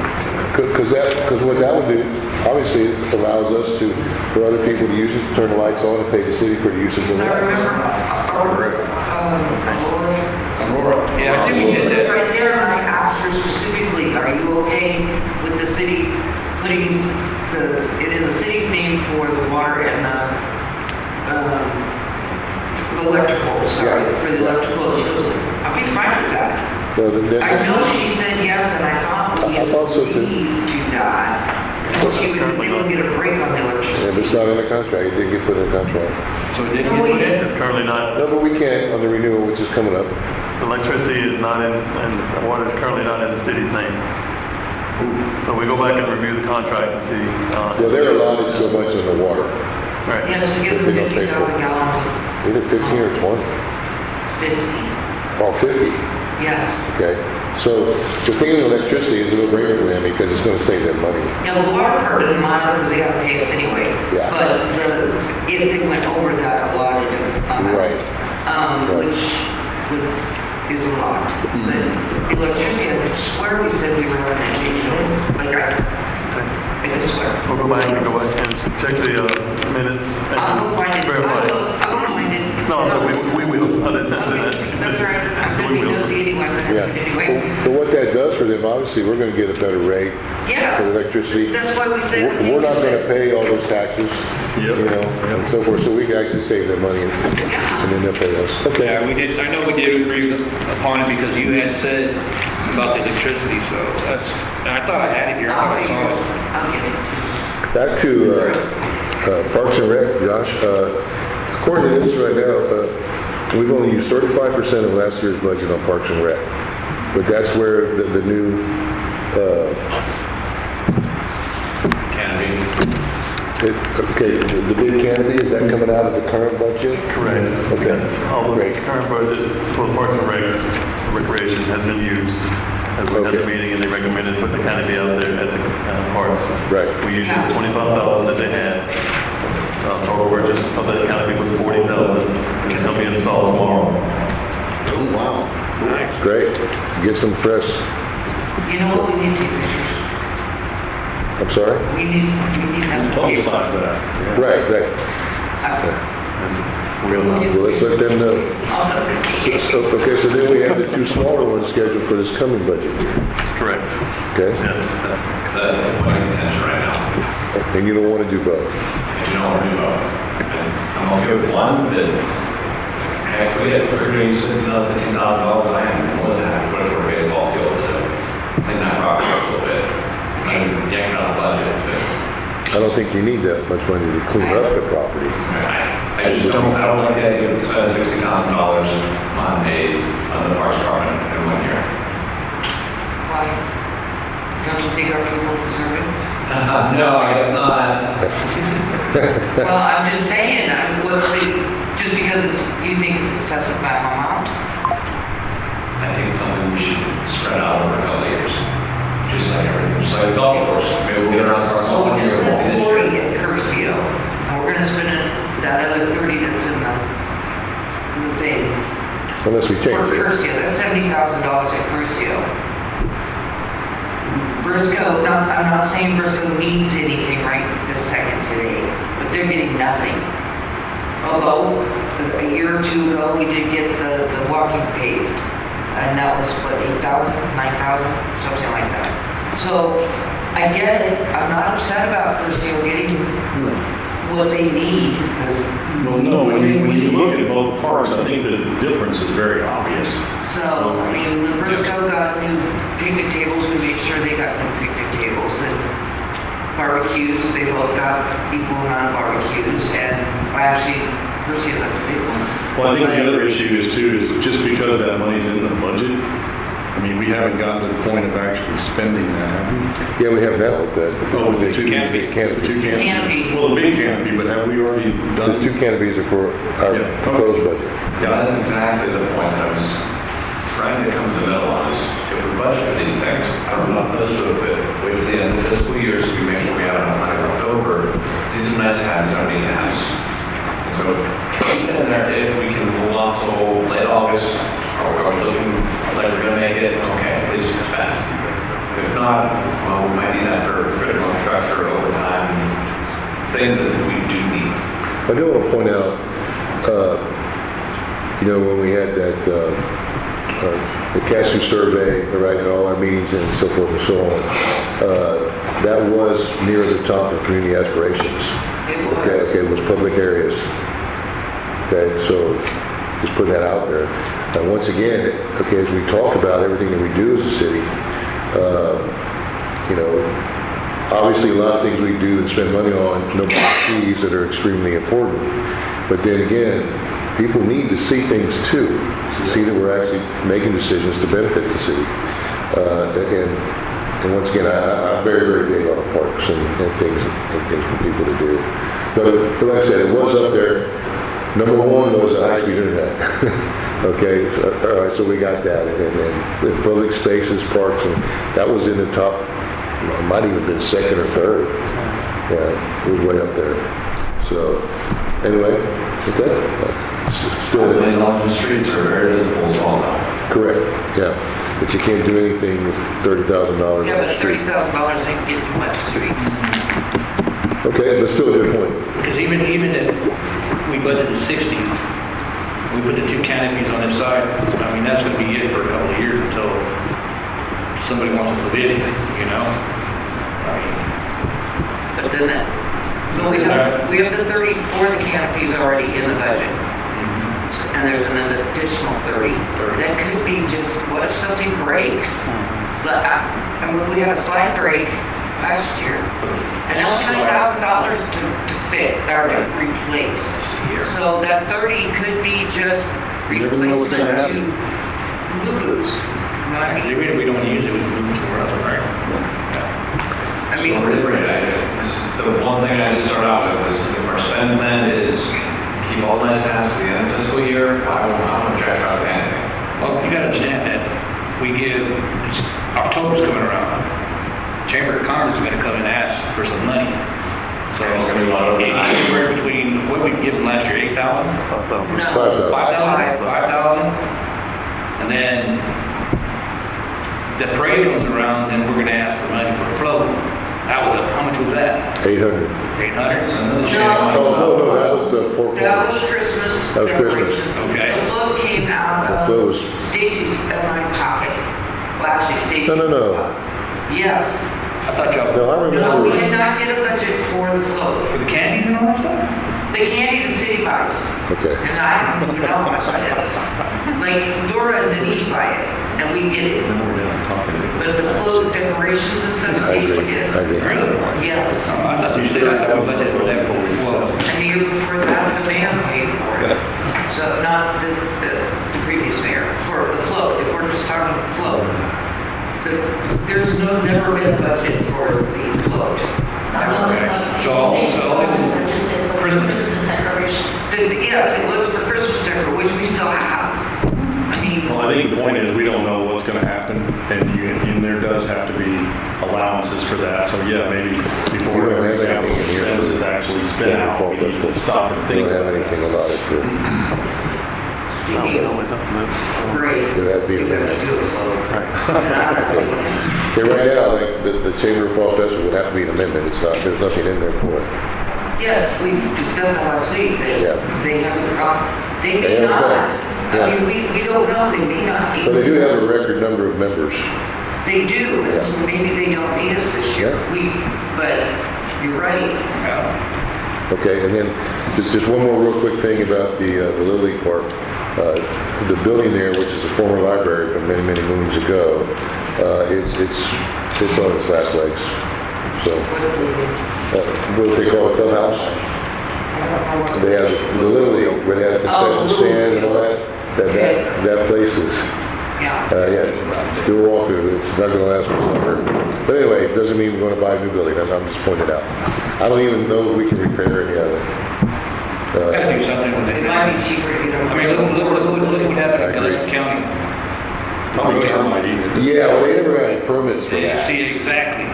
S1: Because what that would do, obviously, it allows us to, for other people to use it, to turn the lights on and pay the city for the usage of the
S7: I remember,
S1: lights.
S8: Aurora. Yeah, I think we did
S7: It's
S8: that.
S7: right there, and I asked her specifically, are you okay with the city putting it in the city's name for the water and the electrical, sorry,
S1: Yeah.
S7: for the electrical? She goes, I'll be fine with that.
S1: Well,
S7: I know she said yes, and I thought we
S1: I thought so, too.
S7: agreed to that. She would be able to get a break on the
S1: Yeah, but
S7: electricity.
S1: it's not in the contract. It didn't get put in the contract.
S8: So it didn't get put in?
S11: It's currently not,
S1: No, but we can't on the renewal, which is coming up.
S11: electricity is not in, and the water is currently not in the city's name. So we go back and review the contract and see.
S1: Well, they're allotted so much on the water.
S11: Right.
S7: Yes, we give them 50,000 gallons.
S1: Either 15 or 20.
S7: It's 50.
S1: Oh, 50.
S7: Yes.
S1: Okay. So the thing with electricity is a no-brainer for them because it's going to save them money.
S7: Now, the water part doesn't matter because they gotta pay us anyway.
S1: Yeah.
S7: But if they went over that allotted amount.
S1: Right.
S7: Which is a lot. But electricity, I could swear we said we were gonna change it over. Like, I could swear.
S11: We'll go back and check the minutes
S7: I'll go find
S11: and
S7: it.
S11: verify.
S7: I'll go find it.
S11: No, so we will. Other than that,
S7: That's all right. I'm
S11: so
S7: gonna
S11: we
S7: be
S11: will.
S7: nosy anyway. Anyway.
S1: But what that does for them, obviously, we're going to get a better rate
S7: Yes.
S1: for electricity.
S7: That's why we said.
S1: We're not going to pay all those taxes,
S4: Yep.
S1: you know, and so forth. So we can actually save them money, and then they'll pay us. Okay.
S8: Yeah, we did, I know we did agree upon it because you had said about the electricity, so that's, I thought I had it here, I thought I saw it.
S7: I'll get it.
S1: Back to Parks and Rec, Josh. According to this right now, we've only used 35% of last year's budget on Parks and Rec. But that's where the new, okay, the big canopy, is that coming out of the current budget?
S11: Correct.
S1: Okay.
S11: Yes, all the
S1: Great.
S11: current budget for Parks and Recreation has been used. As we had the
S1: Okay.
S11: meeting and they recommended putting the canopy out there at the parks.
S1: Right.
S11: We used the 25,000 that they had. Total purchase of that canopy was 40,000. And it's going to be installed tomorrow.
S4: Oh, wow.
S8: Nice.
S1: Great. Get some press.
S7: You know what we need to do?
S1: I'm sorry?
S7: We need to have.
S4: Publicize that. Yeah.
S1: Right. Well, let's let them know. Okay, so then we have the two smaller ones scheduled for this coming budget year.
S11: Correct.
S1: Okay?
S11: Yes.
S5: That's my intention right now.
S1: And you don't want to do both?
S5: You don't want to do both. I'm okay with one, but heck, we had, if we're going to use another $15,000, I am more than happy to put it for a baseball field to clean that property up a little bit. And yank it out of the budget, but
S1: I don't think you need that much money to clean up the property.
S5: I just don't like the idea of spending $60,000 on the Parks Department in 1 year.
S7: Why? Don't you think our people deserve it?
S5: No, I guess not.
S7: Well, I'm just saying, just because you think it's excessive amount?
S5: I think it's something we should spread out over a couple of years. Just like everything, just like the golf course. Maybe we'll get around to our
S7: So
S5: golf
S7: we
S5: year.
S7: spent 40 at Curcio, and we're gonna spend that other 30 that's in the thing.
S1: Unless we
S7: For
S1: change it.
S7: Curcio, that's $70,000 at Curcio. Briscoe, I'm not saying Briscoe needs anything right this second today, but they're getting nothing. Although, a year or two ago, we did get the walking paved, and that was what, 8,000, 9,000, something like that. So, I get it, I'm not upset about Curcio getting what they need, because.
S4: Well, no, when you look at both parks, I think the difference is very obvious.
S7: So, I mean, the Briscoe got new picnic tables, we made sure they got new picnic tables, and barbecues, they both got equal amount of barbecues, and actually, Curcio got the big one.
S4: Well, I think the other issue is too, is just because that money's in the budget, I mean, we haven't gotten to the point of actually spending that, have we?
S1: Yeah, we have now with that.
S4: Oh, with the two
S1: canopies.
S7: Canopy.
S4: Well, the big canopy, but have we already
S1: The
S4: done?
S1: 2 canopies are for our
S4: Yeah.
S1: proposed budget.
S5: Yeah, that's exactly the point that I was trying to come to the middle on is if we budget for these things, I'm not opposed to it, but wait till the end of the fiscal year so we make sure we have it on by October. These are nice to have, these don't need to have. And so keep it in there if we can hold on till late August, are we looking like we're gonna make it? Okay, at least it's back. If not, well, we might need that for critical infrastructure over time, things that we do need.
S1: I do want to point out, when we had that, the CASU survey, right, in all our meetings and so forth and so on, that was near the top of community aspirations. Okay, it was public areas. Okay, so just putting that out there. And once again, okay, as we talk about everything that we do as a city, obviously a lot of things we do and spend money on, nobody sees that are extremely important. But then again, people need to see things too, to see that we're actually making decisions to benefit the city. And once again, I'm very, very big on parks and things for people to do. But like I said, it was up there. Number one was high-speed internet. Okay, so, all right, so we got that. And then public spaces, parks, and that was in the top, might even have been second or third. Yeah, it was way up there. So, anyway, okay. Still,
S5: Many long streets are very visible as well now.
S1: correct, yeah. But you can't do anything with $30,000
S7: Yeah,
S1: on the
S7: but
S1: street.
S7: $30,000 ain't getting too much streets.
S1: Okay, but still a good point.
S8: Because even if we budgeted 60, we put the 2 canopies on this side, I mean, that's gonna be it for a couple of years until somebody wants to put it in, you know? I mean,
S7: But then no, we have the 30 for the canopies already in the budget. And there's an additional 30. That could be just, what if something breaks? I mean, we had a slide break last year. And that was $20,000 to fit, or to replace. So that 30 could be just
S1: never know what's gonna
S7: replacement to
S1: happen.
S7: Lulu's.
S8: because even if we don't use it, we can move it somewhere else, right?
S7: I mean,
S5: So this is the one thing I did start out with was if our spend plan is keep all nice tabs to the end of fiscal year, I don't track out anything.
S8: Well, you gotta understand that October's coming around. Chamber of Commerce is gonna come and ask for some money. So
S5: It's gonna be a lot of overtime.
S8: anywhere between, what we give them last year, 8,000?
S7: no.
S8: 5,000? And then the parade comes around, and we're gonna ask for money for a float. How much was that?
S1: 800.
S8: 800?
S1: No, that was the Four
S7: That was
S1: Corners.
S7: Christmas.
S1: That was Christmas.
S7: decorations.
S8: Okay.
S7: The float came out
S1: The
S7: of
S1: float was-
S7: Stacy's at my pocket. Well, actually, Stacy's.
S1: No.
S7: Yes.
S8: I thought y'all,
S1: No, I
S7: No, we
S1: remember.
S7: did not get a budget for the float.
S8: for the candies and all that stuff?
S7: The candy the city buys.
S1: Okay.
S7: And I don't even know how much that is. Like Dora and Denise buy it. And and we get it.
S11: Then we're down talking.
S7: But the float decorations and stuff stays to get.
S1: I agree.
S7: Yes.
S8: I thought you said I was budgeted for that for well.
S7: And the year before that, the mayor paid for it. So not the previous mayor, for the float, if we're just talking float. There's never been a budget for the float.
S15: Christmas decorations.
S7: Yes, it was for Christmas decor, which we still have. I mean,
S4: Well, I think the point is, we don't know what's gonna happen, and there does have to be allowances for that, so yeah, maybe before
S1: We don't
S4: every
S1: have
S4: capital
S1: anything in here.
S4: expense is actually spent out, we need to stop and
S1: We
S4: think
S1: don't have
S4: about
S1: anything allotted for,
S7: great.
S1: there has to be a
S7: You're gonna
S1: minimum.
S7: do a float.
S1: Okay, right now, like, the Chamber of Fall Festival would have to be an amendment, it's not, there's nothing in there for it.
S7: Yes, we discussed that last week, that
S1: Yeah.
S7: they have a problem. They
S1: They
S7: may
S1: have a
S7: not.
S1: problem, yeah.
S7: I mean, we don't know, they may not.
S1: But they do have a record number of members.
S7: They do, and
S1: Yeah.
S7: so maybe they don't need us this year.
S1: Yeah.
S7: But you're right.
S1: Okay, and then just one more real quick thing about the Little League Park. The building there, which is a former library from many, many moons ago, it's on its last legs. So, what do they call it, clubhouse? They have the Little League, where they have concession stand and all that. That place is, yeah, do a walkthrough. It's not gonna last much longer. But anyway, it doesn't mean we're gonna buy a new building. I'm just pointing it out. I don't even know if we can repair any of it.
S8: Gotta do something with it.
S7: It might be cheaper to get them.
S8: I mean, look at what happened in Gillespie County.
S4: Probably termite even.
S1: Yeah, well, they never had permits for
S8: You
S1: that.
S8: see, exactly.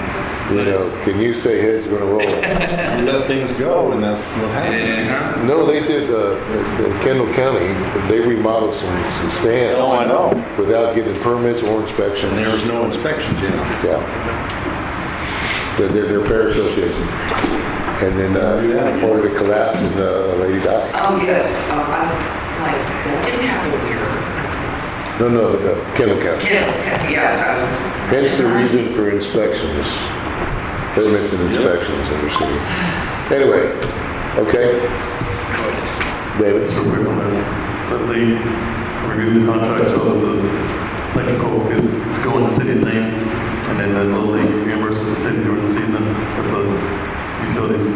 S1: You know, can you say heads gonna roll?
S10: You let things go, and that's what happens.
S8: Uh-huh.
S1: No, they did, in Kendall County, they remodeled some stands.
S10: Oh, I know.
S1: Without getting permits or inspection.
S10: And there was no inspections, yeah.
S1: Yeah. They're fair association. And then, part of it collapsed and a lady died.
S7: Oh, yes, that didn't happen here.
S1: No, Kendall County.
S7: Yeah,
S1: Hence the reason for inspections, permits and inspections in the city. Anyway, okay. David?
S11: So we're gonna quickly review the contract, so the electrical is to go in the city's name, and then the Little League reimburses the city during the season, but the utilities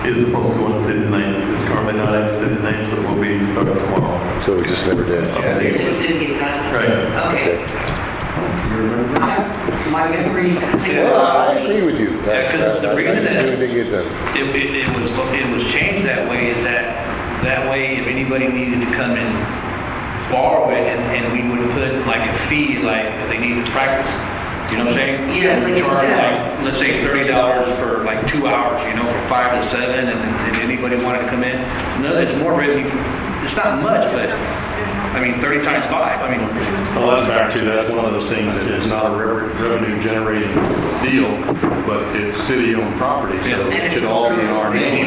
S11: is supposed to go in the city's name. It's currently not in the city's name, so it will be starting tomorrow.
S1: So we just never did.
S7: it just didn't get done.
S11: Right.
S7: Okay. My memory.
S1: I agree with you.
S8: Yeah, 'cause the reason
S1: I just
S8: that-
S1: knew it didn't get done.
S8: It was changed that way is that way if anybody needed to come and borrow it and we would put like a fee, like they needed to practice. You know what I'm saying?
S7: Yes,
S8: We
S7: like you
S8: charge
S7: said.
S8: like, let's say $30 for like 2 hours, you know, from 5 to 7 and anybody wanted to come in. So no, it's more revenue. It's not much, but I mean, 30 times 5, I mean.
S4: Well, that's back to, that's one of those things that is not a revenue generating deal, but it's city-owned property, so
S7: And
S4: it
S7: it's
S4: should
S7: a
S4: all be in
S7: service
S4: our name.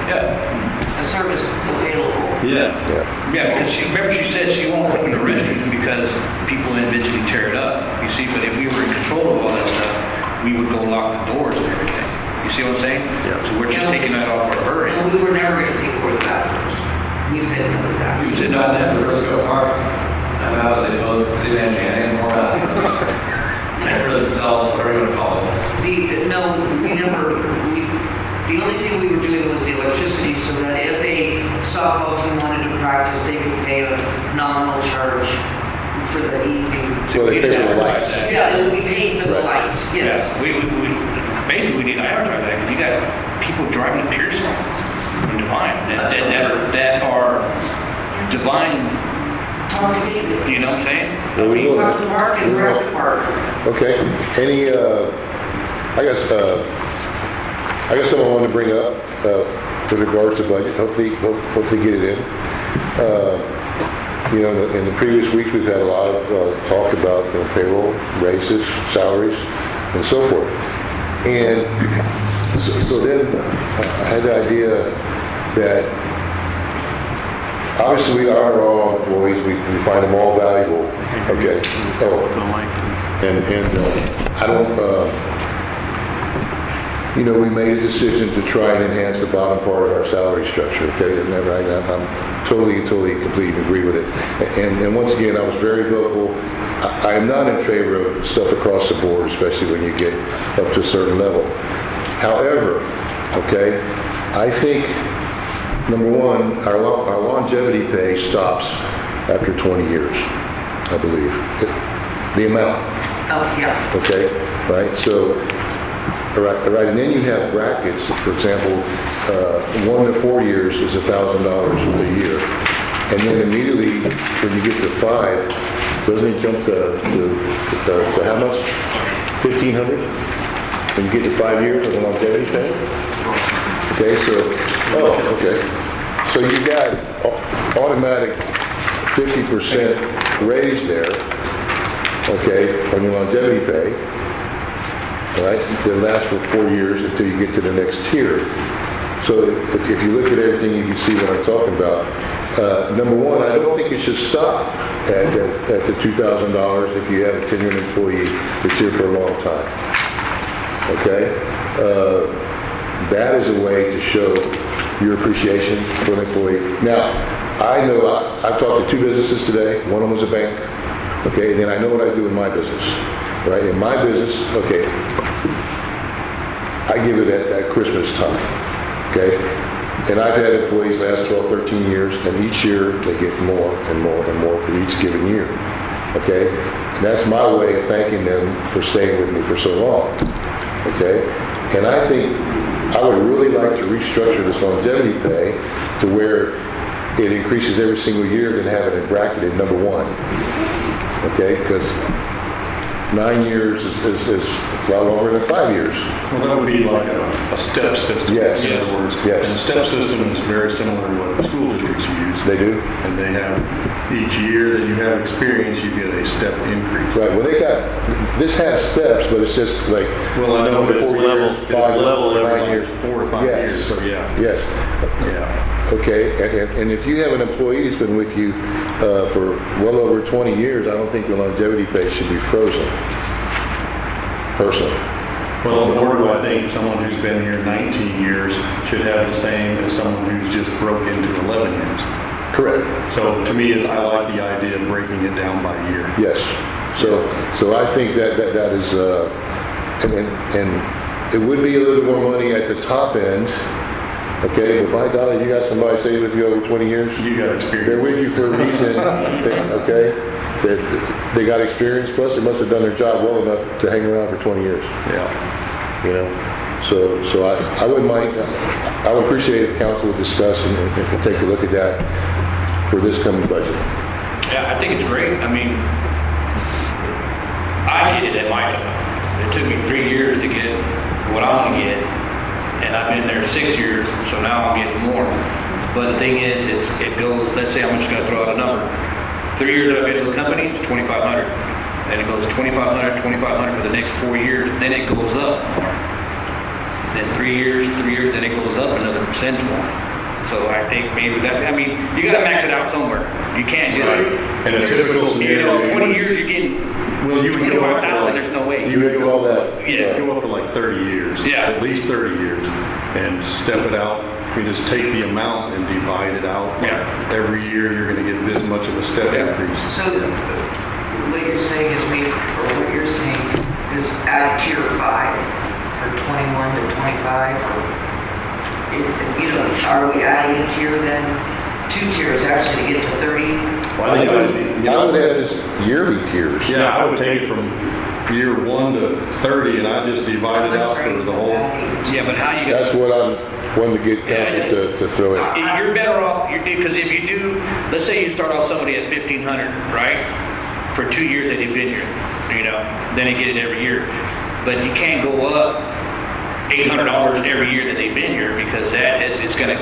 S8: Yeah.
S7: A service available.
S4: Yeah.
S1: Yeah.
S8: Yeah, because remember she said she won't open the restrooms because people eventually tear it up. You see, but if we were in control of all that stuff, we would go lock the doors and everything. You see what I'm saying?
S4: Yeah.
S8: So we're just taking that off for her.
S7: And we were never going to pay for the bathrooms. We said no to that.
S8: You said not that.
S5: The Briscoe Park, I'm out, they both city engineering and more bathrooms. For themselves, whatever you want to call it.
S7: The only thing we were doing was the electricity, so that if a softball team wanted to practice, they could pay a nominal charge for the evening.
S1: So they pay for the lights.
S7: Yeah, it would be paid for the
S1: Right.
S7: lights, yes.
S8: Yeah, we basically we need to advertise that because you got people driving to Pearson and Devine that are Devine.
S7: Talk to David.
S8: You know what I'm saying?
S1: Well, we will.
S7: Talk to Mark and
S1: We
S7: rec
S1: will.
S7: the park.
S1: Okay, any, I guess something I wanted to bring up, with regards to budget, hopefully get it in. You know, in the previous weeks, we've had a lot of, talk about, you know, payroll, raises, salaries, and so forth. And so then I had the idea that obviously we are all employees, we find them all valuable, okay? Oh, and I don't, you know, we made a decision to try and enhance the bottom part of our salary structure, okay? Isn't that right? I'm totally, completely agree with it. And once again, I was very vocal. I am not in favor of stuff across the board, especially when you get up to a certain level. However, okay, I think, number one, our longevity pay stops after 20 years, I believe. The amount.
S7: Oh, yeah.
S1: Okay, right? So, all right, and then you have brackets. For example, 1 to 4 years is $1,000 a year, and then immediately when you get to 5, doesn't it jump to how much? 1,500. When you get to 5 years of the longevity pay. Okay, so so you got automatic 50% raise there. Okay, on your longevity pay. All right, that lasts for 4 years until you get to the next tier. So if you look at everything, you can see what I'm talking about. Number one, I don't think it should stop at the $2,000 if you have a tenured employee that's here for a long time. Okay, that is a way to show your appreciation for an employee. Now, I know I've talked to 2 businesses today. One of them was a bank. Okay, and then I know what I do in my business. Right, in my business, okay, I give it at Christmas time. Okay, and I've had employees last 12, 13 years, and each year they get more and more and more for each given year. Okay, and that's my way of thanking them for staying with me for so long. Okay, and I think I would really like to restructure this longevity pay to where it increases every single year than having it bracketed number 1. Okay, because 9 years is a lot longer than 5 years.
S4: Well, that would be like a step system.
S1: Yes.
S4: In other words.
S1: Yes.
S4: And the step system is very similar to what the school districts use.
S1: They do?
S4: And they have, each year that you have experience, you get a step increase.
S1: Right, well this has steps, but it's just like.
S4: Well, I know, but it's
S1: 4
S4: level,
S1: years,
S4: it's
S1: 5
S4: level
S1: years, 9
S4: every
S1: years.
S4: 4 or 5
S1: Yes.
S4: years, so yeah.
S1: Yes.
S4: Yeah.
S1: Okay, and if you have an employee who's been with you for well over 20 years, I don't think the longevity pay should be frozen. Personally.
S4: Well, nor do I think someone who's been here 19 years should have the same as someone who's just broke into 11 years.
S1: Correct.
S4: So to me, I like the idea of breaking it down by year.
S1: Yes. So I think that is, and it would be a little more money at the top end. Okay, but by golly, you got somebody stay with you over 20 years.
S4: You got experience.
S1: They're with you for a reason. Okay, that they got experience. Plus, they must have done their job well enough to hang around for 20 years.
S4: Yeah.
S1: You know, so I wouldn't mind. I would appreciate if council would discuss and take a look at that for this coming budget.
S8: Yeah, I think it's great. I mean, I get it at my job. It took me 3 years to get what I want to get. And I've been there 6 years, so now I'm getting more. But the thing is, it goes, let's say I'm just gonna throw out a number. 3 years I've been with the company, it's $2,500. Then it goes $2,500, $2,500 for the next 4 years, then it goes up more. Then 3 years, then it goes up another percentage more. So I think maybe that, I mean, you gotta max it out somewhere. You can't just,
S4: And a typical scenario.
S8: 20 years you're getting
S4: Well, you would go up to
S8: 25,000,
S4: like,
S8: there's no way.
S1: You would go all that.
S8: Yeah.
S4: go up to like 30 years.
S8: Yeah.
S4: At least 30 years. And step it out. We just take the amount and divide it out.
S8: Yeah.
S4: Every year you're gonna get this much of a step increase.
S7: So what you're saying is what you're saying is add tier 5 for 21 to 25, or, are we adding a tier then? 2 tiers actually to get to 30?
S4: Well, I think
S1: I would have this yearly tiers.
S4: yeah, I would take from year 1 to 30 and I just divide it out for the whole.
S8: Yeah, but how you gonna?
S1: That's what I'm wanting to get council to throw in.
S8: You're better off, because if you do, let's say you start off somebody at 1,500, right? For 2 years that they've been here, then they get it every year. But you can't go up $800 every year that they've been here, because it's gonna.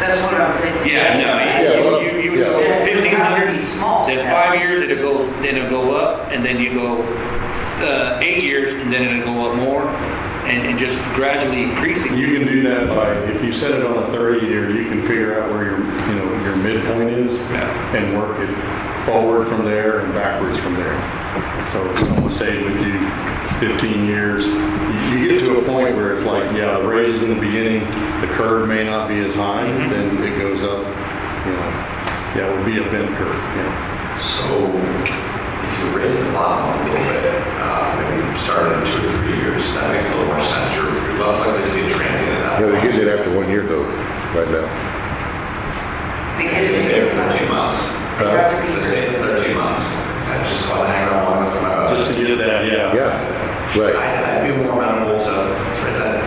S7: That's what I'm thinking.
S8: Yeah, no, you would go 1,500, then 5 years then it'll go up, and then you go 8 years, and then it'll go up more. and just gradually increasing.
S4: You can do that by, if you set it on a 30 years, you can figure out where your midpoint is and work it forward from there and backwards from there. So if someone stayed with you 15 years, you get to a point where it's like, yeah, the raises in the beginning, the curve may not be as high, but then it goes up, yeah, it would be a bent curve,
S5: So if you raise the bottom a little bit, maybe start in 2 or 3 years, that makes a little more sense. You're less likely to be transient at that
S1: Yeah, they're
S5: point.
S1: getting it after 1 year though, right now.
S5: Because it's there for 13 months. It's staying for 13 months. Is that just want to hang around long enough for my budget?
S4: just to get that,
S1: Yeah, right.
S5: I'd be more amenable to, is that,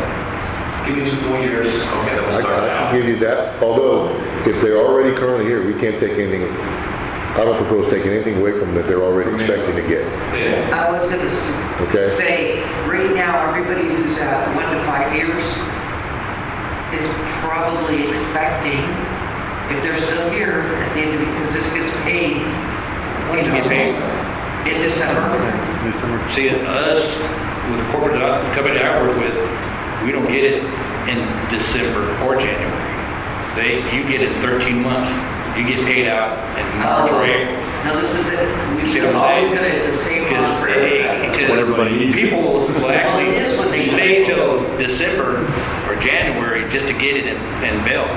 S5: give me 2 more years, okay, then we'll start
S1: I
S5: now.
S1: can give you that, although if they're already currently here, we can't take anything, I don't propose taking anything away from them that they're already expecting to get.
S5: Yeah.
S7: I was gonna
S1: Okay.
S7: say, right now, everybody who's at 1 to 5 years is probably expecting, if they're still here at the end of the, because this gets paid.
S8: When does it get paid?
S7: In December.
S8: See, us, with the corporate company that I work with, we don't get it in December or January. You get it in 13 months. You get paid out in March or April.
S7: No, this is it. We
S8: See
S7: should
S8: what I'm
S7: always
S8: saying?
S7: get it at the same
S8: Because
S7: month for everybody.
S4: what everybody needs.
S8: people will actually
S7: Well, it is what they
S8: stay
S7: want.
S8: till December or January just to get it in bill.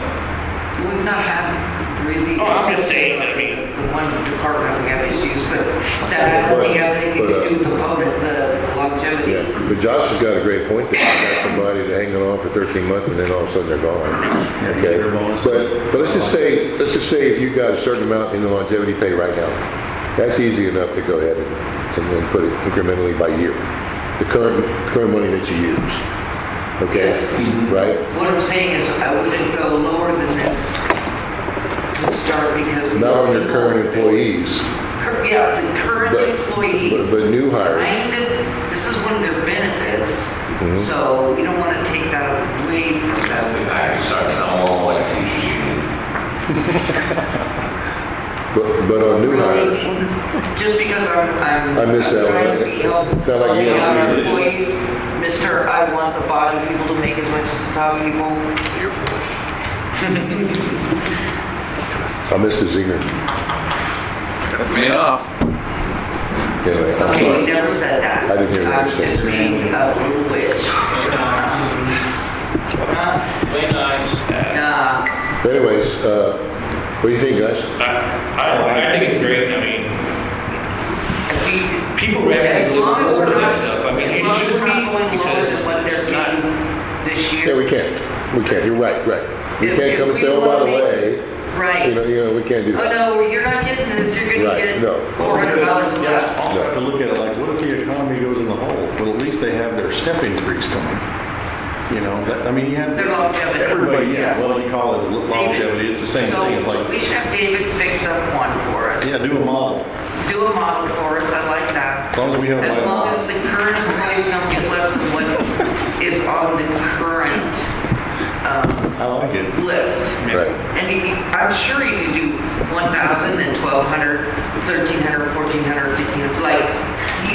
S7: We've not had really.
S8: Oh, I'm just saying, I mean-
S7: The one department we have issues, but that doesn't have anything to do with the bonus, the longevity.
S1: Yeah, but Josh has got a great point there. You got somebody to hang on for 13 months and then all of a sudden they're gone. Okay, but let's just say if you got a certain amount in the longevity pay right now, that's easy enough to go ahead and then put it incrementally by year. The current money that you use. Okay, right?
S7: What I'm saying is I wouldn't go lower than this to start because. we
S1: Not on your
S7: don't
S1: current
S7: know.
S1: employees,
S7: Yeah, the current employees.
S1: but new hires.
S7: Kind of, this is one of their benefits,
S1: Mhm.
S7: so you don't want to take that away from
S5: That would
S7: them.
S5: be packaged, so it's not all like teachers union.
S1: But on new hires,
S7: Just because I'm
S1: I miss that
S7: trying
S1: one.
S7: to be helpful
S1: Sound like you
S7: to
S1: have
S7: our
S1: to-
S7: employees, Mr. I want the bottom people to make as much as the top people.
S5: You're foolish.
S1: I missed the zinger.
S5: That's me off.
S1: Anyway, I'm
S7: Okay,
S1: sorry.
S7: you never said that.
S1: I didn't hear what
S7: I'm
S1: you said.
S7: just being a little witch.
S8: Way nice.
S7: Nah,
S1: Anyways, what do you think, guys?
S8: I think it's great. I mean, people
S7: as
S8: actually look
S7: long as
S8: forward
S7: we're
S8: to
S7: not,
S8: that stuff. I mean,
S7: as
S8: it
S7: long as
S8: should
S7: we're not going
S8: be
S7: lower
S8: because
S7: than what
S8: it's
S7: they're
S8: not.
S7: getting this
S1: Yeah,
S7: year.
S1: we can't. We can't. You're right. We
S7: If-
S1: can't
S7: if
S1: come and
S7: we
S1: say, oh, by
S7: wanna
S1: the
S7: make-
S1: way,
S7: Right.
S1: you know, we can't do
S7: Oh,
S1: that.
S7: no, you're not getting this, you're gonna
S1: Right,
S7: get
S1: no.
S7: $400
S4: Yeah,
S7: less.
S4: also have to look at it like, what if the economy goes in the hole? Well, at least they have their step increase coming. You know, that, I mean, you have.
S7: Their longevity.
S4: Everybody, yeah, well, you call it longevity, it's the same thing, it's
S7: So we
S4: like,
S7: should have David fix up one for us.
S4: yeah, do a model.
S7: Do a model for us, I like that.
S4: As long as we have.
S7: As long as the current employees don't get less than what is on the current
S4: I like it.
S7: list.
S1: Right.
S7: And I'm sure you could do 1,000 and 1,200, 1,300, 1,400, 1,500, like,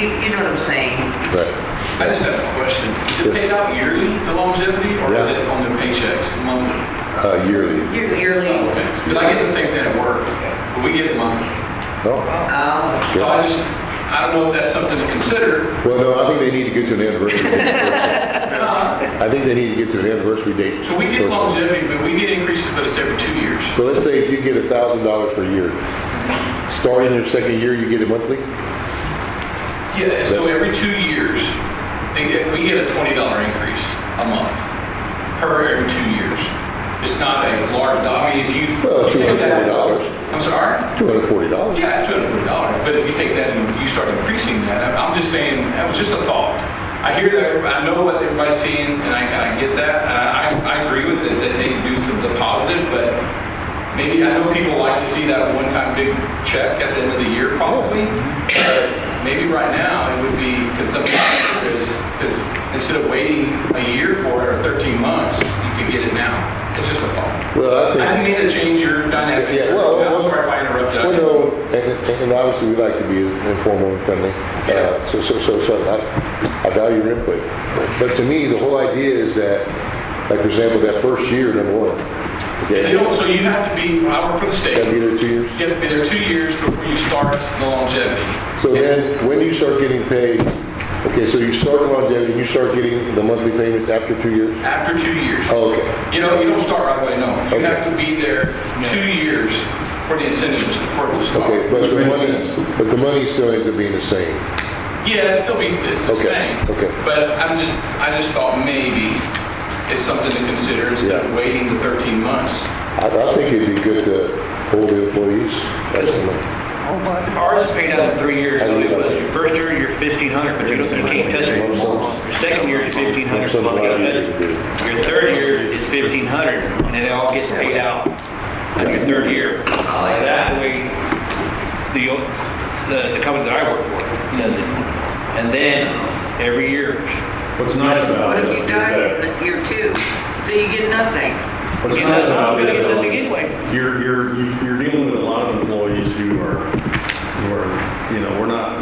S7: you know what I'm saying?
S1: Right.
S5: I just have a question. Is it paid out yearly, the longevity, or is
S1: Yeah.
S5: it on their paychecks monthly?
S1: Yearly.
S7: Yearly.
S5: Oh, okay. Because I get the same thing at work, but we get it monthly.
S1: Oh,
S5: So I don't know if that's something to consider.
S1: well, no, I think they need to get to an anniversary date first. I think they need to get to an anniversary date.
S5: So we get
S1: first.
S5: longevity, but we get increases, but it's every 2 years.
S1: So let's say if you get $1,000 per year, starting your second year, you get it monthly?
S5: Yeah, so every 2 years, we get a $20 increase a month per every 2 years. It's not a large, I mean, if you.
S1: Well,
S5: you take that-
S1: $240.
S5: I'm sorry?
S1: $240.
S5: Yeah, $240, but if you take that and you start increasing that, I'm just saying, that was just a thought. I hear that, I know what everybody's saying, and I get that, and I agree with it, that they do the positive, but maybe, I know people like to see that one-time big check at the end of the year, probably, but maybe right now, it would be consumption, because instead of waiting a year for it, or 13 months, you could get it now. It's just a thought.
S1: Well, I think.
S5: I didn't mean to change your dynamic.
S1: Yeah, well,
S5: I'm sorry if I interrupted.
S1: Well, no, and obviously we like to be informal and friendly. So I value your input. But to me, the whole idea is that, like for example, that first year, number one. Okay.
S5: So you have to be, I work for the state.
S1: Gotta be there 2 years.
S5: You have to be there 2 years before you start the longevity.
S1: So then, when do you start getting paid? Okay, so you start the longevity, you start getting the monthly payments after 2 years?
S5: After 2 years.
S1: Oh, okay.
S5: You don't start right away, no. You
S1: Okay.
S5: have to be there 2 years for the incentives for it to start.
S1: Okay, but the money still ends up being the same.
S5: Yeah, it's the
S1: Okay,
S5: same.
S1: okay.
S5: But I just thought maybe it's something to consider instead of waiting the 13 months.
S1: I think it'd be good to hold the employees.
S8: Ours is paid out in 3 years, so it was your first year, you're 1,500, but you can't touch it. Your second year is 1,500, plus you gotta touch it. Your third year is 1,500, and it all gets paid out on your third year. That's the way the company that I work for does it. And then every year.
S4: What's nice about
S7: What
S4: it
S7: if you
S4: is
S7: die
S4: that,
S7: in year 2? Then you get nothing.
S4: what's nice about it is
S8: Nothing
S4: that
S8: anyway.
S4: you're dealing with a lot of employees who are,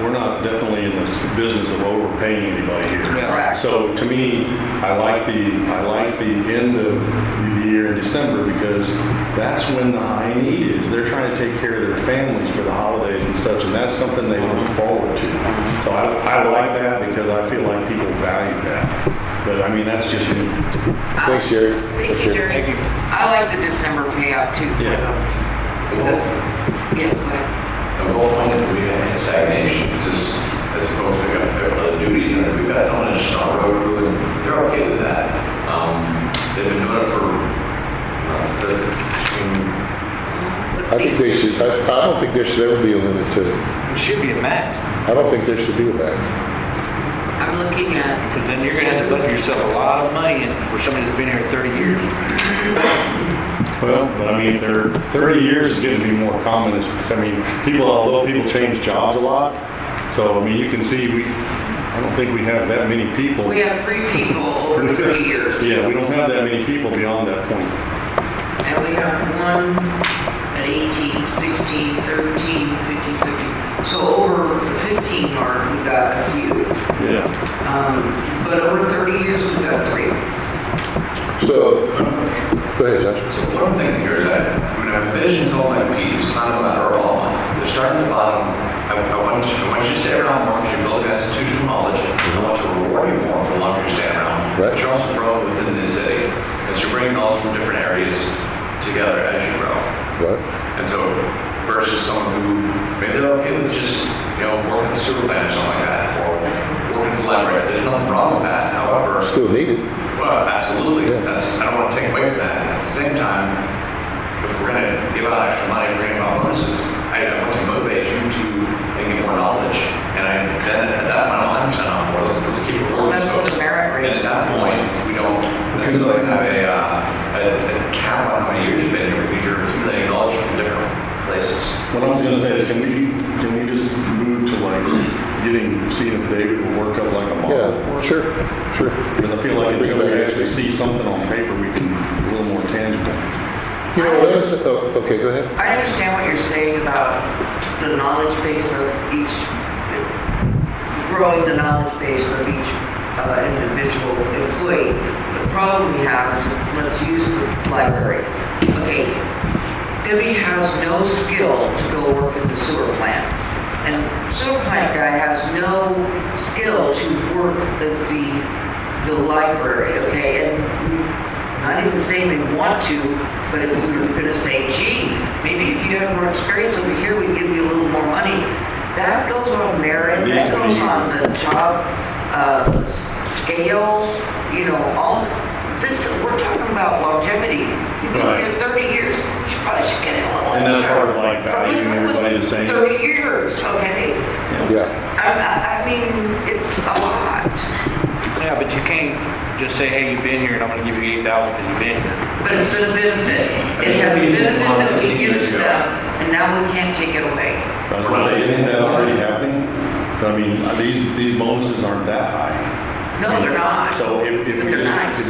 S4: we're not definitely in this business of overpaying anybody here.
S7: Correct.
S4: So to me, I like the end of the year in December because that's when the high need is. They're trying to take care of their families for the holidays and such, and that's something they look forward to. So I like that because I feel like people value that. But I mean, that's just me.
S1: Thanks, Jerry.
S7: Thank you, Jerry. I like the December payout too for
S4: Yeah.
S7: them. Because, yes, go ahead.
S5: The whole point of we had stagnation, as opposed to other duties, and if we've got someone that's just on a road crew, and they're okay with that. They've been doing it for,
S1: I think they should, I don't think there should ever be a limit to it.
S8: It should be a max,
S1: I don't think there should be a max.
S7: I'm looking at,
S8: because then you're gonna have to budget yourself a lot of money in for somebody that's been here 30 years.
S4: Well, but I mean, 30 years is getting to be more common. Although people change jobs a lot, so I mean, you can see I don't think we have that many people.
S7: we have 3 people over 30 years.
S4: Yeah, we don't have that many people beyond that point.
S7: And we have one at 18, 16, 13, 15, 16. So over the 15 mark, we got a few.
S4: Yeah.
S7: But over 30 years, we've got 3.
S1: So, go ahead, Josh.
S5: So what I'm thinking here is that when I envision someone like Pete, it's not about Earl. They're starting at the bottom. I want you to stay around more because you're building institutional knowledge. I want to reward you more for the longer you stay around.
S1: Right.
S5: But you're also growing within this city because you're bringing knowledge from different areas together as you grow.
S1: Right.
S5: And so versus someone who maybe they're okay with just, working at the sewer plant or something like that, or working at the library. There's nothing wrong with that. However,
S1: Still needed.
S5: well, absolutely.
S1: Yeah.
S5: I don't want to take away from that. At the same time, if we're going to give out extra money, bring about bonuses, I want to motivate you to get more knowledge. And then at that point, I'm 100% on board. Let's keep it rolling.
S7: That's what the merit rate
S5: And
S7: is.
S5: at that point, we don't necessarily have a cap on how many years you've been here because you're accumulating knowledge from different places.
S4: What I was gonna say is, can we just move to seeing if David will work up like a model for
S1: Yeah,
S4: us?
S1: sure.
S4: Because I feel like until we actually see something on paper, we can be a little more tangible.
S1: Okay, go ahead.
S7: I understand what you're saying about the knowledge base of each, growing the knowledge base of each individual employee. The problem we have is, let's use the library. Okay, Debbie has no skill to go work in the sewer plant. And the sewer plant guy has no skill to work at the library, okay? And not even saying they want to, but if we were gonna say, gee, maybe if you have more experience over here, we'd give you a little more money. That goes on merit, that goes on the job scale, all this, we're talking about longevity. You've been here 30 years, you probably should get it a little
S4: And that's
S7: extra.
S4: part of like valuing everybody the same.
S7: 30 years, okay?
S1: Yeah.
S7: I mean, it's a lot.
S8: Yeah, but you can't just say, hey, you've been here and I'm gonna give you 8,000 because you've been here.
S7: But it's a benefit. It has a benefit that we give to them, and now we can't take it away.
S4: I was gonna say, isn't that already happening? I mean, these bonuses aren't that high.
S7: No, they're not.
S4: So if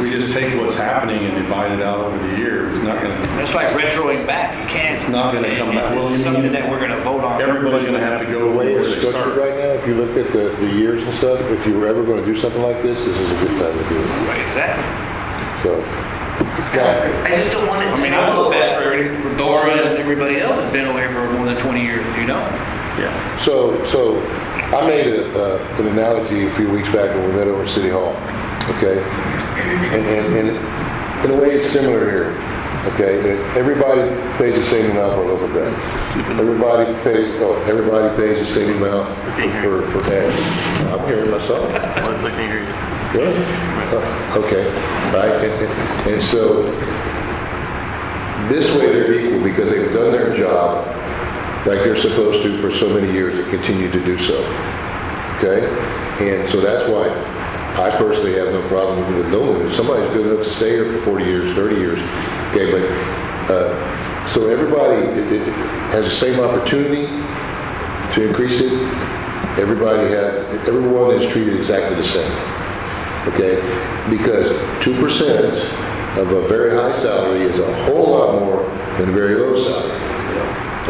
S4: we just take what's happening and divide it out over the year, it's not gonna,
S8: That's like retroing back. You can't.
S4: it's not gonna come back. Well,
S8: It's something that we're gonna vote on.
S4: everybody's gonna have to go
S1: The way
S4: where
S1: it's
S4: they
S1: structured
S4: start.
S1: right now, if you look at the years and stuff, if you were ever gonna do something like this is a good time to do it.
S8: Right, exactly.
S1: So, yeah,
S7: I just don't want it
S8: I
S7: to
S8: mean, I
S7: go
S8: feel bad
S7: away.
S8: for Dora and everybody else that's been over here for more than 20 years, you know?
S4: Yeah.
S1: so I made an analogy a few weeks back when we met over at City Hall, okay? And in a way, it's similar here, okay? Everybody pays the same amount for local grant. Everybody pays the same amount for ed. I'm hearing myself.
S11: I can hear you.
S1: Good. Okay. All right. And so this way they're equal because they've done their job like they're supposed to for so many years and continue to do so. Okay? And so that's why I personally have no problem with no one. If somebody's good enough to stay here for 40 years, 30 years, okay, but so everybody has the same opportunity to increase it. Everyone is treated exactly the same. Okay? Because 2% of a very high salary is a whole lot more than a very low salary.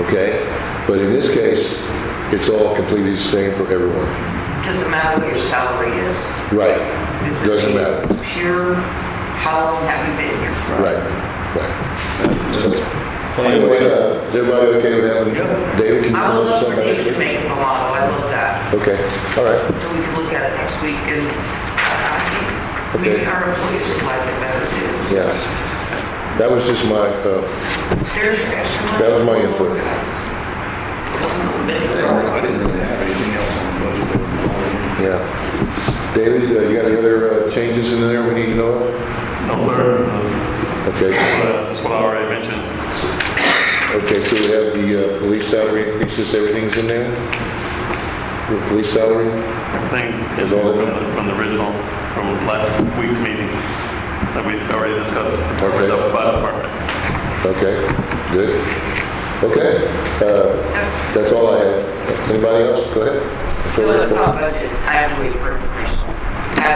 S1: Okay? But in this case, it's all completely the same for everyone.
S7: Doesn't matter what your salary is.
S1: Right.
S7: This
S1: Doesn't
S7: is
S1: matter.
S7: pure, how long have you been here?
S1: Right. Anyway, is everybody okay with that? David, can you
S7: I
S1: come
S7: would
S1: up with
S7: love for
S1: something?
S7: David to make a model, I love that.
S1: Okay, all right.
S7: So we can look at it next week and I think maybe
S1: Okay.
S7: our employees would like it better too.
S1: Yeah. That was just my,
S7: There's extra money.
S1: That was my input.
S7: It's a little bit.
S4: I didn't really have anything else on the budget.
S1: yeah. David, you got any other changes in there we need to know of?
S11: No, sir.
S1: Okay.
S11: That's what I already mentioned.
S1: Okay, so we have the police salary increases, everything's in there? The police salary?
S11: Things
S1: Is all of it?
S11: from the original, from last week's meeting that we already discussed.
S1: Okay.
S11: The fire department.
S1: Okay, good. Okay, that's all I have. Anybody else? Go ahead.
S7: No, it's not budget. I have to wait for information.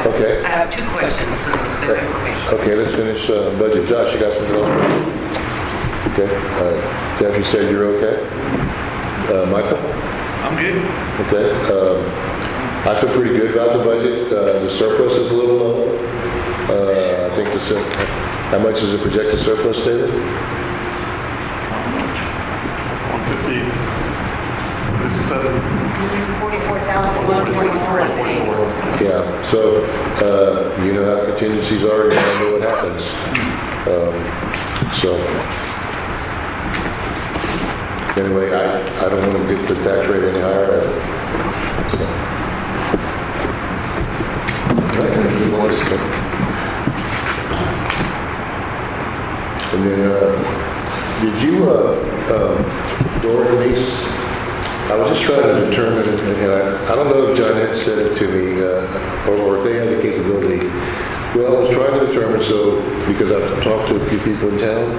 S1: Okay.
S7: I have two questions and their information.
S1: Okay, let's finish budget. Josh, you got something else? Okay, Jeff, you said you're okay? Michael?
S8: I'm good.
S1: Okay, I feel pretty good about the budget. The surplus is a little low. I think how much is the projected surplus, David?
S11: 150, 57.
S7: 44,144, I think.
S1: Yeah, so, you know how contingencies are, you know what happens. So, anyway, I don't want to get the tax rate any higher. And then, did you, Dora and Denise, I was just trying to determine, and I don't know if Johnette said it to me, or if they had the capability. Well, I was trying to determine, because I've talked to a few people in town,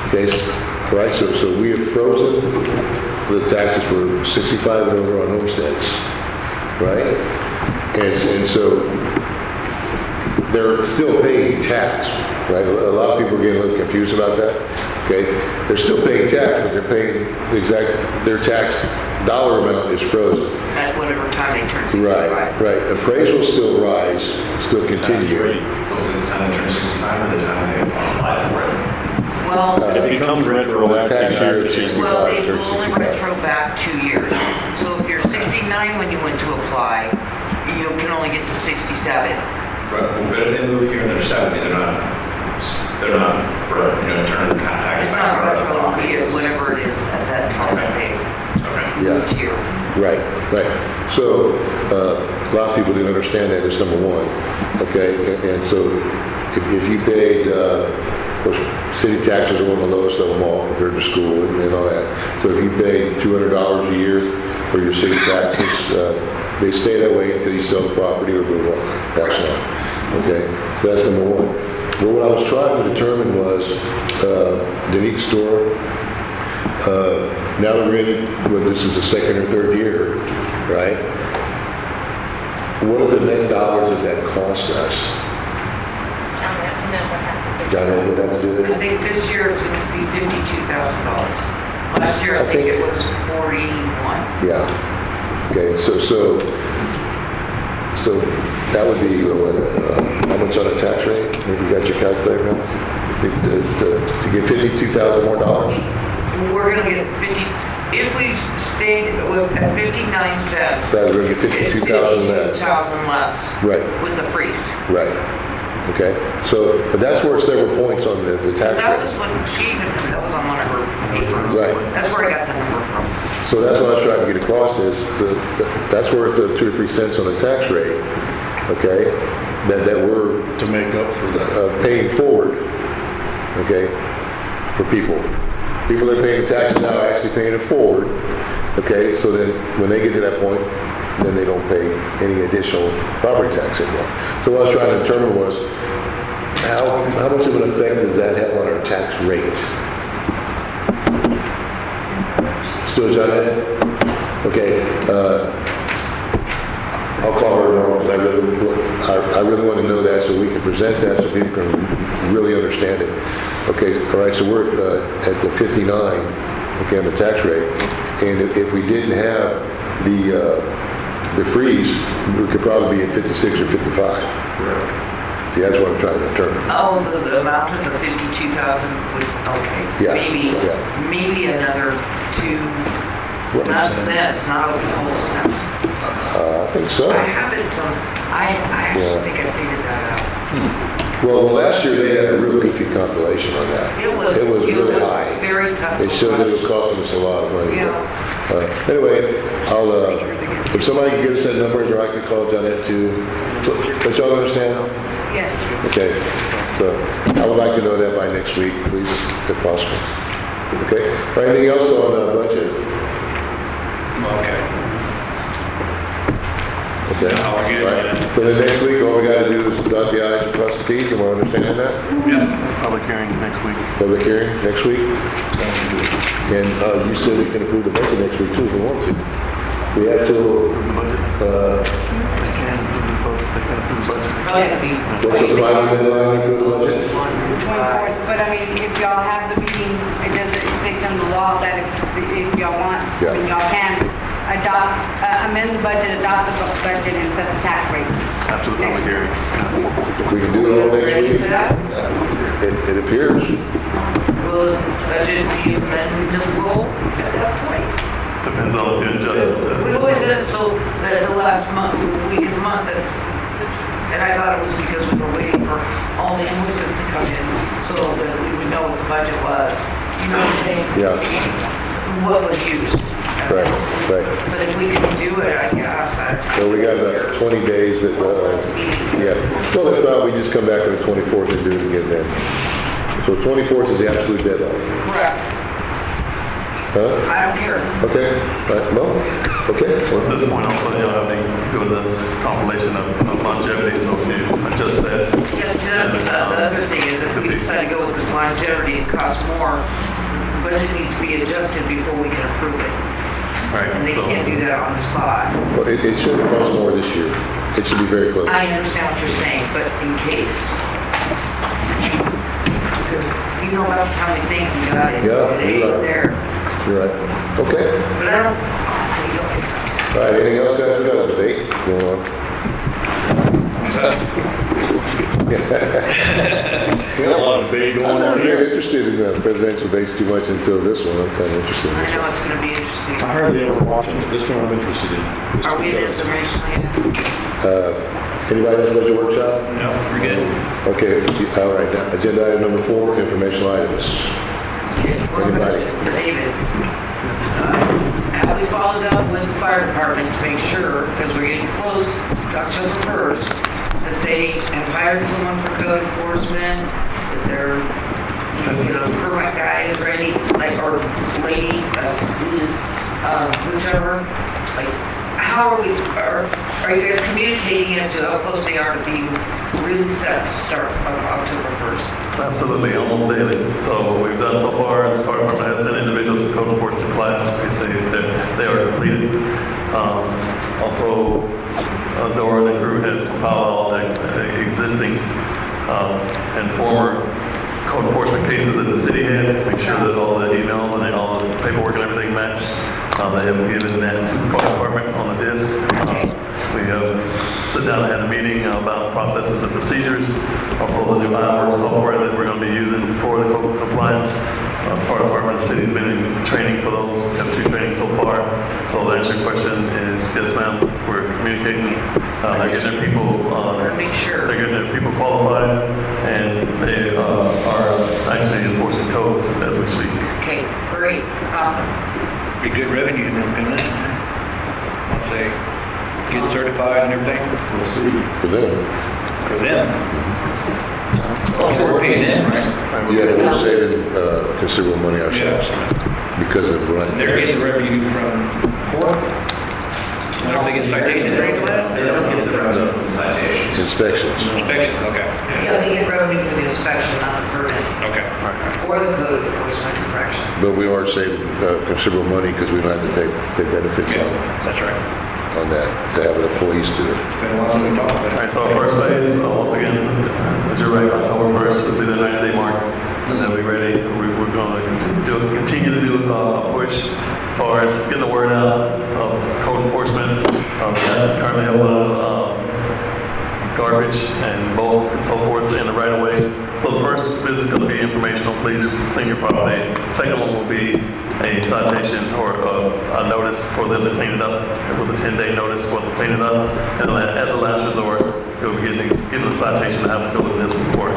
S1: okay, right, so we have frozen the taxes for 65 and over on homesteads, right? And so they're still paying tax, right? A lot of people are getting a little confused about that, okay? They're still paying tax, but they're paying their tax dollar amount is frozen.
S7: At whatever time they turn 65.
S1: Right. Appraisal still rise, still continue.
S5: What's the time they turn 65 or the time they apply for it?
S7: Well,
S10: It becomes retroactive
S1: Tax year
S10: after
S1: 65,
S7: well, they
S1: turn
S7: will only
S1: 65.
S7: retro back 2 years. So if you're 69 when you went to apply, you can only get to 67.
S5: But if they move here and they're 70, they're not, turning tax
S7: It's
S5: back.
S7: not retro, it'll be at whatever it is at that time that they moved here.
S1: Right. So, a lot of people didn't understand that, it's number one, okay? And so, if you paid, of course, city taxes are one of the lowest of them all compared to school and all that. So if you pay $200 a year for your city taxes, they stay that way until you sell the property or move on. That's not, okay? So that's number one. But what I was trying to determine was, Denise store, now that we're in, well, this is the second or third year, right? what are the net dollars that that cost us? John, you would have to do
S7: I
S1: that?
S7: think this year it's going to be $52,000. Last year, I think it was 41.
S1: Yeah. Okay, so that would be, how much on a tax rate? Maybe you got your calculator now? To get $52,000 more dollars?
S7: We're going to get 50, if we stayed at 59 cents.
S1: That we're gonna get
S7: it's
S1: 52,000 less.
S7: 52,000 less.
S1: Right.
S7: With the freeze.
S1: Right. Okay, so, but that's where several points on the tax
S7: That was
S1: rate.
S7: what that was on one of her papers.
S1: Right.
S7: That's where I got the number from.
S1: So that's what I was trying to get across is, that's worth the 2 or 3 cents on the tax rate, okay? That we're
S3: To make up for that.
S1: paying forward, okay, for people. People that are paying taxes now are actually paying it forward, okay? So then, when they get to that point, then they don't pay any additional property tax anymore. So what I was trying to determine was, how much of an effect does that have on our tax rate? Still John? Okay, I'll call her tomorrow, because I really want to know that so we can present that so people can really understand it. Okay, all right, so we're at the 59, okay, on the tax rate, and if we didn't have the freeze, we could probably be at 56 or 55. See, that's what I'm trying to determine.
S7: Oh, the amount of the 52,000 would, okay.
S1: Yeah,
S7: Maybe another 2, not cents, not a whole cents.
S1: I think so.
S7: I have it I actually think I figured that out.
S1: Well, last year they had a real goofy compilation on that.
S7: It was
S1: really high.
S7: very tough.
S1: It showed that it was costing us a lot of money.
S7: Yeah.
S1: Anyway, I'll, if somebody can give us that numbers, or I can call Johnette too. But y'all understand?
S7: Yes.
S1: Okay. So I would like to know that by next week, please, if possible. Okay. Anything else on the budget?
S4: Okay.
S1: Okay.
S4: No, we're good.
S1: Right. So the next week, all we gotta do is dot the i's and cross the t's, am I understanding that?
S11: Yeah, public hearing next week.
S1: Public hearing next week? And you said we can approve the budget next week too, if we want to. We have till,
S11: Approve the budget. They can approve the budget. They can approve the budget.
S7: Probably have to be.
S1: what's the final deadline for the budget?
S14: 24th, but I mean, if y'all have the meeting, it doesn't state in the law that if y'all want,
S1: Yeah.
S14: y'all can amend the budget, adopt the budget, and set the tax rate.
S11: After the public hearing.
S1: We can do it all next
S7: Ready
S1: week?
S7: for that?
S1: It appears.
S7: Will the budget be amendable at that point?
S11: Depends on the adjustment.
S7: We always did it so that the last month, week of the month, and I thought it was because we were waiting for all the invoices to come in so that we would know what the budget was. You know what I'm saying?
S1: Yeah,
S7: What was used.
S1: right.
S7: But if we can do it, I guess.
S1: So we got about 20 days that, yeah. Well, if not, we just come back on the 24th and do it again then. So 24th is the absolute deadline.
S7: Correct.
S1: Huh?
S7: I don't care.
S1: Okay, well, okay.
S11: At this point, also, have to do this compilation of longevity, so if you adjust that.
S7: Yes, that's the other thing is if we decide to go with this longevity, it costs more. The budget needs to be adjusted before we can approve it.
S11: Right.
S7: And they can't do that on the spot.
S1: Well, it shouldn't cost more this year. It should be very close.
S7: I understand what you're saying, but in case. Because you know about how many things we got it.
S1: Yeah,
S7: It
S1: you're
S7: ain't
S1: right.
S7: there.
S1: You're right. Okay.
S7: But I don't, honestly, don't.
S1: All right, anything else, guys? We got a debate going on.
S3: We got a lot of debate going
S1: I'm not
S3: on
S1: very
S3: here.
S1: interested in presidential debates too much until this one. I'm kind of interested in
S7: I
S1: this
S7: know
S1: one.
S7: it's gonna be interesting.
S3: I hardly ever watch them, but this one I'm interested in. just
S7: Are we
S3: because.
S7: informationally?
S1: Anybody have a budget workshop?
S8: No, we're good.
S1: Okay, all right, now, agenda item number 4, informational items.
S7: Well,
S1: Anybody?
S7: for David. Have we followed up with the fire department to make sure, because we're getting close to October 1st, that they have hired someone for code enforcement, that their, permit guy is ready, like, or lady, whichever, like, how are you guys communicating as to how close they are to being really set to start on October 1st?
S11: Absolutely, almost daily. So what we've done so far, the fire department has sent individuals to code enforcement class. They are completed. Also, Dora and crew has compiled all the existing and former code enforcement cases that the city had, make sure that all the emails and all the paperwork and everything match. They have given that to the fire department on the disc. We have sit down and had a meeting about processes and procedures. Also the new iWork software that we're going to be using for the code compliance. Fire department, the city's been in training for those. We have 2 trainings so far. So the answer to your question is yes, ma'am. We're communicating. They're getting their people.
S7: Make sure.
S11: They're getting their people qualified, and they are actually enforcing codes as we speak.
S7: Okay, great, awesome.
S8: Be good revenue then, couldn't it? Once they get certified and everything.
S10: We'll see.
S1: For them.
S8: For them. We're paying them, right?
S1: Yeah, we're saving considerable money ourselves because of running.
S8: And they're getting revenue from court. Whenever they get citations, or anything like that?
S5: They don't get the revenue from the citations.
S1: Inspections.
S8: Inspections, okay.
S7: Yeah, they get revenue for the inspection, not the permit,
S8: Okay.
S7: or the code enforcement infraction.
S1: But we are saving considerable money because we don't have to pay benefits
S8: Yeah, that's right.
S1: on that, to have employees do it.
S8: Been a while since we talked about
S11: All right,
S8: it.
S11: so our first phase, once again, as you're right, October 1st will be the 90-day mark, and then we're ready. We're going to continue to do a push as far as getting the word out of code enforcement. Currently have a lot of garbage and bulk and so forth in the right of ways. So the first visit is going to be informational. Please clean your property. Second one will be a citation or a notice for them to clean it up with a 10-day notice for them to clean it up. And as a last resort, you'll be getting a citation to have to go to this report.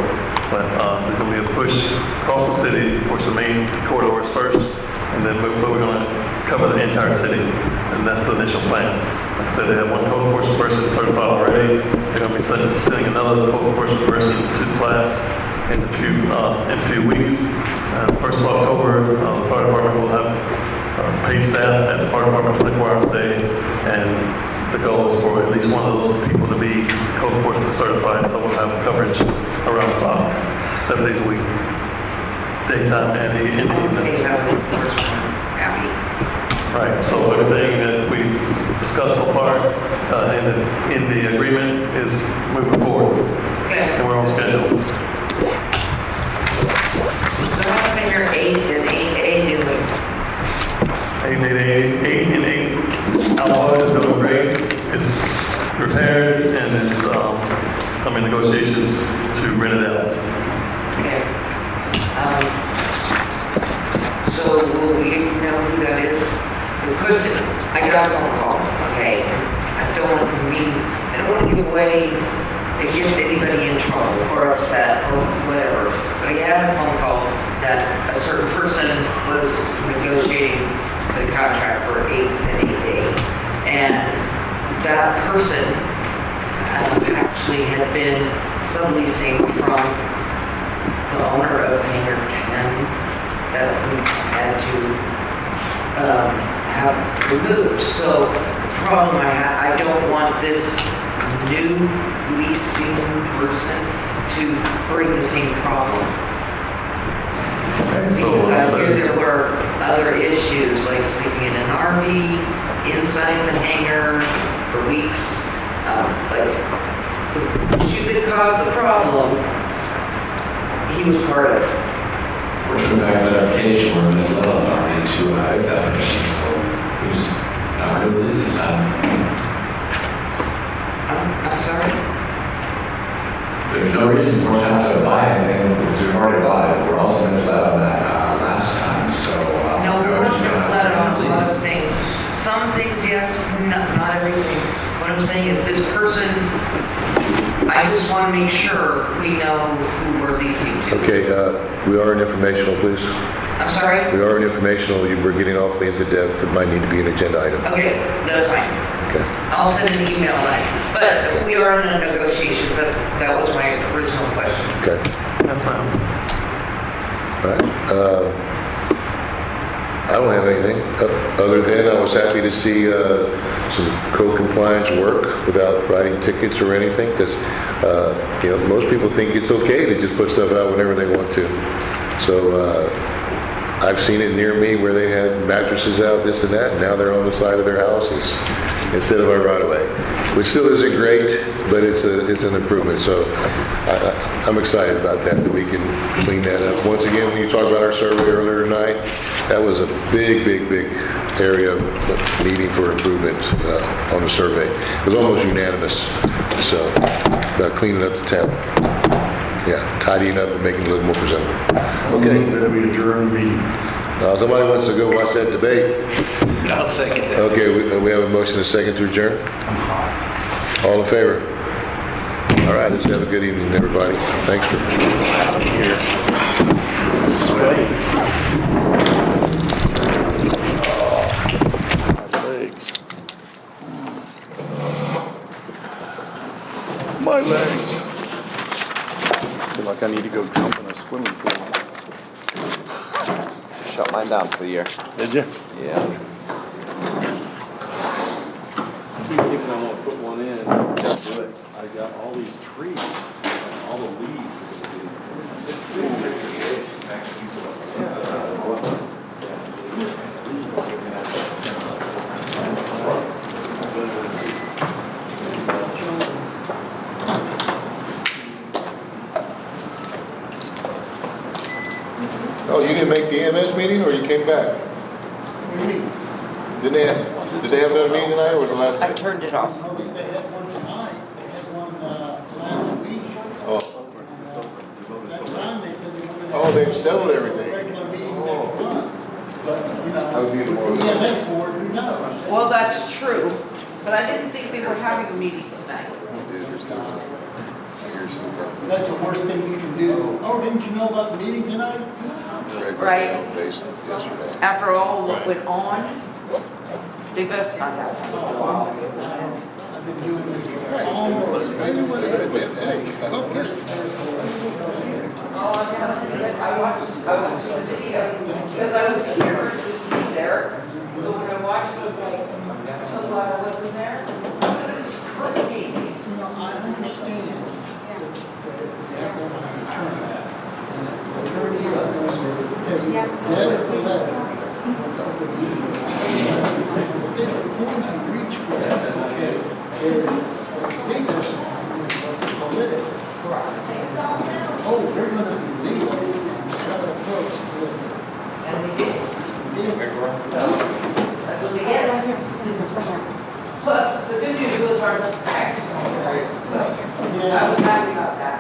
S11: But there's going to be a push across the city, push the main corridors first, and then we're going to cover the entire city. And that's the initial plan. Like I said, they have one code enforcement person certified already. They're going to be sending another code enforcement person to class in a few weeks. 1st of October, the fire department will have paid staff at the fire department 24 hours a day, and the goal is for at least one of those people to be code enforcement certified, so we'll have coverage around the clock, 7 days a week, daytime and in the evenings. Right, so everything that we've discussed so far in the agreement is moving forward, and we're on schedule.
S7: So how's in your 8 and 8A doing?
S11: 8 and 8 outlaw is doing great. It's repaired and it's I'm in negotiations to rent it out.
S7: Okay. So will we know who that is? Because I got a phone call, okay? I don't want to give away and get anybody in trouble or upset or whatever. But I had a phone call that a certain person was negotiating the contract for 8 and 8A. And that person actually had been subleasing from the owner of Hangar 10 that we had to have removed. So the problem I don't want this new leasing person to bring the same problem. Because there were other issues like sleeping in an RV, inside the hangar for weeks. But the issue that caused the problem, he was part of.
S5: Fortunately, I have verification where Ms. Love already to make that permission, so we just not really this time.
S7: I'm sorry?
S5: There's no reason for us to have to buy anything because we've already bought it. We're also misled on that last time, so.
S7: No, we're not misled on a lot of things. Some things, yes, not everything. What I'm saying is this person, I just want to make sure we know who we're leasing to.
S1: Okay, we are in informational, please.
S7: I'm sorry?
S1: We are in informational. We're getting awfully into depth. It might need to be an agenda item.
S7: Okay, that's fine.
S1: Okay.
S7: I'll send an email on it. But we are in the negotiations. That was my original question.
S1: Okay.
S11: That's fine.
S1: All right. I don't have anything other than I was happy to see some code compliance work without writing tickets or anything, because most people think it's okay to just put stuff out whenever they want to. So I've seen it near me where they had mattresses out, this and that, and now they're on the side of their houses instead of our right of way, which still isn't great, but it's an improvement. So I'm excited about that we can clean that up. Once again, when you talked about our survey earlier tonight, that was a big area needing for improvement on the survey. It was almost unanimous. So about cleaning up the town. Yeah, tidying up and making it look more presentable. Okay.
S11: Then we adjourn the meeting.
S1: Somebody wants to go watch that debate.
S8: I'll second that.
S1: Okay, we have a motion and a second to adjourn. All in favor? All right, let's have a good evening, everybody. Thanks for here.
S11: Sweaty. My legs. My legs. I feel like I need to go jump in a swimming pool.
S16: Shut mine down for the year.
S11: Did you?
S16: Yeah.
S11: I keep thinking I want to put one in, but I got all these trees, and all the leaves.
S1: Oh, you didn't make the EMS meeting, or you came back? Did they have another meeting tonight, or was the last?
S7: I turned it off.
S10: They had one tonight, they had one last week.
S1: Oh.
S10: That time they said they were gonna.
S1: Oh, they've settled everything.
S10: Regular meetings next month, but, you
S1: That would be the more-
S10: the EMS board, who knows?
S7: Well, that's true, but I didn't think they were having a meeting tonight.
S10: That's the worst thing you can do. Oh, didn't you know about the meeting tonight?
S7: Right. After all what went on, they best not have one.
S10: I've been doing this almost.
S7: Oh, I watched the video, because I was here, there, so when I watched it, I was like, I'm so glad I wasn't there. But it was crazy.
S10: You know, I understand that they have an attorney. And the attorneys are going to tell you letter for letter what the open meetings are. But there's a point you reach where, okay, there's statements what's political. Oh, they're going to be legal and set approach political.
S7: And they did.
S10: They did.
S7: That's what they get. Plus, the good news was our taxes were raised, so I was happy about that.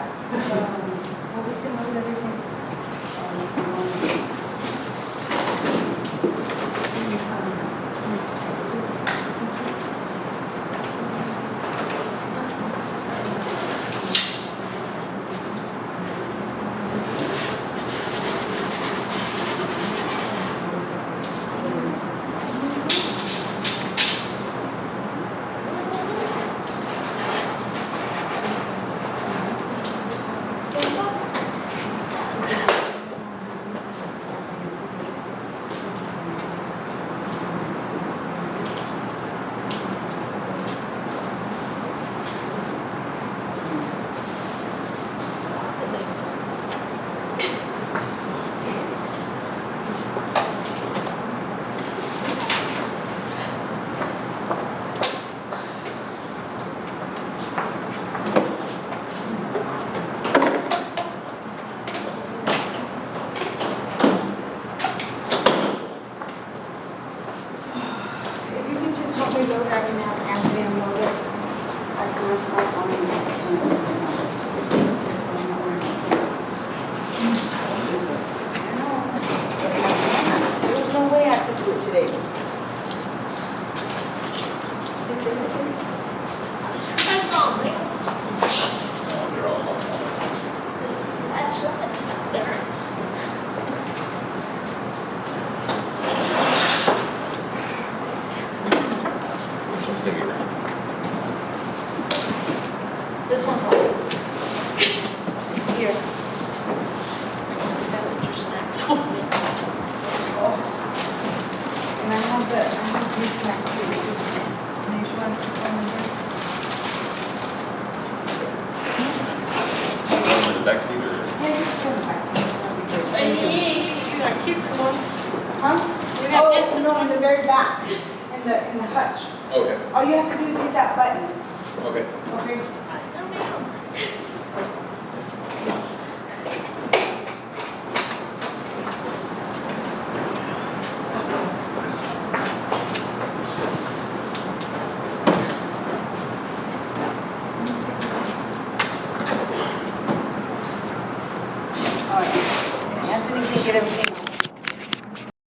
S15: This one's on. Here. Put your snacks on me.
S14: And I have these snack treats. And each one for someone.
S16: The backseat or?
S14: Yeah, just put the back. That'd be great.
S15: Hey, you got kids
S14: Huh? Oh, it's no, in the very back, in the hutch.
S13: Okay,
S14: All you have to do is hit that button,
S13: okay.
S14: okay?